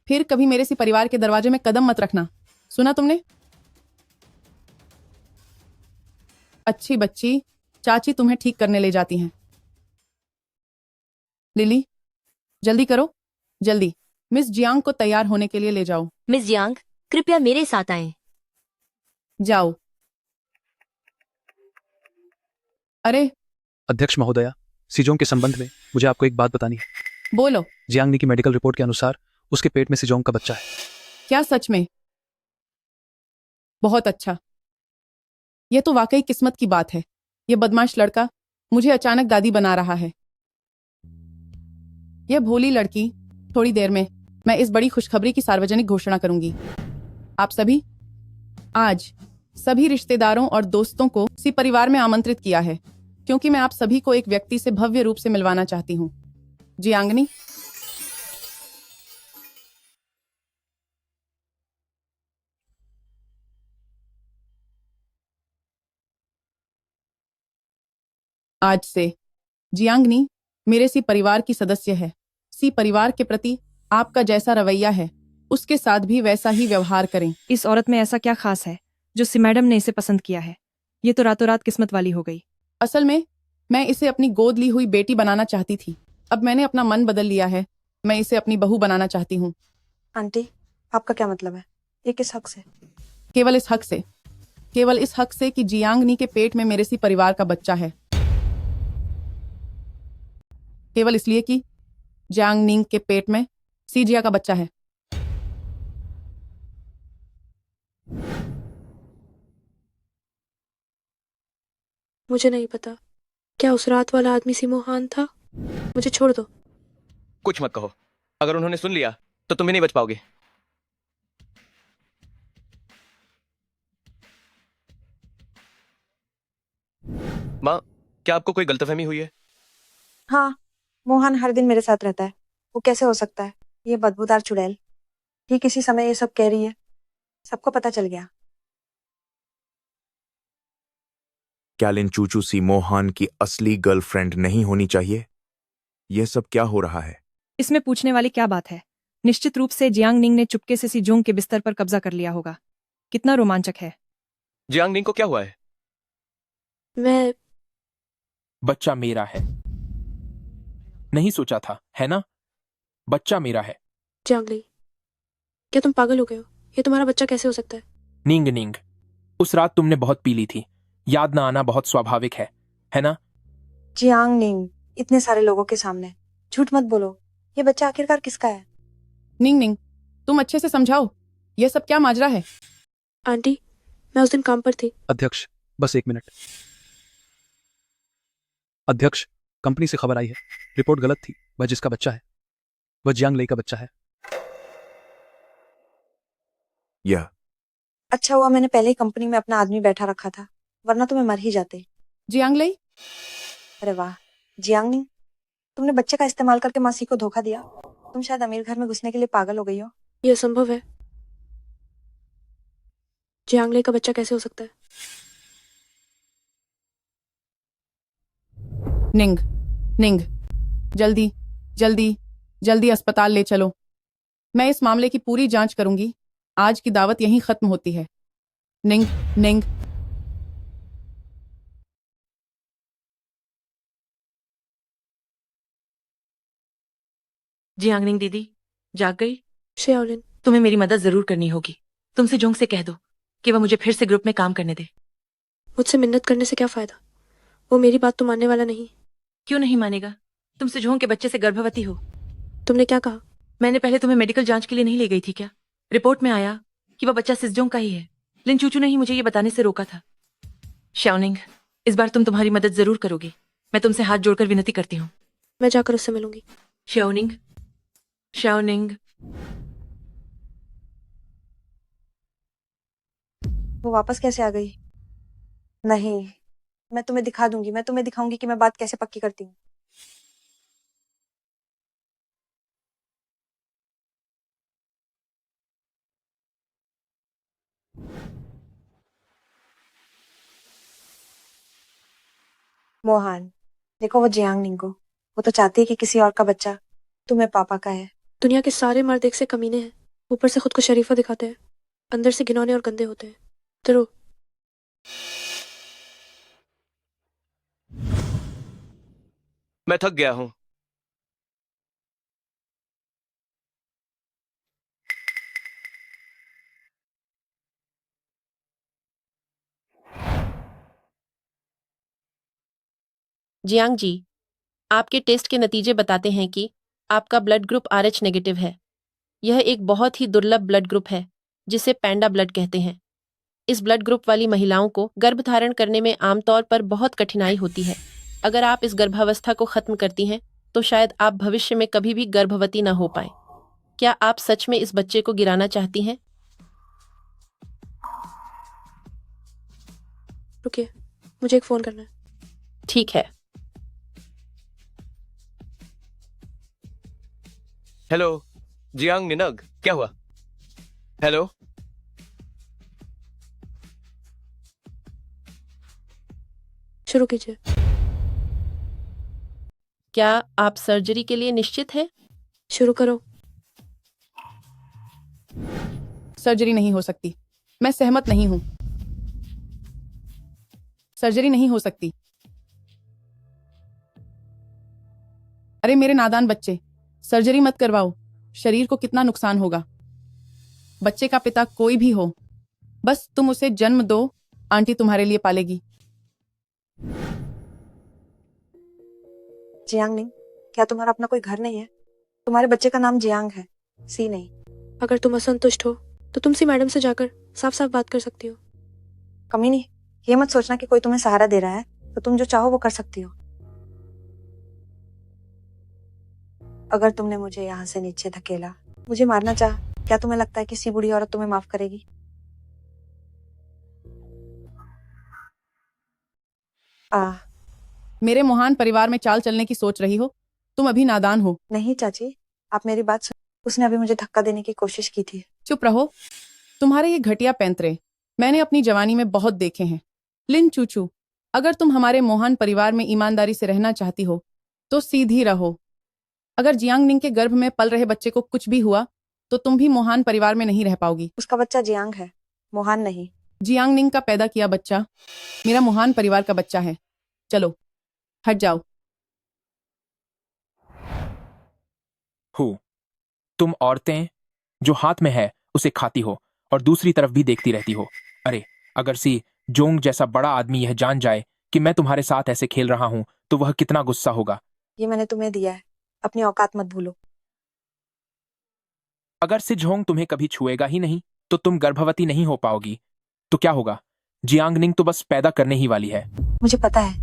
H: फिर कभी मेरे सी परिवार के दरवाजे में कदम मत रखना, सुना तुमने? अच्छी बच्ची, चाची तुम्हें ठीक करने ले जाती हैं। लिली, जल्दी करो, जल्दी। मिस जियांग को तैयार होने के लिए ले जाओ।
N: मिस जियांग, कृपया मेरे साथ आएं।
H: जाओ। अरे
G: अध्यक्ष महोदया, सिजोंग के संबंध में मुझे आपको एक बात बतानी है।
H: बोलो।
G: जियांग नी की मेडिकल रिपोर्ट के अनुसार उसके पेट में सिजोंग का बच्चा है।
H: क्या सच में? बहुत अच्छा। यह तो वाकई किस्मत की बात है। यह बदमाश लड़का मुझे अचानक दादी बना रहा है। यह भोली लड़की, थोड़ी देर में मैं इस बड़ी खुशखबरी की सार्वजनिक घोषणा करूंगी। आप सभी आज सभी रिश्तेदारों और दोस्तों को इसी परिवार में आमंत्रित किया है, क्योंकि मैं आप सभी को एक व्यक्ति से भव्य रूप से मिलवाना चाहती हूँ। जियांगनी, आज से जियांगनी मेरे सी परिवार की सदस्य है। सी परिवार के प्रति आपका जैसा रवैया है, उसके साथ भी वैसा ही व्यवहार करें।
O: इस औरत में ऐसा क्या खास है जो सी मैडम ने इसे पसंद किया है? ये तो रातों रात किस्मत वाली हो गई।
H: असल में मैं इसे अपनी गोद ली हुई बेटी बनाना चाहती थी। अब मैंने अपना मन बदल लिया है। मैं इसे अपनी बहू बनाना चाहती हूँ।
D: आंटी, आपका क्या मतलब है? ये किस हक से?
H: केवल इस हक से, केवल इस हक से कि जियांगनी के पेट में मेरे सी परिवार का बच्चा है। केवल इसलिए कि जियांग निंग के पेट में सीजिया का बच्चा है।
E: मुझे नहीं पता, क्या उस रात वाला आदमी सिमोहान था? मुझे छोड़ दो।
F: कुछ मत कहो, अगर उन्होंने सुन लिया तो तुम भी नहीं बच पाओगे। माँ, क्या आपको कोई गलतफहमी हुई है?
D: हाँ, मोहन हर दिन मेरे साथ रहता है। वो कैसे हो सकता है? ये बदबूदार चुड़ैल ठीक इसी समय ये सब कह रही है। सबको पता चल गया।
X: क्या लिन चूचू सी मोहान की असली गर्लफ्रेंड नहीं होनी चाहिए? यह सब क्या हो रहा है?
O: इसमें पूछने वाली क्या बात है? निश्चित रूप से जियांग निंग ने चुपके से सिजोंग के बिस्तर पर कब्जा कर लिया होगा। कितना रोमांचक है।
F: जियांग निंग को क्या हुआ है?
E: मैं
K: बच्चा मेरा है। नहीं सोचा था, है ना? बच्चा मेरा है।
E: जियांगली, क्या तुम पागल हो गए हो? ये तुम्हारा बच्चा कैसे हो सकता है?
K: निंग निंग, उस रात तुमने बहुत पी ली थी। याद ना आना बहुत स्वाभाविक है ना?
D: जियांग निंग, इतने सारे लोगों के सामने झूठ मत बोलो। ये बच्चा आखिरकार किसका है?
H: निंग निंग, तुम अच्छे से समझाओ, यह सब क्या माजरा है?
E: आंटी, मैं उस दिन काम पर थी।
G: अध्यक्ष, बस 1 मिनट। अध्यक्ष, कंपनी से खबर आई है, रिपोर्ट गलत थी। वह जिसका बच्चा है वह जियांग लई का बच्चा है।
X: यह
D: अच्छा हुआ मैंने पहले ही कंपनी में अपना आदमी बैठा रखा था, वरना तो मैं मर ही जाते।
H: जियांग लई,
D: अरे वाह जियांगनिंग, तुमने बच्चे का इस्तेमाल करके मासी को धोखा दिया। तुम शायद अमीर घर में घुसने के लिए पागल हो गई हो।
E: यह संभव है। जियांगले का बच्चा कैसे हो सकता है?
H: निंग, निंग, जल्दी जल्दी जल्दी अस्पताल ले चलो। मैं इस मामले की पूरी जांच करूंगी। आज की दावत यहीं खत्म होती है। निंग, निंग।
P: जियांगनिंग दीदी जाग गई?
E: शाओलिन,
P: तुम्हें मेरी मदद जरूर करनी होगी। तुमसे जोंग से कह दो कि वह मुझे फिर से ग्रुप में काम करने दे।
E: मुझसे मिन्नत करने से क्या फायदा? वो मेरी बात तो मानने वाला नहीं।
P: क्यों नहीं मानेगा? तुम जोंग के बच्चे से गर्भवती हो।
E: तुमने क्या कहा?
P: मैंने पहले तुम्हें मेडिकल जांच के लिए नहीं ले गई थी क्या? रिपोर्ट में आया कि वह बच्चा सिजोंग का ही है। लिन चूचू ने ही मुझे ये बताने से रोका था। शाओनिंग, इस बार तुम तुम्हारी मदद जरूर करोगी। मैं तुमसे हाथ जोड़कर विनती करती हूँ।
E: मैं जाकर उससे मिलूंगी।
P: शाओनिंग, शाओनिंग।
D: वो वापस कैसे आ गई? नहीं, मैं तुम्हें दिखा दूंगी। मैं तुम्हें दिखाऊंगी कि मैं बात कैसे पक्की करती हूँ। मोहन, देखो वो जियांगनिंग को, वो तो चाहती है कि किसी और का बच्चा तुम्हें पापा का है।
E: दुनिया के सारे मर्द एक से कमीने हैं। ऊपर से खुद को शरीफा दिखाते हैं, अंदर से घिनौने और गंदे होते हैं। तो
F: मैं थक गया हूं।
L: जियांग जी, आपके टेस्ट के नतीजे बताते हैं कि आपका ब्लड ग्रुप RH नेगेटिव है। यह एक बहुत ही दुर्लभ ब्लड ग्रुप है जिसे पैंडा ब्लड कहते हैं। इस ब्लड ग्रुप वाली महिलाओं को गर्भधारण करने में आमतौर पर बहुत कठिनाई होती है। अगर आप इस गर्भावस्था को खत्म करती हैं तो शायद आप भविष्य में कभी भी गर्भवती न हो पाए। क्या आप सच में इस बच्चे को गिराना चाहती हैं?
E: रुकिए, मुझे एक फोन करना है।
L: ठीक है।
F: हेलो जियांग निनग, क्या हुआ? हेलो,
E: शुरू कीजिए।
L: क्या आप सर्जरी के लिए निश्चित हैं?
E: शुरू करो।
H: सर्जरी नहीं हो सकती। मैं सहमत नहीं हूं। सर्जरी नहीं हो सकती। अरे मेरे नादान बच्चे, सर्जरी मत करवाओ। शरीर को कितना नुकसान होगा। बच्चे का पिता कोई भी हो, बस तुम उसे जन्म दो, आंटी तुम्हारे लिए पालेगी।
D: जियांगनिंग, क्या तुम्हारा अपना कोई घर नहीं है? तुम्हारे बच्चे का नाम जियांग है, सी नहीं।
E: अगर तुम असंतुष्ट हो तो तुम सी मैडम से जाकर साफ साफ बात कर सकती हो।
D: कमीनी, ये मत सोचना कि कोई तुम्हें सहारा दे रहा है तो तुम जो चाहो वो कर सकती हो। अगर तुमने मुझे यहाँ से नीचे धकेला, मुझे मारना चाह, क्या तुम्हें लगता है कि सी बूढ़ी औरत तुम्हें माफ करेगी?
H: मेरे महान परिवार में चाल चलने की सोच रही हो? तुम अभी नादान हो।
D: नहीं चाची, आप मेरी बात सुन। उसने अभी मुझे धक्का देने की कोशिश की थी।
H: चुप रहो। तुम्हारे ये घटिया पैंतरे मैंने अपनी जवानी में बहुत देखे हैं। लिन चूचू, अगर तुम हमारे मोहन परिवार में ईमानदारी से रहना चाहती हो तो सीधी रहो। अगर जियांगनिंग के गर्भ में पल रहे बच्चे को कुछ भी हुआ तो तुम भी मोहन परिवार में नहीं रह पाओगी।
D: उसका बच्चा जियांग है, मोहन नहीं।
H: जियांगनिंग का पैदा किया बच्चा मेरा मोहन परिवार का बच्चा है। चलो हट जाओ।
K: तुम औरतें जो हाथ में है उसे खाती हो और दूसरी तरफ भी देखती रहती हो। अरे अगर सी जोंग जैसा बड़ा आदमी यह जान जाए कि मैं तुम्हारे साथ ऐसे खेल रहा हूं तो वह कितना गुस्सा होगा।
D: ये मैंने तुम्हें दिया है, अपनी औकात मत भूलो।
K: अगर सिजोंग तुम्हें कभी छुएगा ही नहीं तो तुम गर्भवती नहीं हो पाओगी। तो क्या होगा? जियांगनिंग तो बस पैदा करने ही वाली है।
D: मुझे पता है,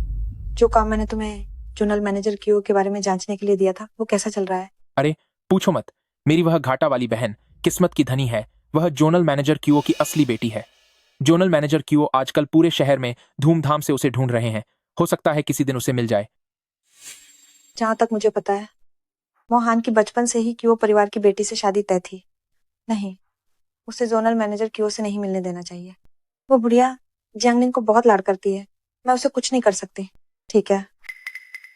D: जो काम मैंने तुम्हें जोनल मैनेजर क्यू के बारे में जांचने के लिए दिया था वो कैसा चल रहा है।
K: अरे पूछो मत, मेरी वह घाटा वाली बहन किस्मत की धनी है। वह जोनल मैनेजर क्यूओ की असली बेटी है। जोनल मैनेजर क्यूओ आजकल पूरे शहर में धूमधाम से उसे ढूंढ रहे हैं। हो सकता है किसी दिन उसे मिल जाए।
D: जहां तक मुझे पता है मोहान की बचपन से ही क्यों परिवार की बेटी से शादी तय थी। नहीं, उसे जोनल मैनेजर क्यों से नहीं मिलने देना चाहिए। वो बुढ़िया जियांगनिंग को बहुत लाड करती है, मैं उसे कुछ नहीं कर सकती। ठीक है,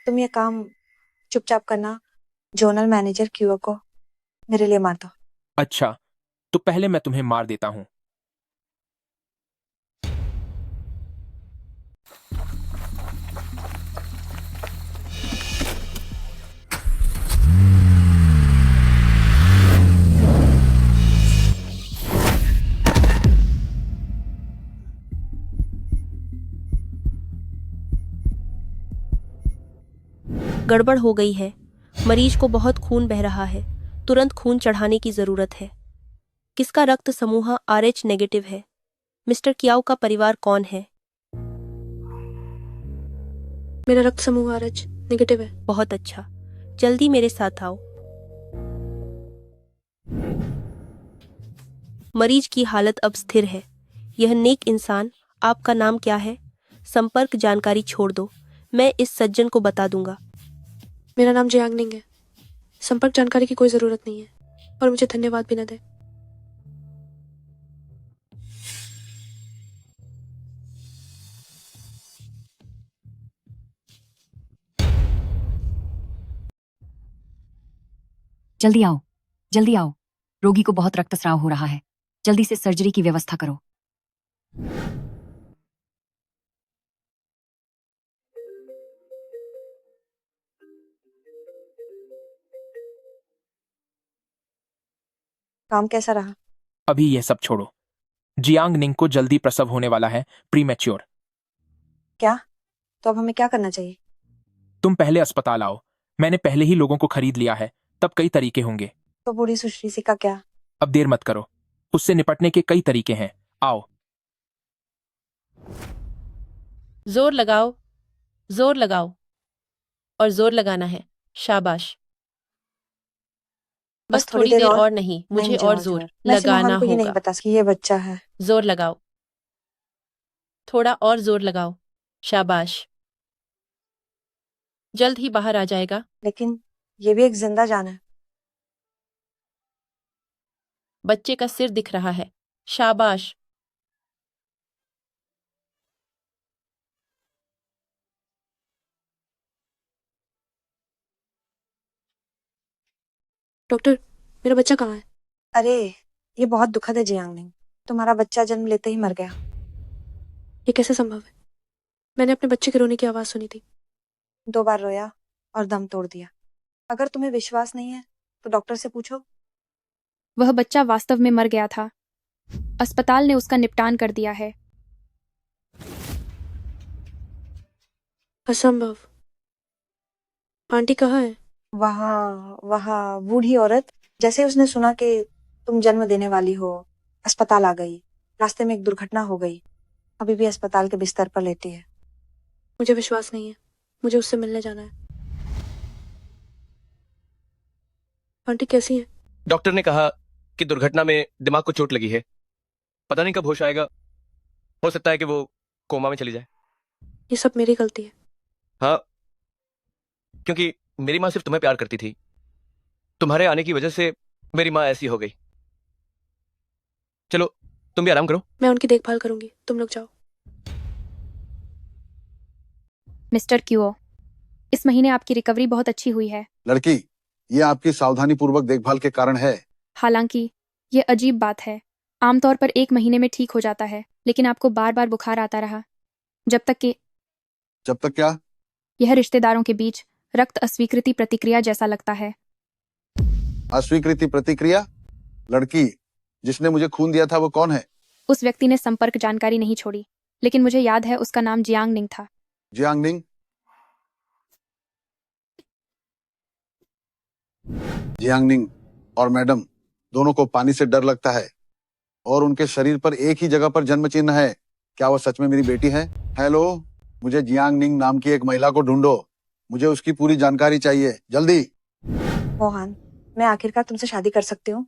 D: तुम ये काम चुपचाप करना, जोनल मैनेजर क्यूओ को मेरे लिए मार दो।
K: अच्छा, तो पहले मैं तुम्हें मार देता हूं।
L: गड़बड़ हो गई है। मरीज को बहुत खून बह रहा है। तुरंत खून चढ़ाने की जरूरत है। किसका रक्त समूह RH नेगेटिव है? मिस्टर कियाओ का परिवार कौन है?
E: मेरा रक्त समूह RH नेगेटिव है।
L: बहुत अच्छा, जल्दी मेरे साथ आओ। मरीज की हालत अब स्थिर है। यह नेक इंसान, आपका नाम क्या है? संपर्क जानकारी छोड़ दो, मैं इस सज्जन को बता दूंगा।
E: मेरा नाम जियांगनिंग है। संपर्क जानकारी की कोई जरूरत नहीं है और मुझे धन्यवाद भी न दे।
B: जल्दी आओ, जल्दी आओ। रोगी को बहुत रक्तस्राव हो रहा है। जल्दी से सर्जरी की व्यवस्था करो।
D: काम कैसा रहा?
K: अभी यह सब छोड़ो। जियांग निंग को जल्दी प्रसव होने वाला है, प्रीमेच्योर।
D: क्या? तो अब हमें क्या करना चाहिए?
K: तुम पहले अस्पताल आओ। मैंने पहले ही लोगों को खरीद लिया है, तब कई तरीके होंगे।
D: तो बूढ़ी सुश्री का क्या?
K: अब देर मत करो, उससे निपटने के कई तरीके हैं। आओ।
L: जोर लगाओ, जोर लगाओ और जोर लगाना है। शाबाश। बस थोड़ी देर और नहीं, मुझे और जोर लगाना
D: को ये नहीं
L: होगा।
D: बता कि ये बच्चा है।
L: जोर लगाओ, थोड़ा और जोर लगाओ। शाबाश, जल्द ही बाहर आ जाएगा।
D: लेकिन ये भी एक जिंदा जान है।
L: बच्चे का सिर दिख रहा है। शाबाश।
E: डॉक्टर, मेरा बच्चा कहाँ है?
D: अरे, ये बहुत दुखद है जियांगनिंग। तुम्हारा बच्चा जन्म लेते ही मर गया।
E: ये कैसे संभव है? मैंने अपने बच्चे के रोने की आवाज सुनी थी।
D: 2 बार रोया और दम तोड़ दिया। अगर तुम्हें विश्वास नहीं है तो डॉक्टर से पूछो।
A: वह बच्चा वास्तव में मर गया था। अस्पताल ने उसका निपटान कर दिया है।
E: असंभव। आंटी कहाँ है?
D: वहाँ बूढ़ी औरत, जैसे उसने सुना कि तुम जन्म देने वाली हो, अस्पताल आ गई। रास्ते में एक दुर्घटना हो गई, अभी भी अस्पताल के बिस्तर पर लेटी है।
E: मुझे विश्वास नहीं है, मुझे उससे मिलने जाना है। आंटी कैसी है?
F: डॉक्टर ने कहा कि दुर्घटना में दिमाग को चोट लगी है। पता नहीं कब होश आएगा। हो सकता है कि वो कोमा में चली जाए।
E: ये सब मेरी गलती है।
F: हाँ, क्योंकि मेरी माँ सिर्फ तुम्हें प्यार करती थी। तुम्हारे आने की वजह से मेरी माँ ऐसी हो गई। चलो, तुम भी आराम करो।
E: मैं उनकी देखभाल करूंगी, तुम लोग जाओ।
A: मिस्टर क्यूओ, इस महीने आपकी रिकवरी बहुत अच्छी हुई है।
M: लड़की, ये आपकी सावधानी पूर्वक देखभाल के कारण है।
A: हालांकि ये अजीब बात है। आमतौर पर 1 महीने में ठीक हो जाता है, लेकिन आपको बार बार बुखार आता रहा। जब तक
M: क्या?
A: यह रिश्तेदारों के बीच रक्त अस्वीकृति प्रतिक्रिया जैसा लगता है।
M: अस्वीकृति प्रतिक्रिया? लड़की, जिसने मुझे खून दिया था वो कौन है?
A: उस व्यक्ति ने संपर्क जानकारी नहीं छोड़ी, लेकिन मुझे याद है उसका नाम जियांगनिंग था।
M: जियांगनिंग? जियांगनिंग और मैडम दोनों को पानी से डर लगता है और उनके शरीर पर एक ही जगह पर जन्म चिन्ह है। क्या वो सच में मेरी बेटी है? हेलो, मुझे जियांगनिंग नाम की एक महिला को ढूंढो। मुझे उसकी पूरी जानकारी चाहिए, जल्दी।
D: मोहन, मैं आखिरकार तुमसे शादी कर सकती हूँ?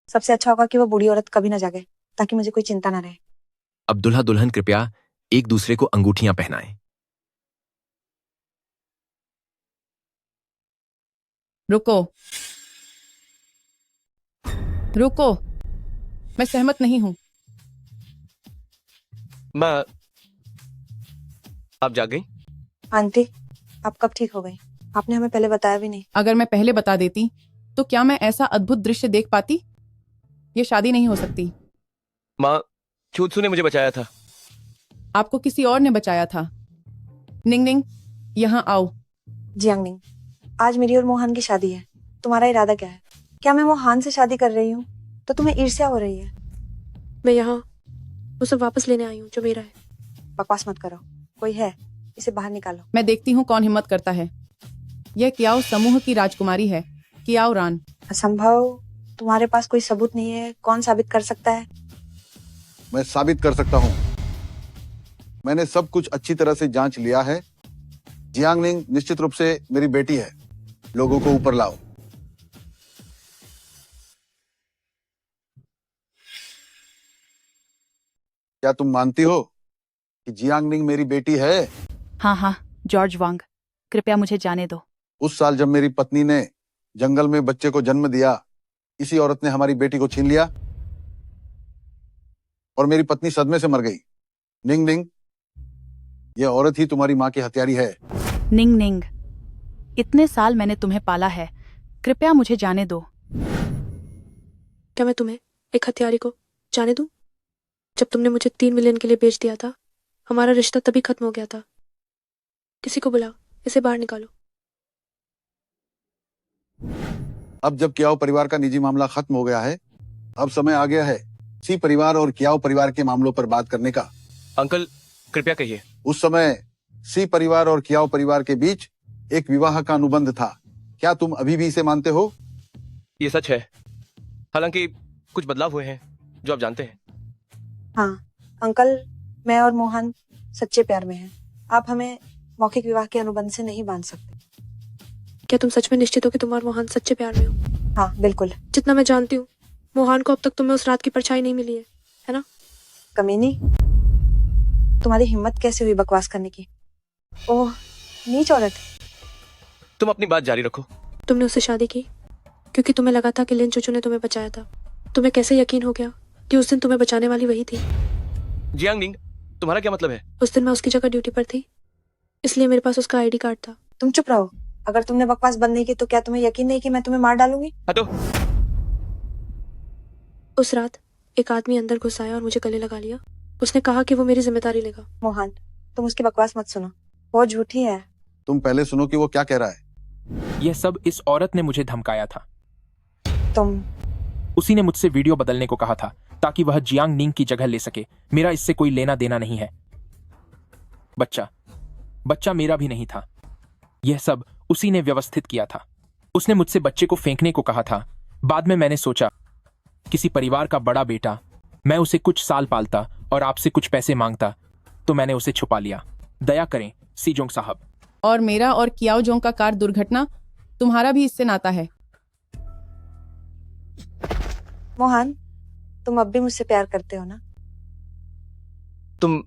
D: सबसे अच्छा होगा कि वो बूढ़ी औरत कभी ना जागे, ताकि मुझे कोई चिंता ना रहे।
R: अब दुल्हा दुल्हन कृपया एक दूसरे को अंगूठियां पहनाएं।
H: रुको, रुको, मैं सहमत नहीं हूं।
F: माँ, आप जाग गई?
D: आंटी, आप कब ठीक हो गई? आपने हमें पहले बताया भी नहीं।
H: अगर मैं पहले बता देती तो क्या मैं ऐसा अद्भुत दृश्य देख पाती? ये शादी नहीं हो सकती।
F: माँ, चूतसू ने मुझे बचाया था।
H: आपको किसी और ने बचाया था। निंग निंग, यहाँ आओ।
D: जियांग निंग, आज मेरी और मोहन की शादी है। तुम्हारा इरादा क्या है? क्या मैं मोहन से शादी कर रही हूँ तो तुम्हें ईर्ष्या हो रही है?
E: मैं यहाँ वो सब वापस लेने आई हूँ जो मेरा है।
D: बकवास मत करो। कोई है, इसे बाहर निकालो।
H: मैं देखती हूँ कौन हिम्मत करता है। यह कियाओ समूह की राजकुमारी है, कियाओ रान।
D: असंभव। तुम्हारे पास कोई सबूत नहीं है। कौन साबित कर सकता है?
M: मैं साबित कर सकता हूँ। मैंने सब कुछ अच्छी तरह से जांच लिया है। जियांग निंग निश्चित रूप से मेरी बेटी है। लोगों को ऊपर लाओ। क्या तुम मानती हो कि जियांग निंग मेरी बेटी है?
C: हाँ हाँ, जॉर्ज वांग, कृपया मुझे जाने दो।
M: उस साल जब मेरी पत्नी ने जंगल में बच्चे को जन्म दिया, इसी औरत ने हमारी बेटी को छीन लिया और मेरी पत्नी सदमे से मर गई। निंग निंग, यह औरत ही तुम्हारी माँ की हत्यारी है।
C: निंग निंग, इतने साल मैंने तुम्हें पाला है, कृपया मुझे जाने दो।
E: क्या मैं तुम्हें, एक हत्यारी को, जाने दूं? जब तुमने मुझे 3 मिलियन के लिए बेच दिया था, हमारा रिश्ता तभी खत्म हो गया था। किसी को बुलाओ, इसे बाहर निकालो।
M: अब जब कियाओ परिवार का निजी मामला खत्म हो गया है, अब समय आ गया है सी परिवार और कियाओ परिवार के मामलों पर बात करने का।
F: अंकल, कृपया कहिए।
M: उस समय सी परिवार और कियाओ परिवार के बीच एक विवाह का अनुबंध था। क्या तुम अभी भी इसे मानते हो?
F: ये सच है। हालांकि कुछ बदलाव हुए हैं जो आप जानते हैं।
D: हाँ अंकल, मैं और मोहन सच्चे प्यार में हैं। आप हमें मौखिक विवाह के अनुबंध से नहीं बांध सकते।
E: क्या तुम सच में निश्चित हो कि तुम और मोहन सच्चे प्यार में हो?
D: हाँ बिल्कुल।
E: जितना मैं जानती हूँ, मोहन को अब तक तुम्हें उस रात की परछाई नहीं मिली है ना?
D: कमीनी, तुम्हारी हिम्मत कैसे हुई बकवास करने की? ओह, नीच औरत।
F: तुम अपनी बात जारी रखो।
E: तुमने उससे शादी की क्योंकि तुम्हें लगा था कि लिन चूचू ने तुम्हें बचाया था। तुम्हें कैसे यकीन हो गया कि उस दिन तुम्हें बचाने वाली वही थी?
F: जियांग निंग, तुम्हारा क्या मतलब है?
E: उस दिन मैं उसकी जगह ड्यूटी पर थी, इसलिए मेरे पास उसका आईडी कार्ड था।
D: तुम चुप रहो। अगर तुमने बकवास बंद नहीं की तो क्या तुम्हें यकीन नहीं कि मैं तुम्हें मार डालूंगी?
F: हटो।
E: उस रात एक आदमी अंदर घुस आया और मुझे गले लगा लिया। उसने कहा कि वो मेरी जिम्मेदारी लेगा।
D: मोहन, तुम उसकी बकवास मत सुनो, वो झूठी है।
M: तुम पहले सुनो कि वो क्या कह रहा है।
K: यह सब इस औरत ने मुझे धमकाया था। उसी ने मुझसे वीडियो बदलने को कहा था ताकि वह जियांग निंग की जगह ले सके। मेरा इससे कोई लेना देना नहीं है। बच्चा मेरा भी नहीं था। यह सब उसी ने व्यवस्थित किया था। उसने मुझसे बच्चे को फेंकने को कहा था। बाद में मैंने सोचा, किसी परिवार का बड़ा बेटा, मैं उसे कुछ साल पालता और आपसे कुछ पैसे मांगता, तो मैंने उसे छुपा लिया। दया करें सीजोंग साहब।
H: और मेरा और कियाओ जोंग का कार दुर्घटना, तुम्हारा भी इससे नाता है।
D: मोहन, तुम अब भी मुझसे प्यार करते हो ना?
F: तुम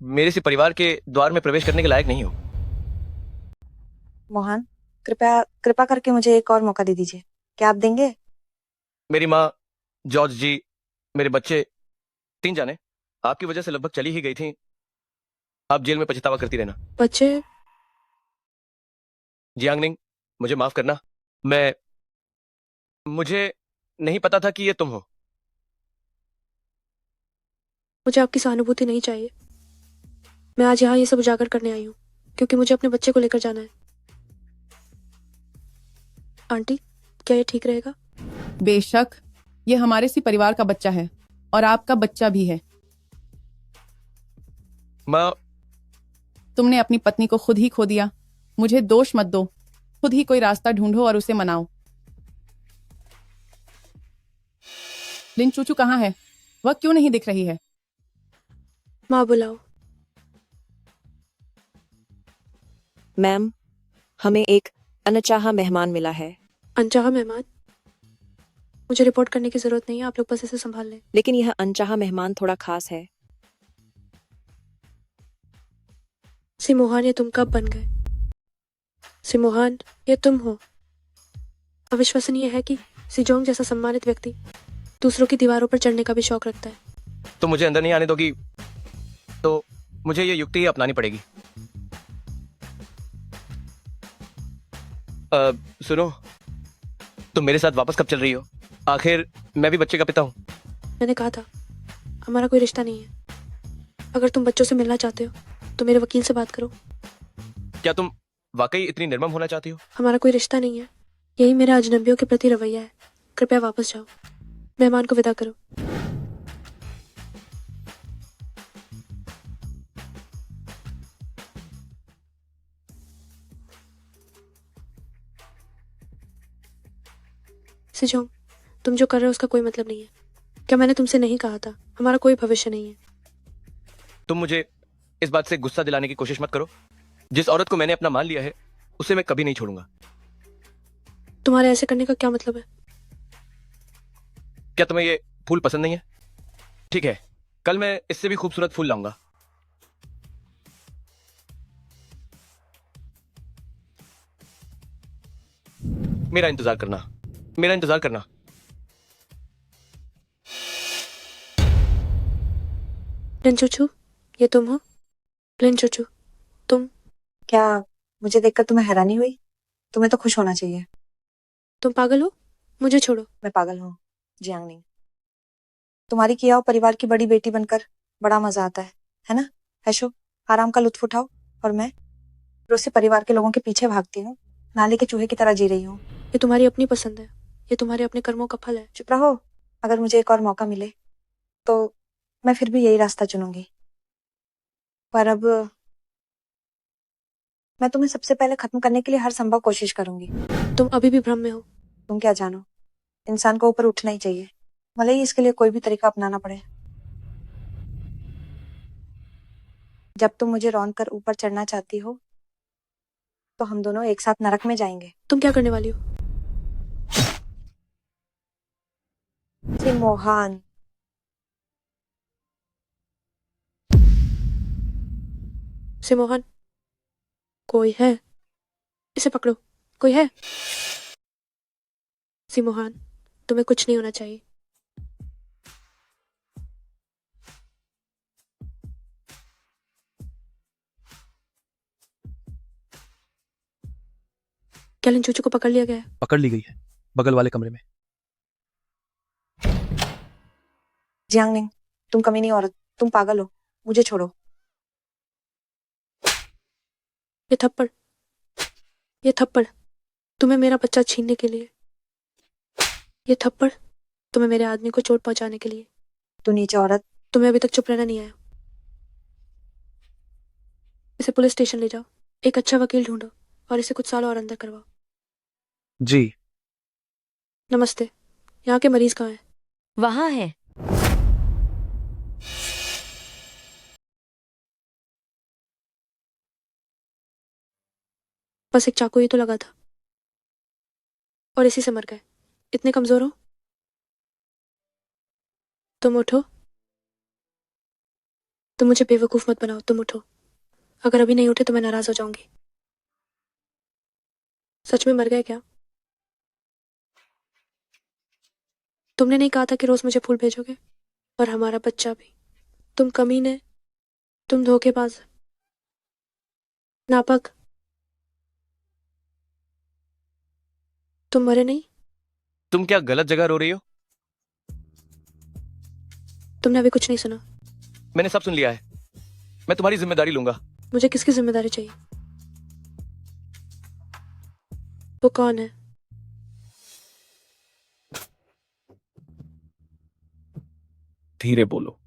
F: मेरे से परिवार के द्वार में प्रवेश करने के लायक नहीं हो।
D: मोहन, कृपा करके मुझे एक और मौका दे दीजिए। क्या आप देंगे?
F: मेरी माँ, जॉर्ज जी, मेरे बच्चे, 3 जाने आपकी वजह से लगभग चली ही गई थी। आप जेल में पछतावा करती रहना।
E: बच्चे?
F: जियांग निंग, मुझे माफ करना। मुझे नहीं पता था कि ये तुम हो।
E: मुझे आपकी सहानुभूति नहीं चाहिए। मैं आज यहाँ ये सब उजागर करने आई हूँ क्योंकि मुझे अपने बच्चे को लेकर जाना है। आंटी, क्या ये ठीक रहेगा?
H: बेशक, ये हमारे सी परिवार का बच्चा है और आपका बच्चा भी है।
F: माँ,
H: तुमने अपनी पत्नी को खुद ही खो दिया। मुझे दोष मत दो। खुद ही कोई रास्ता ढूंढो और उसे मनाओ। लिन चूचू कहाँ है? वह क्यों नहीं दिख रही है?
E: माँ बुलाओ।
R: मैम, हमें एक अनचाहा मेहमान मिला है।
E: अनचाहा मेहमान? मुझे रिपोर्ट करने की जरूरत नहीं है, आप लोग बस इसे संभाल लें।
R: लेकिन यह अनचाहा मेहमान थोड़ा खास है।
E: सिमोहान, ये तुम कब बन गए? सिमोहान, ये तुम हो? अविश्वसनीय है कि सिजोंग जैसा सम्मानित व्यक्ति दूसरों की दीवारों पर चढ़ने का भी शौक रखता है।
F: तुम मुझे अंदर नहीं आने दोगी तो मुझे ये युक्ति अपनानी पड़ेगी। सुनो, तुम मेरे साथ वापस कब चल रही हो? आखिर मैं भी बच्चे का पिता हूँ।
E: मैंने कहा था हमारा कोई रिश्ता नहीं है। अगर तुम बच्चों से मिलना चाहते हो तो मेरे वकील से बात करो।
F: क्या तुम वाकई इतनी निर्मम होना चाहती हो?
E: हमारा कोई रिश्ता नहीं है, यही मेरा अजनबियों के प्रति रवैया है। कृपया वापस जाओ, मेहमान को विदा करो। सिजोंग, तुम जो कर रहे हो उसका कोई मतलब नहीं है। क्या मैंने तुमसे नहीं कहा था हमारा कोई भविष्य नहीं है?
F: तुम मुझे इस बात से गुस्सा दिलाने की कोशिश मत करो। जिस औरत को मैंने अपना मान लिया है उसे मैं कभी नहीं छोड़ूंगा।
E: तुम्हारे ऐसे करने का क्या मतलब है?
F: क्या तुम्हें ये फूल पसंद नहीं है? ठीक है, कल मैं इससे भी खूबसूरत फूल लाऊंगा। मेरा इंतजार करना, मेरा इंतजार करना।
E: लिन चूचू, ये तुम हो? लिन चूचू, तुम?
D: क्या मुझे देखकर तुम्हें हैरानी हुई? तुम्हें तो खुश होना चाहिए।
E: तुम पागल हो? मुझे छोड़ो।
D: मैं पागल हूँ जियांग निंग। तुम्हारी किया और परिवार की बड़ी बेटी बनकर बड़ा मजा आता है ना? ऐशो, आराम का लुत्फ उठाओ। और मैं रोज से परिवार के लोगों के पीछे भागती हूँ, नाले के चूहे की तरह जी रही हूँ।
E: ये तुम्हारी अपनी पसंद है, ये तुम्हारे अपने कर्मों का फल है।
D: चुप रहो। अगर मुझे एक और मौका मिले तो मैं फिर भी यही रास्ता चुनूंगी। पर अब मैं तुम्हें सबसे पहले खत्म करने के लिए हर संभव कोशिश करूंगी।
E: तुम अभी भी भ्रम में हो।
D: तुम क्या जानो, इंसान को ऊपर उठना ही चाहिए, भले ही इसके लिए कोई भी तरीका अपनाना पड़े। जब तुम मुझे रौंद कर ऊपर चढ़ना चाहती हो तो हम दोनों एक साथ नरक में जाएंगे।
E: तुम क्या करने वाली हो?
D: मोहन,
E: सिमोहन, कोई है? इसे पकड़ो, कोई है? सिमोहन, तुम्हें कुछ नहीं होना चाहिए। क्या लिन चूचू को पकड़ लिया गया है?
G: पकड़ ली गई है, बगल वाले कमरे में।
D: जियांग निंग, तुम कमीनी औरत, तुम पागल हो, मुझे छोड़ो।
E: ये थप्पड़, ये थप्पड़ तुम्हें मेरा बच्चा छीनने के लिए, ये थप्पड़ तुम्हें मेरे आदमी को चोट पहुंचाने के लिए।
D: तू नीचे औरत।
E: तुम्हें अभी तक चुप रहना नहीं आया। इसे पुलिस स्टेशन ले जाओ, एक अच्छा वकील ढूंढो और इसे कुछ साल और अंदर करवाओ।
G: जी।
E: नमस्ते, यहाँ के मरीज कहाँ हैं?
N: वहाँ है।
E: बस एक चाकू ही तो लगा था और इसी से मर गए। इतने कमजोर हो? तुम उठो। तुम मुझे बेवकूफ मत बनाओ, तुम उठो। अगर अभी नहीं उठे तो मैं नाराज हो जाऊंगी। सच में मर गए क्या? तुमने नहीं कहा था कि रोज मुझे फूल भेजोगे? और हमारा बच्चा भी। तुम कमीने, तुम धोखेबाज, नापक। तुम मरे नहीं?
F: तुम क्या गलत जगह रो रही हो?
E: तुमने अभी कुछ नहीं सुना।
F: मैंने सब सुन लिया है। मैं तुम्हारी जिम्मेदारी लूंगा।
E: मुझे किसकी जिम्मेदारी चाहिए? वो कौन है?
K: धीरे बोलो।